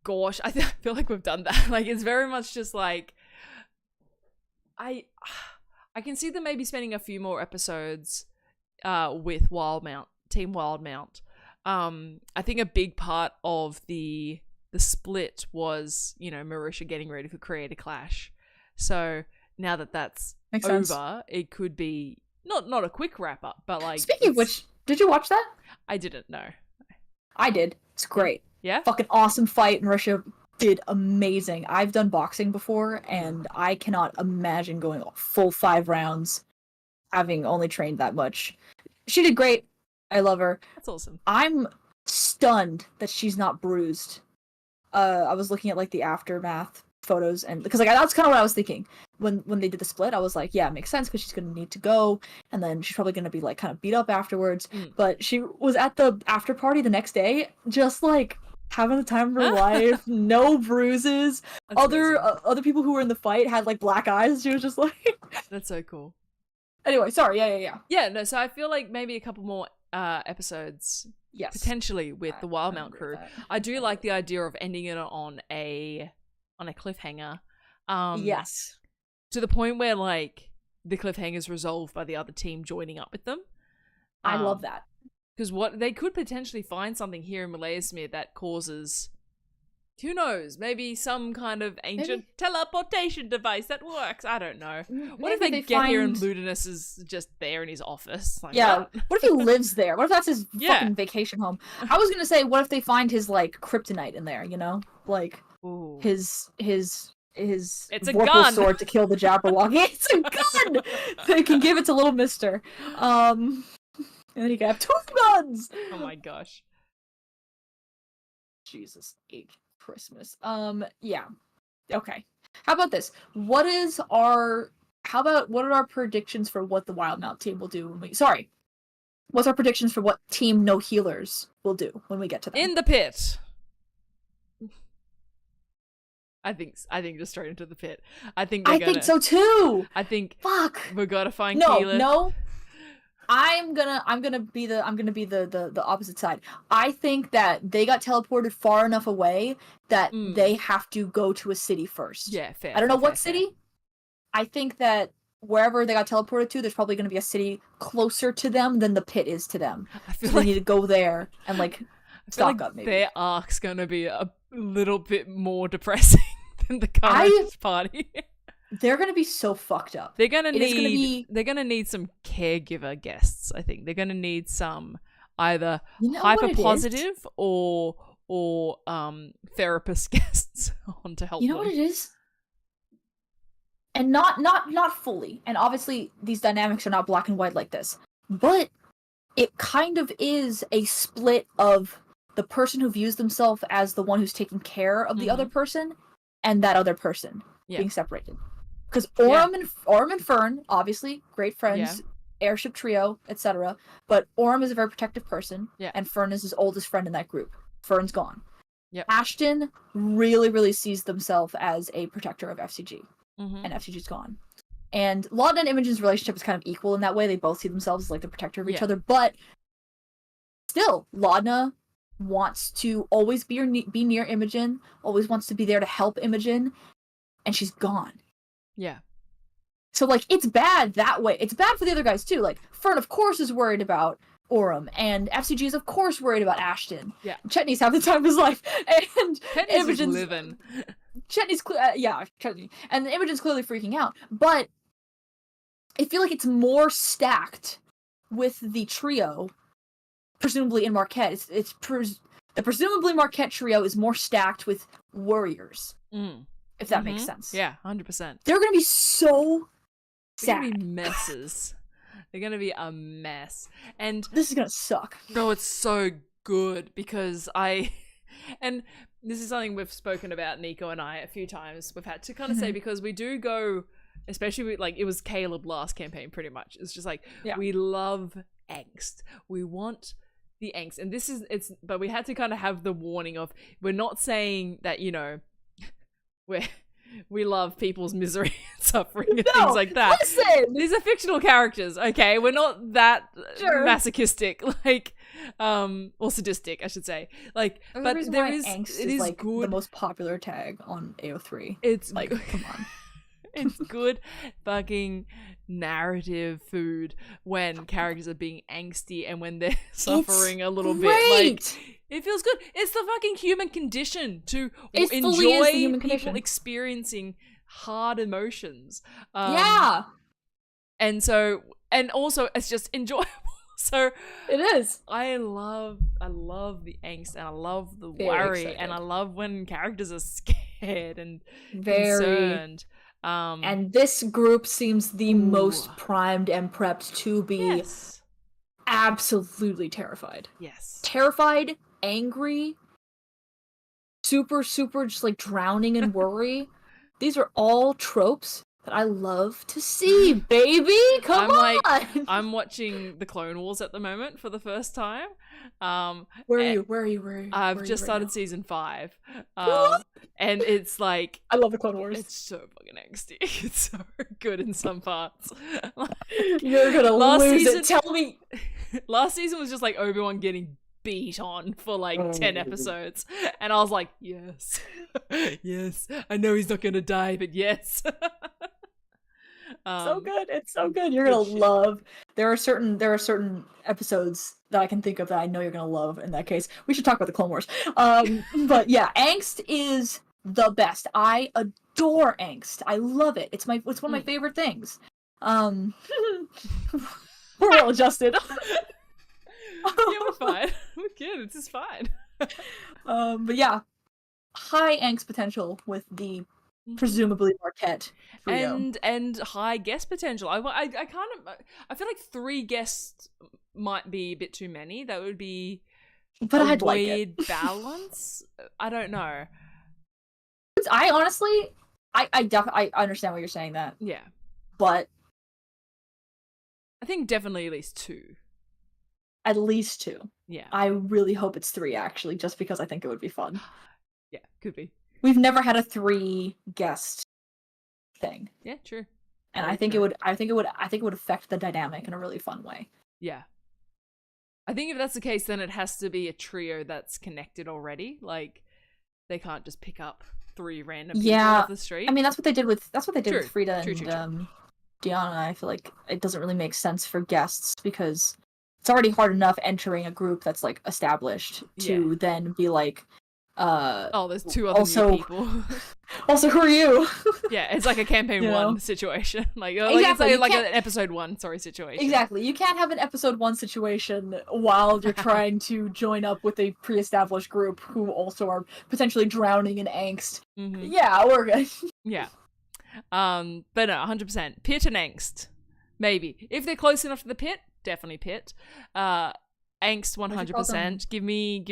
Gosh, I feel like we've done that. Like it's very much just like I can see them maybe spending a few more episodes with Team Wildmount. I think a big part of the split was, you know, Marisha getting ready for Creator Clash. So now that that's Makes over, sense. It could be not a quick wrap up, but like. Speaking of which, did you watch that? I didn't know. I did. It's great. Yeah. Fucking awesome fight. Marisha did amazing. I've done boxing before, and I cannot imagine going a full 5 rounds, having only trained that much. She did great. I love her. That's awesome. I'm stunned that she's not bruised. I was looking at like the aftermath photos, and because like that's kind of what I was thinking when they did the split. I was like, yeah, it makes sense because she's gonna need to go, and then she's probably gonna be like kind of beat up afterwards. But she was at the after party the next day, just like having the time of her life, no bruises. Other people who were in the fight had like black eyes. She was just like, that's so cool. Anyway, sorry. Yeah. Yeah, no. So I feel like maybe a couple more episodes, yes, potentially with the Wildmount crew. I do like the idea of ending it on a cliffhanger. Yes, to the point where like the cliffhanger's resolved by the other team joining up with them. I love that. Because what they could potentially find something here in Malayasmere that causes, who knows, maybe some kind of ancient teleportation device that works. I don't know. What if they get here and Ludinus is just there in his office? Like, yeah. What if he lives there? What if that's his fucking vacation home? I was gonna say, what if they find his like kryptonite in there? You know, like his it's a gun sword to kill the Jabberwocky. It's a gun. They can give it to Little Mister. And then you can have 2 guns! Oh my gosh. Jesus H. Christmas. Yeah. Okay. How about this? What is our how about what are our predictions for what the Wildmount team will do when we? Sorry, what's our predictions for what team no healers will do when we get to them? In the pit. I think just straight into the pit. I think so too. I think fuck. We gotta find Keyleth. No. I'm gonna be the opposite side. I think that they got teleported far enough away that they have to go to a city first. Yeah, fair. I don't know what city. I think that wherever they got teleported to, there's probably gonna be a city closer to them than the pit is to them. I feel so they need to go there and like stock up. Maybe their arc's gonna be a little bit more depressing than the current party. They're gonna be so fucked up. They're gonna need some caregiver guests. I think they're gonna need some either hyper positive or therapist guests on to help them. You know what it is? And not fully. And obviously these dynamics are not black and white like this. But it kind of is a split of the person who views themselves as the one who's taking care of the other person and that other person being separated. Because Aurum and Fern, obviously, great friends, airship trio, etc. But Aurum is a very protective person, and Fern is his oldest friend in that group. Fern's gone. Yep. Ashton really, really sees themselves as a protector of FCG, and FCG's gone. And Laudna and Imogen's relationship is kind of equal in that way. They both see themselves as like the protector of each other, but still, Laudna wants to always be near Imogen, always wants to be there to help Imogen, and she's gone. Yeah. So, like, it's bad that way. It's bad for the other guys, too. Like, Fern, of course, is worried about Aurum, and FCG is, of course, worried about Ashton. Yeah. Chetney's having the time of his life, and Imogen's living. Chetney's, Chetney. And Imogen's clearly freaking out. But I feel like it's more stacked with the trio, presumably in Marquette. The presumably Marquette trio is more stacked with warriors. If that makes sense. Yeah, 100%. They're gonna be so sad. They're gonna be messes. They're gonna be a mess. And this is gonna suck. No, it's so good because and this is something we've spoken about, Nico and I, a few times. We've had to kind of say, because we do go, especially with, like, it was Caleb last campaign pretty much. It's just like, we love angst. We want the angst. And but we had to kind of have the warning of, we're not saying that, you know, we love people's misery and suffering and things like that. Listen! These are fictional characters, okay? We're not that masochistic, like, or sadistic, I should say. Like, but there is angst it is like good. The most popular tag on AO3. It's like, come on. It's good fucking narrative food when characters are being angsty and when they're suffering a little bit. Like, it feels good. It's the fucking human condition to enjoy people experiencing hard emotions. And also it's just enjoyable. So it is. I love the angst, and I love the worry, and I love when characters are scared and concerned. And this group seems the most primed and prepped to be absolutely terrified. Yes. Terrified, angry, super just like drowning in worry. These are all tropes that I love to see, baby. Come on. I'm watching the Clone Wars at the moment for the first time. Where are you? I've just started season 5. And it's like, I love the Clone Wars. It's so fucking angsty. It's so good in some parts. You're gonna lose it. Tell me. Last season was just like Obi-Wan getting beat on for like 10 episodes, and I was like, yes. Yes, I know he's not gonna die, but yes. So good. It's so good. You're gonna love. There are certain episodes that I can think of that I know you're gonna love. In that case, we should talk about the Clone Wars. But yeah, angst is the best. I adore angst. I love it. It's one of my favorite things. We're well adjusted. Yeah, we're fine. We're good. It's just fine. But yeah, high angst potential with the presumably Marquette trio. and high guest potential. I feel like 3 guests might be a bit too many. That would be I'd weird like balance. I don't know. I honestly, I definitely understand what you're saying. That but I think definitely at least 2. at least 2. Yeah. I really hope it's 3, actually, just because I think it would be fun. Yeah, could be. We've never had a 3 guest thing. Yeah, true. And Very I think true. it would affect the dynamic in a really fun way. Yeah. I think if that's the case, then it has to be a trio that's connected already. Like, they can't just pick up 3 random people off the street. I mean, that's what they did with True. Frida True, and Deanna. I feel like it doesn't really make sense for guests because it's already hard enough entering a group that's like established to then be like, there's 2 other new people. Also, who are you? Yeah, it's like a campaign You 1 know? situation. Exactly, It's like an episode 1 situation. Exactly. You can't have an episode 1 situation while you're trying to join up with a pre-established group who also are potentially drowning in angst. Mm-hmm. Yeah, we're good. Yeah. But no, 100%. Pit and angst. Maybe. If they're close enough to the pit, definitely pit. Angst 100%. Give me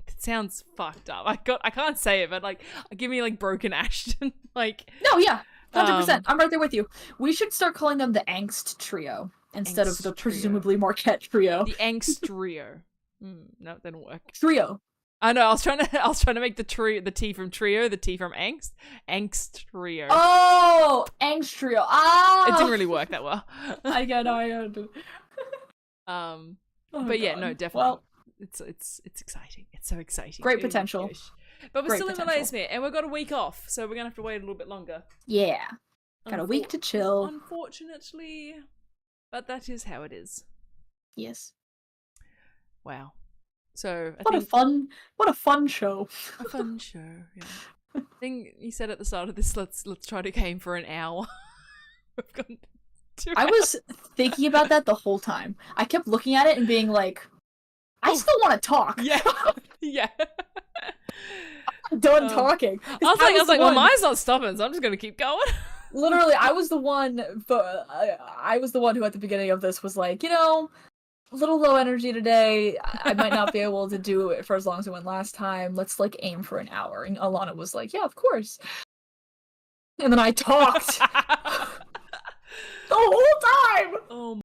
it sounds fucked up. I can't say it, but like give me like Broken Ashton. Like No, yeah. 100%. I'm right there with you. We should start calling them the Angst Trio instead of the presumably Marquette Trio. The Angst Trio. No, it didn't work. Trio. I know. I was trying to make the T from trio, the T from angst. Angst Trio. Oh, Angst Trio. Ah, it didn't really work that well. I get it. But yeah, no, definitely. Well, it's exciting. It's so exciting. Great Oh, potential. gosh. But we're still in the latest minute, and we've got a week off, so we're gonna have to wait a little bit longer. Yeah. Got a week to chill. Unfortunately, but that is how it is. Yes. Wow. So what a fun show. A fun show. Yeah. I think you said at the start of this, let's try to aim for an hour. We've gone 2 hours. I was thinking about that the whole time. I kept looking at it and being like, I still want to talk. Yeah. Yeah. I'm done talking. I was like, well, mine's not stopping, so I'm just gonna keep going. Literally, I was the one who at the beginning of this was like, a little low energy today. I might not be able to do it for as long as it went last time. Let's like aim for an hour. And Alana was like, yeah, of course. And then I talked the whole time. Oh